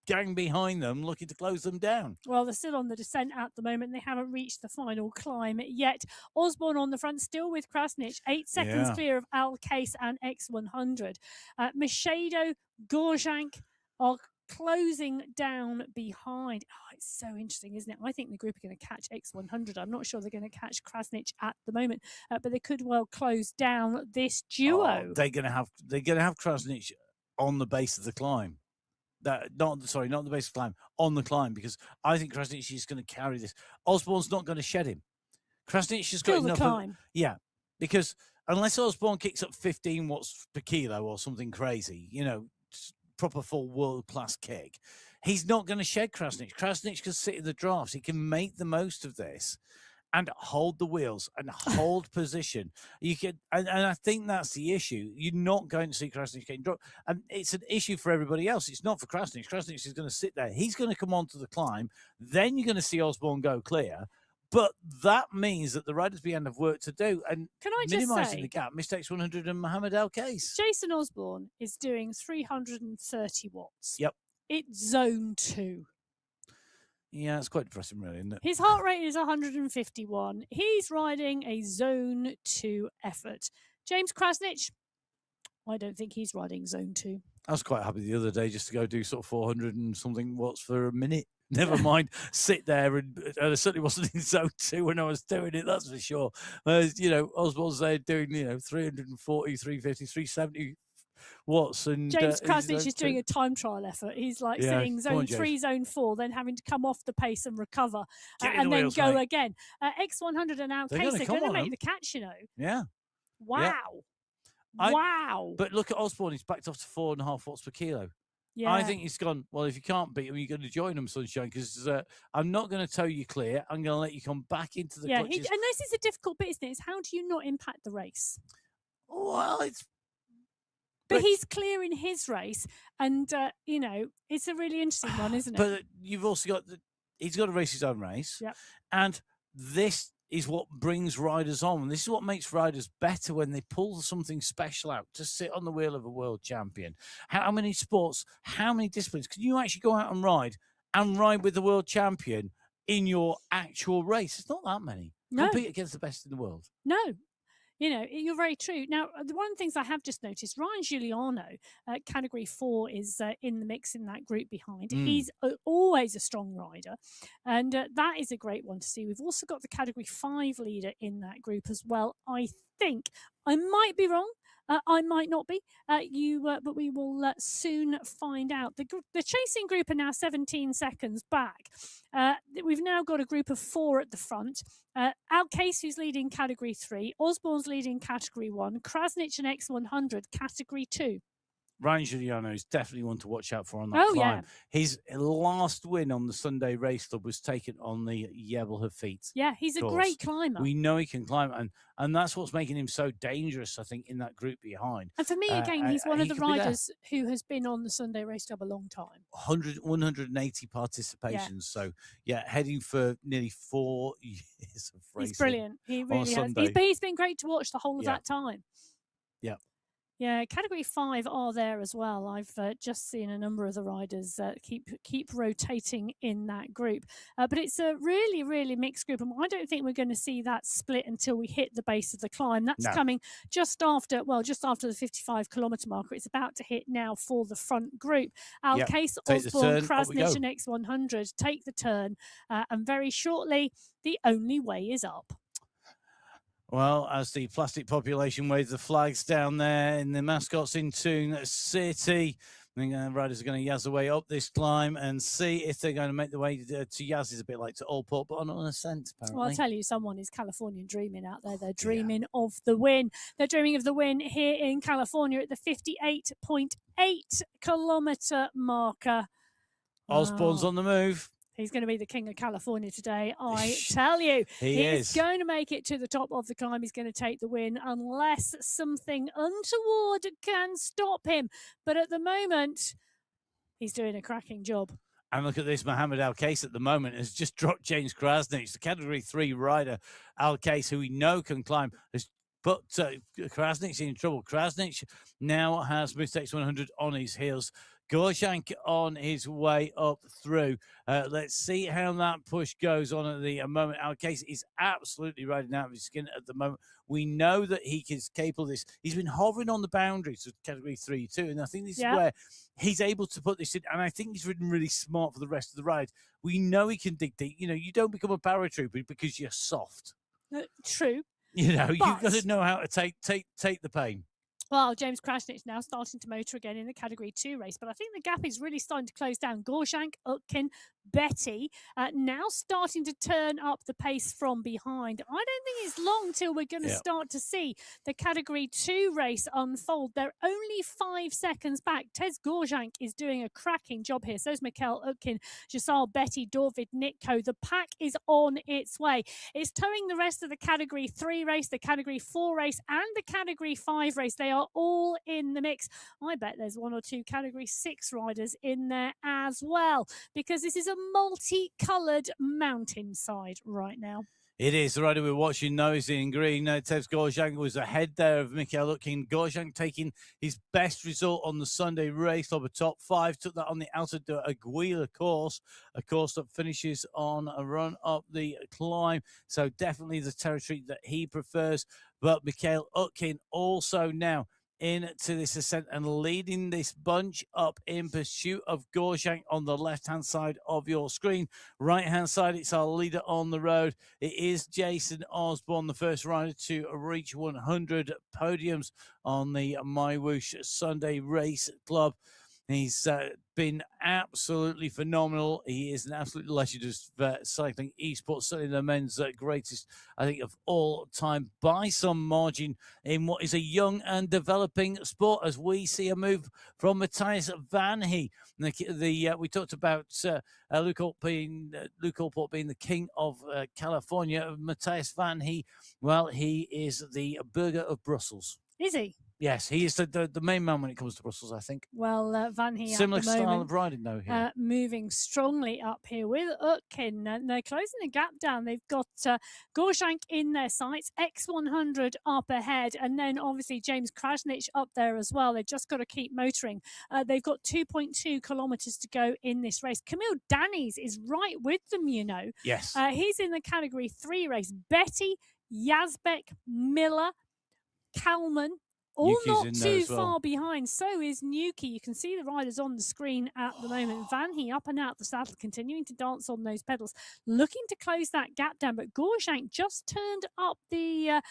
gang behind them looking to close them down. Well, they're still on the descent at the moment. They haven't reached the final climb yet. Osborne on the front, still with Krasnich, 8 seconds clear of Al Case and X100. Machado, Gorjank are closing down behind. Oh, it's so interesting, isn't it? I think the group are going to catch X100. I'm not sure they're going to catch Krasnich at the moment, but they could well close down this duo. Oh, they're going to have Krasnich on the base of the climb. Not the base of the climb, on the climb, because I think Krasnich is going to carry this. Osborne's not going to shed him. Krasnich has got enough. Climb. Yeah, because unless Osborne kicks up 15 watts per kilo or something crazy, you know, proper full world-class kick, he's not going to shed Krasnich. Krasnich can sit in the drafts. He can make the most of this and hold the wheels and hold position. You can, and I think that's the issue. You're not going to see Krasnich getting dropped, and it's an issue for everybody else. It's not for Krasnich. Krasnich is going to sit there. He's going to come onto the climb. Then you're going to see Osborne go clear, But that means that the riders behind have work to do. And Can I just minimising say, the gap, Mistakes 100 and Mohammed Al Case. Jason Osborne is doing 330 watts. Yep. It's zone 2. Yeah, it's quite depressing, really, isn't it? His heart rate is 151. He's riding a zone 2 effort. James Krasnich, I don't think he's riding zone 2. I was quite happy the other day just to go do sort of 400 and something watts for a minute. Never mind, sit there, and I certainly wasn't in zone 2 when I was doing it, that's for sure. Whereas, Osborne's there doing, 340, 350, 370 watts. And James Krasnich is doing a time trial effort. He's like sitting zone 3, zone 4, then having to come off the pace and recover, and then go again. X100 and Al Case, they're going to make the catch, Yeah. Wow. Yeah. Wow. But look at Osborne, he's backed off to 4.5 watts per kilo. Yeah. I think he's gone, well, if you can't beat him, you're going to join him, Sunshine, because I'm not going to tow you clear. I'm going to let you come back into the clutches. And this is a difficult bit, isn't it? It's how do you not impact the race? Well, But he's clear in his race, and, it's a really interesting one, isn't it? But you've also got, he's got to race his own race. Yep. And this is what brings riders on. And this is what makes riders better when they pull something special out to sit on the wheel of a world champion. How many sports, how many disciplines can you actually go out and ride with the world champion in your actual race? It's not that many. No. Compete against the best in the world. No. You're very true. Now, one of the things I have just noticed, Ryan Giuliano, category 4, is in the mix in that group behind. He's always a strong rider, and that is a great one to see. We've also got the category 5 leader in that group as well. I think I might be wrong. I might not be, but we will soon find out. The chasing group are now 17 seconds back. We've now got a group of 4 at the front. Al Case, who's leading category 3. Osborne's leading category 1. Krasnich and X100 category 2. Ryan Giuliano is definitely one to watch out for on that climb. Yeah. His last win on the Sunday Race Club was taken on the Jebelhafeet. Yeah, he's a great climber. We know he can climb, and that's what's making him so dangerous, I think, in that group behind. And for me, again, he's one of the riders who has been on the Sunday Race Club a long time. 180 participations. Yeah. So, heading for nearly 4 years of racing. He's brilliant. He really has. He's been great to watch the whole of that time. Yeah. Yeah, category 5 are there as well. I've just seen a number of the riders keep rotating in that group. But it's a really, really mixed group. And I don't think we're going to see that split until we hit the base of the climb. That's coming just after the 55-kilometre marker. It's about to hit now for the front group. Al Case, Osborne, Krasnich and X100 take the turn. And very shortly, the only way is up. Well, as the plastic population waves the flags down there in the mascots in Toon City, I think riders are going to Yaz their way up this climb and see if they're going to make the way to Yaz. Is a bit like to Allport, but on an ascent, apparently. Well, I'll tell you, someone is Californian dreaming out there. They're dreaming of the win. They're dreaming of the win here in California at the 58.8 kilometre marker. Osborne's on the move. He's going to be the king of California today, I tell you. He's going to make it to the top of the climb. He's going to take the win unless something untoward can stop him. But at the moment, he's doing a cracking job. And look at this, Mohammed Al Case at the moment has just dropped James Krasnich, the category 3 rider. Al Case, who we know can climb, has put Krasnich's in trouble. Krasnich now has Mistakes 100 on his heels. Gorshank on his way up through. Let's see how that push goes on at the moment. Al Case is absolutely riding out of his skin at the moment. We know that he is capable of this. He's been hovering on the boundaries of category 3 too, and I think this is where he's able to put this in, and I think he's ridden really smart for the rest of the ride. We know he can dig deep. You don't become a paratrooper because you're soft. True. You've got to know how to take the pain. Well, James Krasnich now starting to motor again in the Category 2 race, but I think the gap is really starting to close down. Gorshank, Utkin, Betty now starting to turn up the pace from behind. I don't think it's long till we're going to start to see the Category 2 race unfold. They're only 5 seconds back. Tez Gorshank is doing a cracking job here. So is Mikkel Utkin, Jasal, Betty, Dorvid, Nitko. The pack is on its way. It's towing the rest of the Category 3 race, the Category 4 race, and the Category 5 race. They are all in the mix. I bet there's 1 or 2 Category 6 riders in there as well, because this is a multicoloured mountainside right now. It is. The rider we're watching now is in green. Tevs Gorjang was ahead there of Mikhail Utkin. Gorjang taking his best result on the Sunday race of a top 5. Took that on the Alta de Aguila course, a course that finishes on a run up the climb. So definitely the territory that he prefers. But Mikhail Utkin also now into this ascent and leading this bunch up in pursuit of Gorjang on the left-hand side of your screen. Right-hand side, it's our leader on the road. It is Jason Osborne, the first rider to reach 100 podiums on the MyWhoosh Sunday Race Club. He's been absolutely phenomenal. He is an absolute legend of cycling esports, certainly the men's greatest, I think, of all time by some margin in what is a young and developing sport, as we see a move from Matthias Van He. We talked about Luke Allport being the king of California. Matthias Van He, well, he is the burger of Brussels. Is he? Yes, he is the main man when it comes to Brussels, I think. Well, Van He Similar at the style moment, of riding, though, here. moving strongly up here with Utkin. And they're closing the gap down. They've got Gorjang in their sights, X100 up ahead, and then obviously James Krasnich up there as well. They've just got to keep motoring. They've got 2.2 kilometres to go in this race. Camille Danis is right with them, you know. Yes. He's in the Category 3 race. Betty, Yazbek, Miller, Kalman, all Yuki's not too well. far behind. So is Nuki. You can see the riders on the screen at the moment. Van He up and out the saddle, continuing to dance on those pedals, looking to close that gap down. But Gorjang just turned up the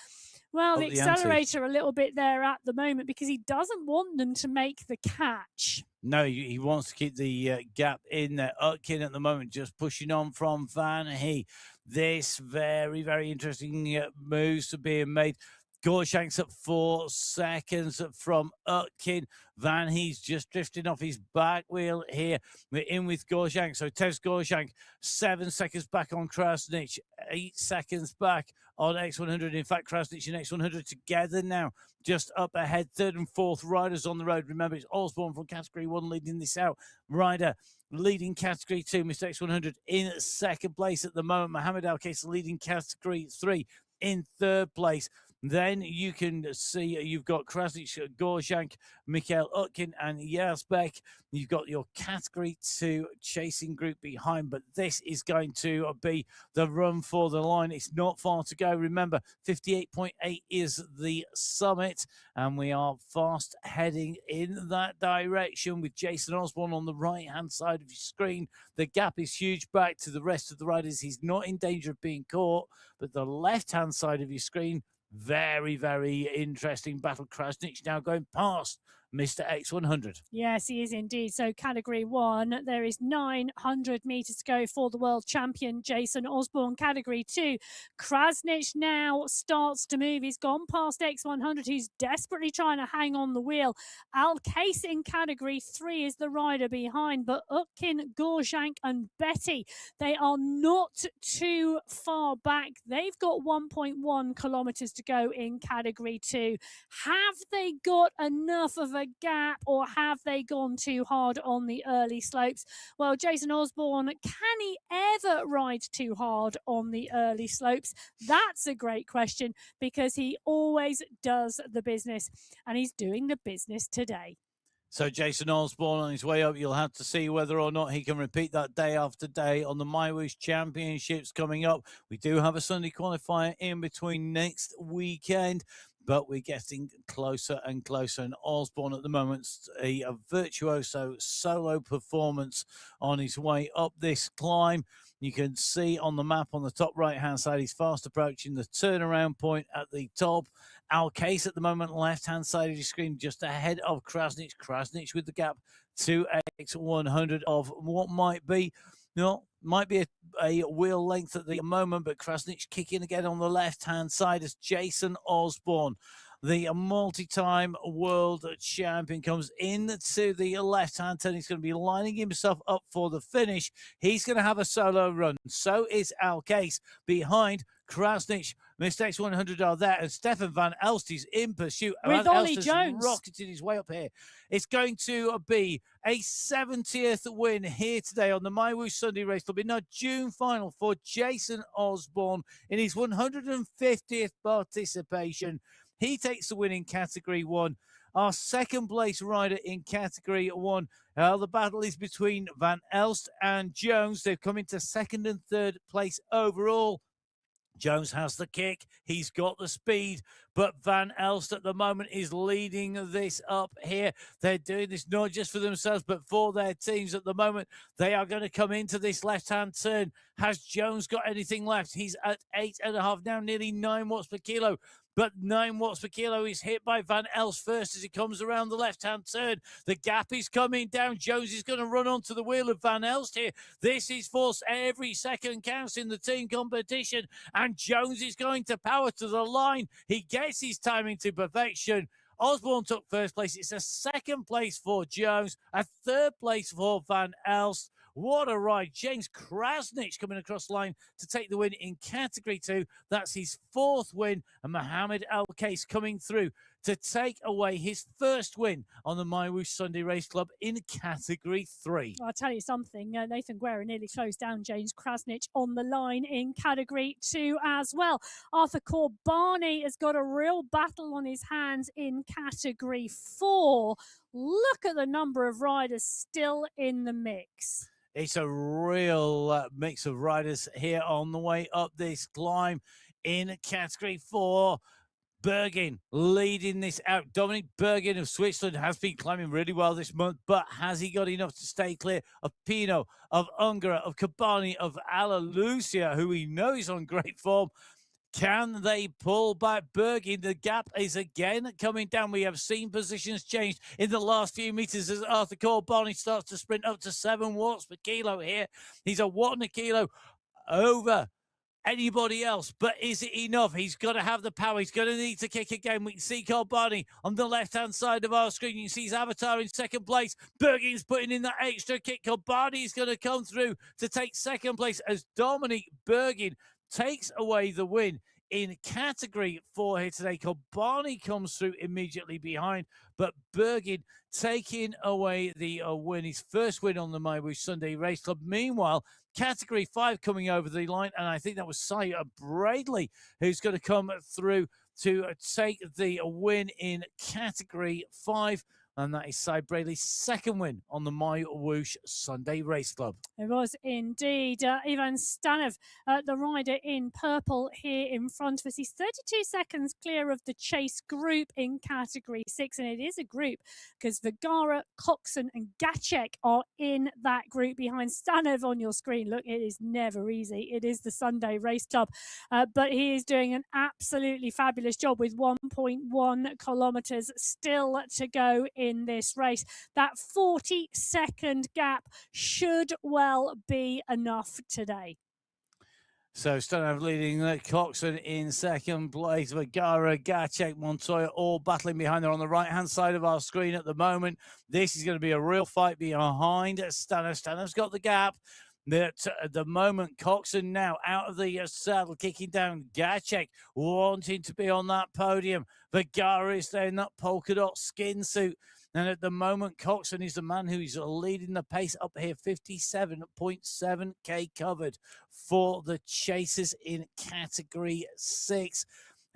accelerator a little bit there at the moment because he doesn't want them to make the catch. No, he wants to keep the gap in there. Utkin at the moment just pushing on from Van He. This very, very interesting moves are being made. Gorjang's at 4 seconds from Utkin. Van He's just drifting off his back wheel here. We're in with Gorjang. So Tevs Gorjang, 7 seconds back on Krasnich, 8 seconds back on X100. In fact, Krasnich and X100 together now, just up ahead. 3rd and 4th riders on the road. Remember, it's Osborne from Category 1 leading this out. Rider leading Category 2, Mr. X100 in 2nd place at the moment. Mohammed Al-Kaisi leading Category 3 in 3rd place. Then you can see you've got Krasnich, Gorjang, Mikhail Utkin, and Yazbek. You've got your Category 2 chasing group behind, but this is going to be the run for the line. It's not far to go. Remember, 58.8 is the summit, and we are fast heading in that direction with Jason Osborne on the right-hand side of your screen. The gap is huge back to the rest of the riders. He's not in danger of being caught, but the left-hand side of your screen, very, very interesting battle. Krasnich now going past Mr. X100. Yes, he is indeed. So Category 1, there is 900 metres to go for the world champion, Jason Osborne. Category 2, Krasnich now starts to move. He's gone past X100. He's desperately trying to hang on the wheel. Al-Kaisi in Category 3 is the rider behind, but Utkin, Gorjang and Betty, they are not too far back. They've got 1.1 kilometres to go in Category 2. Have they got enough of a gap, or have they gone too hard on the early slopes? Well, Jason Osborne, can he ever ride too hard on the early slopes? That's a great question, because he always does the business, and he's doing the business today. So Jason Osborne on his way up, you'll have to see whether or not he can repeat that day after day on the MyWhoosh Championships coming up. We do have a Sunday qualifier in between next weekend, but we're getting closer and closer. And Osborne at the moment, a virtuoso solo performance on his way up this climb. You can see on the map on the top right-hand side, he's fast approaching the turnaround point at the top. Al-Kaisi at the moment, left-hand side of your screen, just ahead of Krasnich. Krasnich with the gap to X100 of what might be, might be a wheel length at the moment, but Krasnich kicking again on the left-hand side as Jason Osborne the multi-time world champion, comes into the left-hand turn. He's going to be lining himself up for the finish. He's going to have a solo run. So is Al Case behind Krasnich. Mistakes 100 are there, and Stefan Van Elst is in pursuit. With Van Ollie Elst has Jones rocketed his way up here. It's going to be a 70th win here today on the MyWhoosh Sunday Race Club in our June final for Jason Osborne in his 150th participation. He takes the win in Category 1. Our second place rider in Category 1. The battle is between Van Elst and Jones. They've come into second and third place overall. Jones has the kick. He's got the speed. But Van Elst at the moment is leading this up here. They're doing this not just for themselves, but for their teams at the moment. They are going to come into this left-hand turn. Has Jones got anything left? He's at 8.5 now, nearly 9 watts per kilo. But 9 watts per kilo is hit by Van Elst first as he comes around the left-hand turn. The gap is coming down. Jones is going to run onto the wheel of Van Elst here. This is for every second counts in the team competition. And Jones is going to power to the line. He gets his timing to perfection. Osborne took first place. It's a second place for Jones, a third place for Van Elst. What a ride. James Krasnich coming across the line to take the win in Category 2. That's his fourth win. And Mohammed Al Case coming through to take away his first win on the MyWhoosh Sunday Race Club in Category 3. I'll tell you something. Nathan Guerra nearly closed down James Krasnich on the line in Category 2 as well. Arthur Corbani has got a real battle on his hands in Category 4. Look at the number of riders still in the mix. It's a real mix of riders here on the way up this climb in Category 4. Bergin leading this out. Dominic Bergin of Switzerland has been climbing really well this month, but has he got enough to stay clear of Pino, of Ungara, of Cabani, of Alalucia, who we know is on great form? Can they pull back Bergin? The gap is again coming down. We have seen positions changed in the last few meters as Arthur Corbani starts to sprint up to 7 watts per kilo here. He's a watt and a kilo over anybody else, but is it enough? He's got to have the power. He's going to need to kick again. We can see Corbani on the left-hand side of our screen. You can see his avatar in second place. Bergin's putting in that extra kick. Corbani is going to come through to take second place as Dominic Bergin takes away the win in Category 4 here today. Corbani comes through immediately behind, but Bergin taking away the win, his first win on the MyWhoosh Sunday Race Club. Meanwhile, Category 5 coming over the line, and I think that was Cy Bradley who's going to come through to take the win in Category 5. And that is Cy Bradley's second win on the MyWhoosh Sunday Race Club. It was indeed. Ivan Stanev, the rider in purple here in front of us. He's 32 seconds clear of the chase group in Category 6. And it is a group because Vergara, Coxon and Gacek are in that group behind Stanev on your screen. Look, it is never easy. It is the Sunday Race Club. But he is doing an absolutely fabulous job with 1.1 kilometres still to go in this race. That 40-second gap should well be enough today. So Stanev leading, Coxon in second place, Vergara, Gacek, Montoya all battling behind there on the right-hand side of our screen at the moment. This is going to be a real fight behind Stanev. Stanev's got the gap. At the moment, Coxon now out of the saddle, kicking down. Gacek wanting to be on that podium. Vergara is there in that polka dot skin suit. And at the moment, Coxon is the man who is leading the pace up here, 57.7k covered for the chasers in Category 6.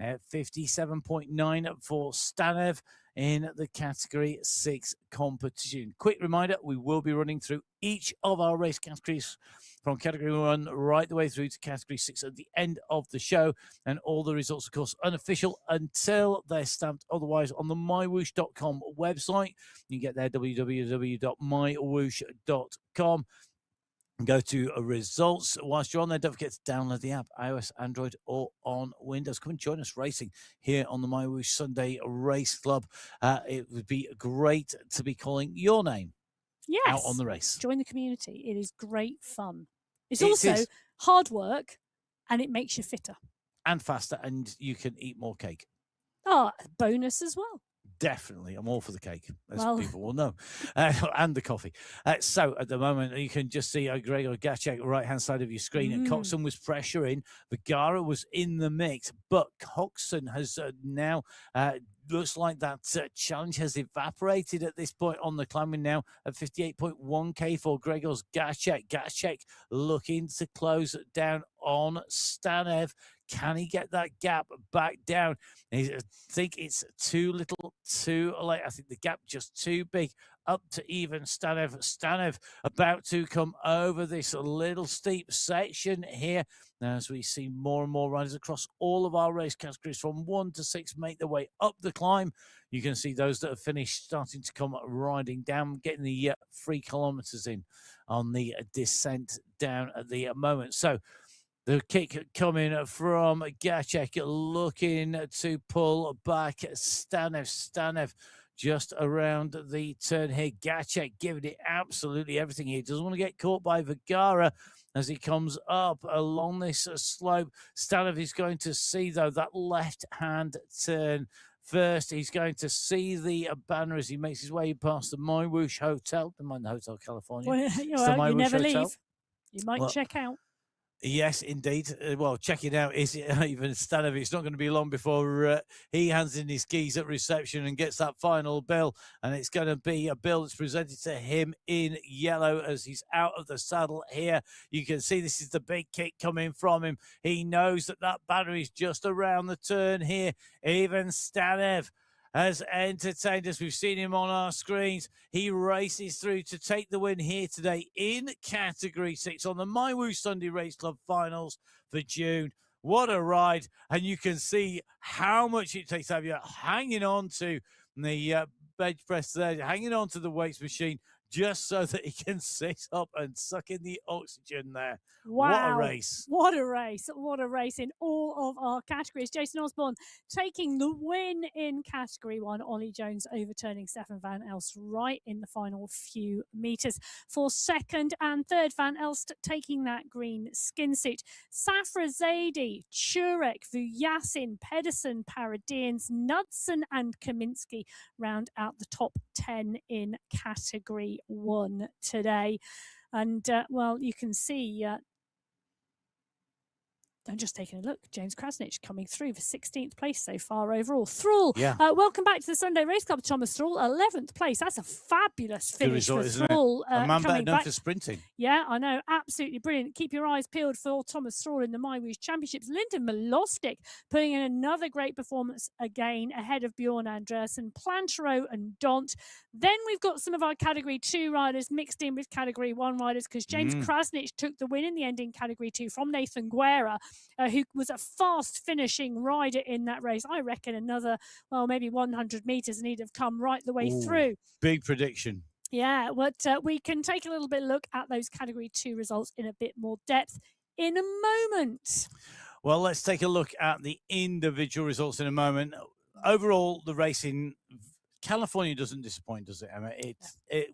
57.9 for Stanev in the Category 6 competition. Quick reminder, we will be running through each of our race categories from Category 1 right the way through to Category 6 at the end of the show. And all the results, of course, unofficial until they're stamped otherwise on the MyWhoosh.com website. You can get there, www.mywhoosh.com. Go to results. Whilst you're on there, don't forget to download the app, iOS, Android, or on Windows. Come and join us racing here on the MyWhoosh Sunday Race Club. It would be great to be calling your name out on the race. Join the community. It is great fun. It's also hard work, and it makes you fitter. And faster, and you can eat more cake. Oh, bonus as well. Definitely. I'm all for the cake, as Well, people will know, and the coffee. So at the moment, you can just see Gregor Gacek, right-hand side of your screen, and Coxon was pressuring. Vergara was in the mix, but Coxon has now looks like that challenge has evaporated at this point on the climbing now at 58.1k for Gregor's Gacek. Gacek looking to close down on Stanev. Can he get that gap back down? I think it's too little, too late. I think the gap just too big. Up to even Stanev. Stanev about to come over this little steep section here. Now, as we see more and more riders across all of our race categories from 1 to 6 make their way up the climb. You can see those that have finished starting to come riding down, getting the 3 kilometers in on the descent down at the moment. So, the kick coming from Gacek, looking to pull back Stanev. Stanev just around the turn here. Gacek giving it absolutely everything. He doesn't want to get caught by Vergara as he comes up along this slope. Stanev is going to see, though, that left-hand turn first. He's going to see the banner as he makes his way past the MyWhoosh Hotel. Don't mind the Hotel California. Well, you never Hotel. leave. You might check out. Yes, indeed. Well, check it out. Is it even Stanev? It's not going to be long before he hands in his keys at reception and gets that final bill. And it's going to be a bill that's presented to him in yellow as he's out of the saddle here. You can see this is the big kick coming from him. He knows that that banner is just around the turn here. Even Stanev has entertained us. We've seen him on our screens. He races through to take the win here today in Category 6 on the MyWhoosh Sunday Race Club Finals for June. What a ride. And you can see how much it takes to have you hanging on to the bench press there, hanging on to the weights machine, just so that he can sit up and suck in the oxygen there. Wow. What a race. What a race. What a race in all of our categories. Jason Osborne taking the win in Category 1. Ollie Jones overturning Stefan Van Elst right in the final few metres. For second and third, Van Elst taking that green skin suit. Safra Zaidi, Churek, Vujasin, Pedersen, Paradians, Knudsen and Kaminsky round out the top 10 in Category 1 today. And, well, you can see... I'm just taking a look. James Krasnich coming through for 16th place so far overall. Thrall, welcome back to the Sunday Race Club. Thomas Thrall, 11th place. That's a fabulous finish for Thrall. A man better known for sprinting. Yeah, I know. Absolutely brilliant. Keep your eyes peeled for Thomas Thrall in the MyWhoosh Championships. Lyndon Milostic putting in another great performance again ahead of Bjorn Andreasen, Plantero and Dont. Then we've got some of our Category 2 riders mixed in with Category 1 riders because James Krasnich took the win in the end in Category 2 from Nathan Guerra. Who was a fast finishing rider in that race. I reckon another, well, maybe 100 metres and he'd have come right the way through. Big prediction. Yeah, but we can take a little bit look at those Category 2 results in a bit more depth in a moment. Well, let's take a look at the individual results in a moment. Overall, the racing... California doesn't disappoint, does it, Emma?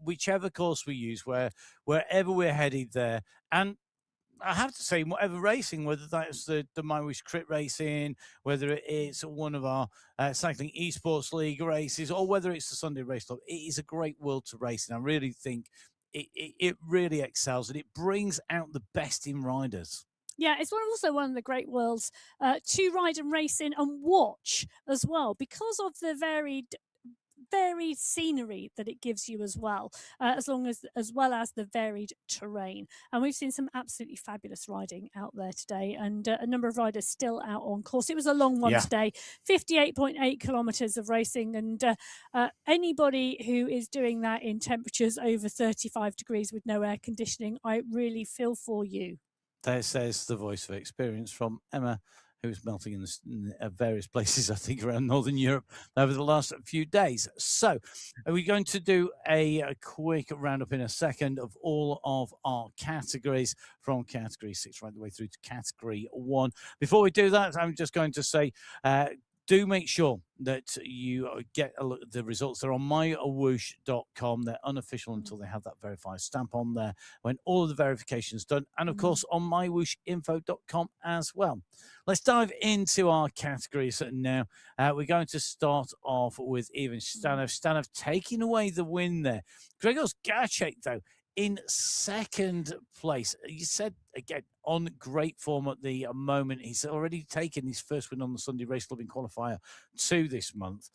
Whichever course we use, wherever we're headed there, and I have to say, whatever racing, whether that's the MyWhoosh Crit Racing, whether it's one of our Cycling Esports League races, or whether it's the Sunday Race Club, it is a great world to race. And I really think it really excels and it brings out the best in riders. Yeah, it's also one of the great worlds to ride and race in and watch as well because of the varied scenery that it gives you as well, as well as the varied terrain. And we've seen some absolutely fabulous riding out there today, and a number of riders still out on course. It was a long one today, 58.8 kilometres of racing, and anybody who is doing that in temperatures over 35 degrees with no air conditioning, I really feel for you. There says the voice of experience from Emma, who's melting in various places, I think, around Northern Europe over the last few days. So are we going to do a quick roundup in a second of all of our categories from Category 6 right the way through to Category 1. Before we do that, I'm just going to say do make sure that you get a look at the results. They're on MyWhoosh.com. They're unofficial until they have that verified stamp on there when all of the verification's done. And of course, on MyWhooshinfo.com as well. Let's dive into our categories now. We're going to start off with Ivan Stanov. Stanov taking away the win there. Gregor's Gacek, though, in second place. You said, again, on great form at the moment. He's already taken his first win on the Sunday Race Club in qualifier 2 this month.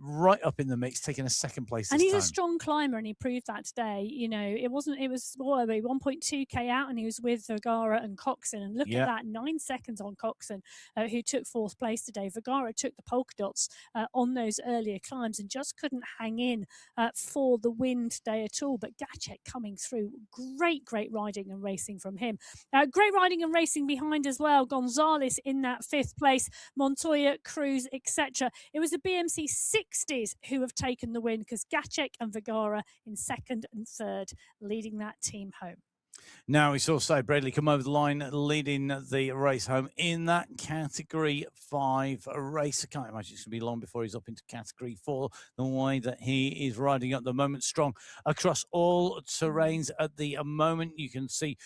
Right up in the mix, taking a second place this and he's time. a strong climber, and he proved that today. You know, it was 1.2k out, and he was with Vergara and Coxon. And look at that, 9 seconds on Coxon, who took 4th place today. Vergara took the polka dots on those earlier climbs and just couldn't hang in for the win today at all. But Gacek coming through, great riding and racing from him. Great riding and racing behind as well. Gonzalez in that 5th place, Montoya, Cruz, etc. It was the BMC 60s who have taken the win, because Gacek and Vergara in 2nd and 3rd, leading that team home. Now we saw Cy Bradley come over the line, leading the race home in that Category 5 race. I can't imagine it's going to be long before he's up into Category 4, the way that he is riding at the moment. Strong across all terrains at the moment. You can see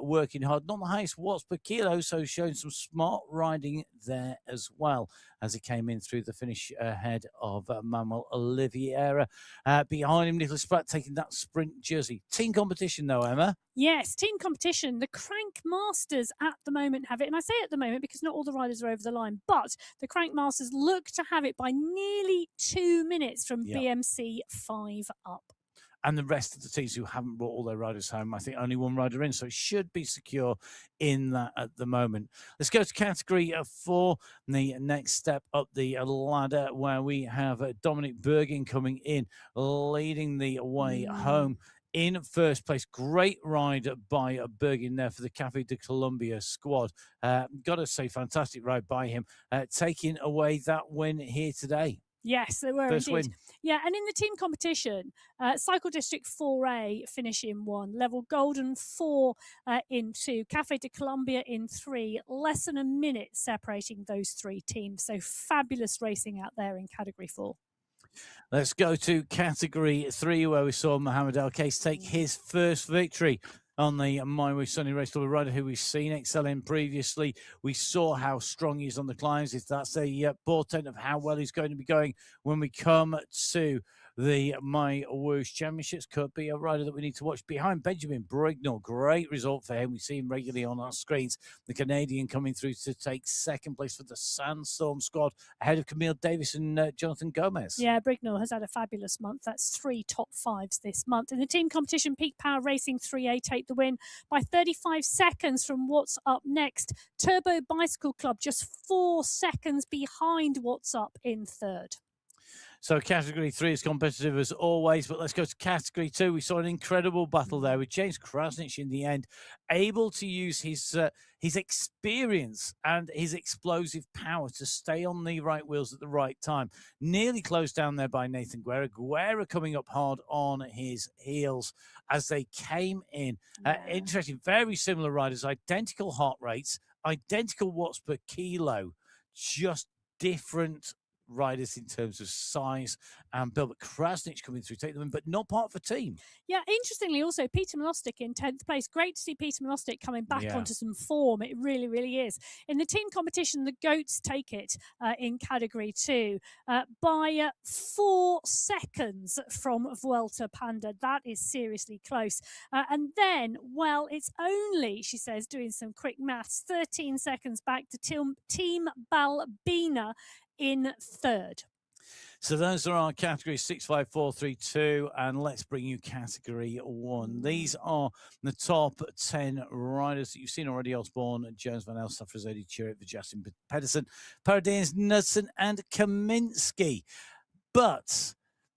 working hard. Not the highest watts per kilo, so showing some smart riding there as well as he came in through the finish ahead of Manuel Oliveira. Behind him, Nicholas Spratt taking that sprint jersey. Team competition, though, Emma. Yes, team competition. The Crank Masters at the moment have it. And I say at the moment because not all the riders are over the line. But the Crank Masters look to have it by nearly 2 minutes from BMC 5 up. And the rest of the teams who haven't brought all their riders home, I think only one rider in, so it should be secure in that at the moment. Let's go to Category 4, the next step up the ladder, where we have Dominic Bergin coming in, leading the way home. In first place, great ride by Bergin there for the Cafe de Colombia squad. Got to say, fantastic ride by him, taking away that win here today. Yes, they were First indeed. win. Yeah, and in the team competition, Cycle District 4A finish in 1, Level Golden 4 in 2, Cafe de Colombia in 3, less than a minute separating those 3 teams. So fabulous racing out there in Category 4. Let's go to Category 3, where we saw Mohamed El Case take his first victory on the MyWhoosh Sunday Race Club, a rider who we've seen excelling previously. We saw how strong he is on the climbs. If that's a portent of how well he's going to be going when we come to the MyWhoosh Championships, could be a rider that we need to watch. Behind Benjamin Brignall, great result for him. We see him regularly on our screens. The Canadian coming through to take 2nd place for the Sandstorm squad, ahead of Camille Davis and Jonathan Gomez. Yeah, Brignall has had a fabulous month. That's 3 top 5s this month. In the team competition, Peak Power Racing 3A take the win by 35 seconds from What's Up Next. Turbo Bicycle Club just 4 seconds behind What's Up in 3rd. So Category 3 is competitive as always, but let's go to Category 2. We saw an incredible battle there with James Krasnich in the end, able to use his experience and his explosive power to stay on the right wheels at the right time. Nearly closed down there by Nathan Guerra. Guerra coming up hard on his heels as they came in. Interesting, very similar riders, identical heart rates, identical watts per kilo, just different riders in terms of size and build. But Krasnich coming through, take them in, but not part of a team. Yeah, interestingly also, Peter Milostic in 10th place. Great to see Peter Milostic coming back onto some form. It really, really is. In the team competition, the Goats take it in Category 2 by 4 seconds from Vuelta Panda. That is seriously close. And then, well, it's only, she says, doing some quick maths, 13 seconds back to Team Balbina in 3rd. So those are our categories 6, 5, 4, 3, 2, and let's bring you Category 1. These are the top 10 riders that you've seen already: Osborne, Jones, Van El, Safrazodi, Chirrut, Justin Pedersen, Paradines, Knudsen, and Kaminsky. But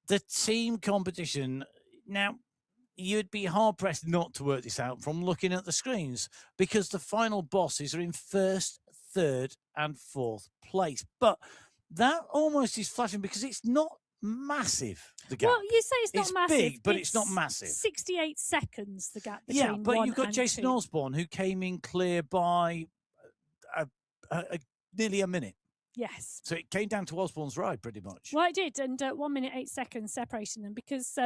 the team competition, now, you'd be hard-pressed not to work this out from looking at the screens, because the final bosses are in 1st, 3rd, and 4th place. But that almost is flashing because it's not massive, the gap. Well, you say it's not massive. It's big, but it's not massive. 68 seconds, the gap between Yeah, but one you've got and Jason 2. Osborne, who came in clear by nearly a minute. Yes. So it came down to Osborne's ride, pretty much. Well, it did, and 1 minute 8 seconds separating them because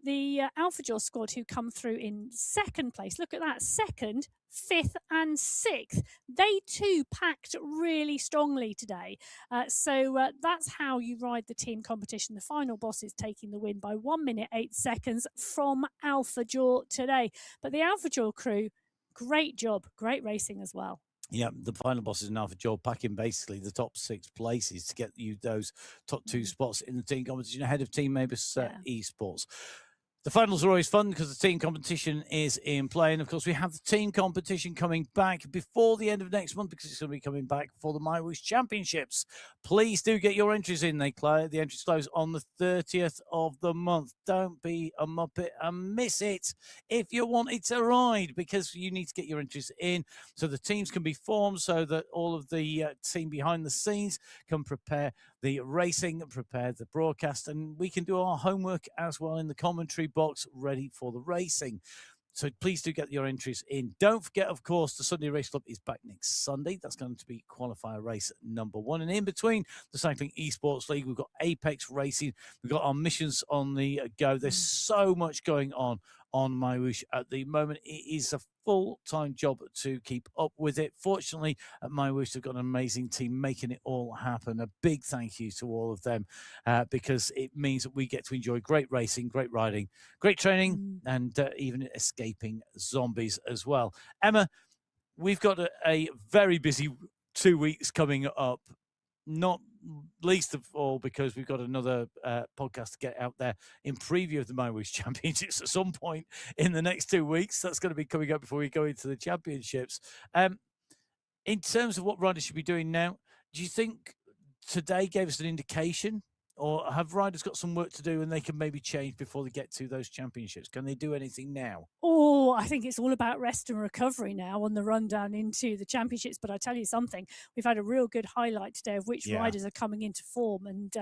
the Alpha Jaw squad who come through in second place, look at that, second, fifth, and sixth. They too packed really strongly today. So that's how you ride the team competition. The final boss is taking the win by 1 minute 8 seconds from Alpha Jaw today. But the Alpha Jaw crew, great job, great racing as well. Yeah, the final boss is now for Joel packing basically the top 6 places to get you those top 2 spots in the team competition ahead of Team Mavis Esports. The finals are always fun because the team competition is in play. And of course, we have the team competition coming back before the end of next month because it's going to be coming back for the MyWhoosh Championships. Please do get your entries in. The entries close on the 30th of the month. Don't be a muppet and miss it if you wanted to ride, because you need to get your entries in so the teams can be formed, so that all of the team behind the scenes can prepare the racing, prepare the broadcast, and we can do our homework as well in the commentary box ready for the racing. So please do get your entries in. Don't forget, of course, the Sunday Race Club is back next Sunday. That's going to be qualifier race number 1. And in between the Cycling Esports League, we've got Apex Racing. We've got our missions on the go. There's so much going on MyWhoosh at the moment. It is a full-time job to keep up with it. Fortunately, at MyWhoosh, they've got an amazing team making it all happen. A big thank you to all of them because it means that we get to enjoy great racing, great riding, great training, and even escaping zombies as well. Emma, we've got a very busy 2 weeks coming up, not least of all because we've got another podcast to get out there in preview of the MyWhoosh Championships at some point in the next 2 weeks. That's going to be coming up before we go into the championships. In terms of what riders should be doing now, do you think today gave us an indication, or have riders got some work to do and they can maybe change before they get to those championships? Can they do anything now? Oh, I think it's all about rest and recovery now on the rundown into the championships. But I tell you something, we've had a real good highlight today of which riders are coming into form and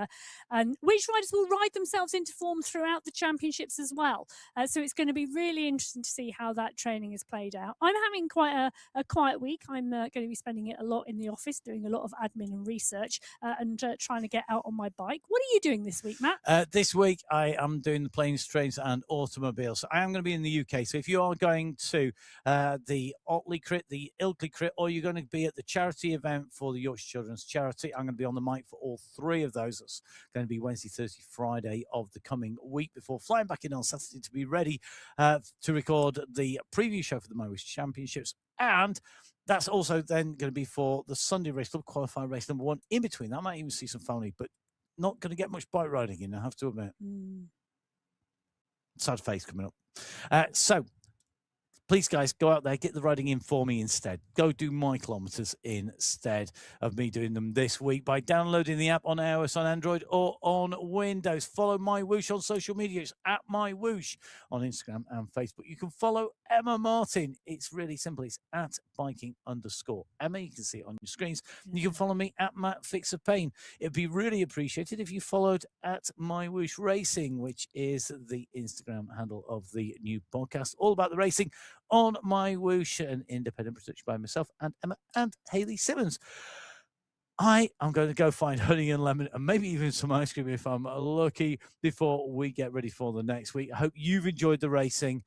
which riders will ride themselves into form throughout the championships as well. So it's going to be really interesting to see how that training is played out. I'm having quite a quiet week. I'm going to be spending it a lot in the office, doing a lot of admin and research and trying to get out on my bike. What are you doing this week, Matt? This week, I am doing the planes, trains and automobiles. So I am going to be in the UK. So if you are going to the Otley Crit, the Ilkley Crit, or you're going to be at the charity event for the Yorkshire Children's Charity, I'm going to be on the mic for all 3 of those. It's going to be Wednesday, Thursday, Friday of the coming week before flying back in on Saturday to be ready to record the preview show for the MyWhoosh Championships. And that's also then going to be for the Sunday Race Club qualifier race number 1. In between that, I might even see some family, but not going to get much bike riding in, I have to admit. Sad face coming up. So please, guys, go out there, get the riding in for me instead. Go do my kilometres instead of me doing them this week by downloading the app on iOS, on Android, or on Windows. Follow MyWhoosh on social media. It's at MyWhoosh on Instagram and Facebook. You can follow Emma Martin. It's really simple. It's at biking_Emma. You can see it on your screens. You can follow me at Matt Fixer Pain. It'd be really appreciated if you followed at MyWhoosh Racing, which is the Instagram handle of the new podcast, all about the racing on MyWhoosh, an independent production by myself and Emma and Hayley Simmons. I am going to go find honey and lemon and maybe even some ice cream if I'm lucky before we get ready for the next week. I hope you've enjoyed the racing.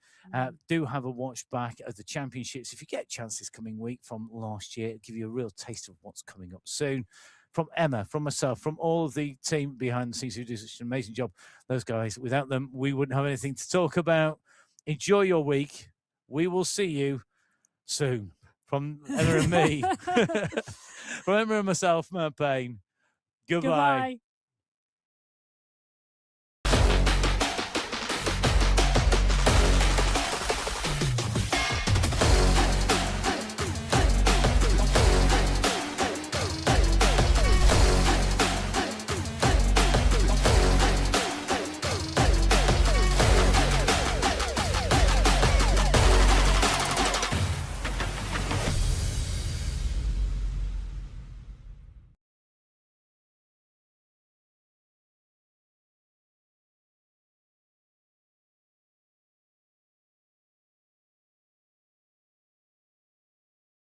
Do have a watch back of the championships if you get a chance this coming week from last year. It'll give you a real taste of what's coming up soon. From Emma, from myself, from all of the team behind the scenes who do such an amazing job. Those guys, without them, we wouldn't have anything to talk about. Enjoy your week. We will see you soon. From Emma and me, from Emma and myself, Matt Payne. Goodbye.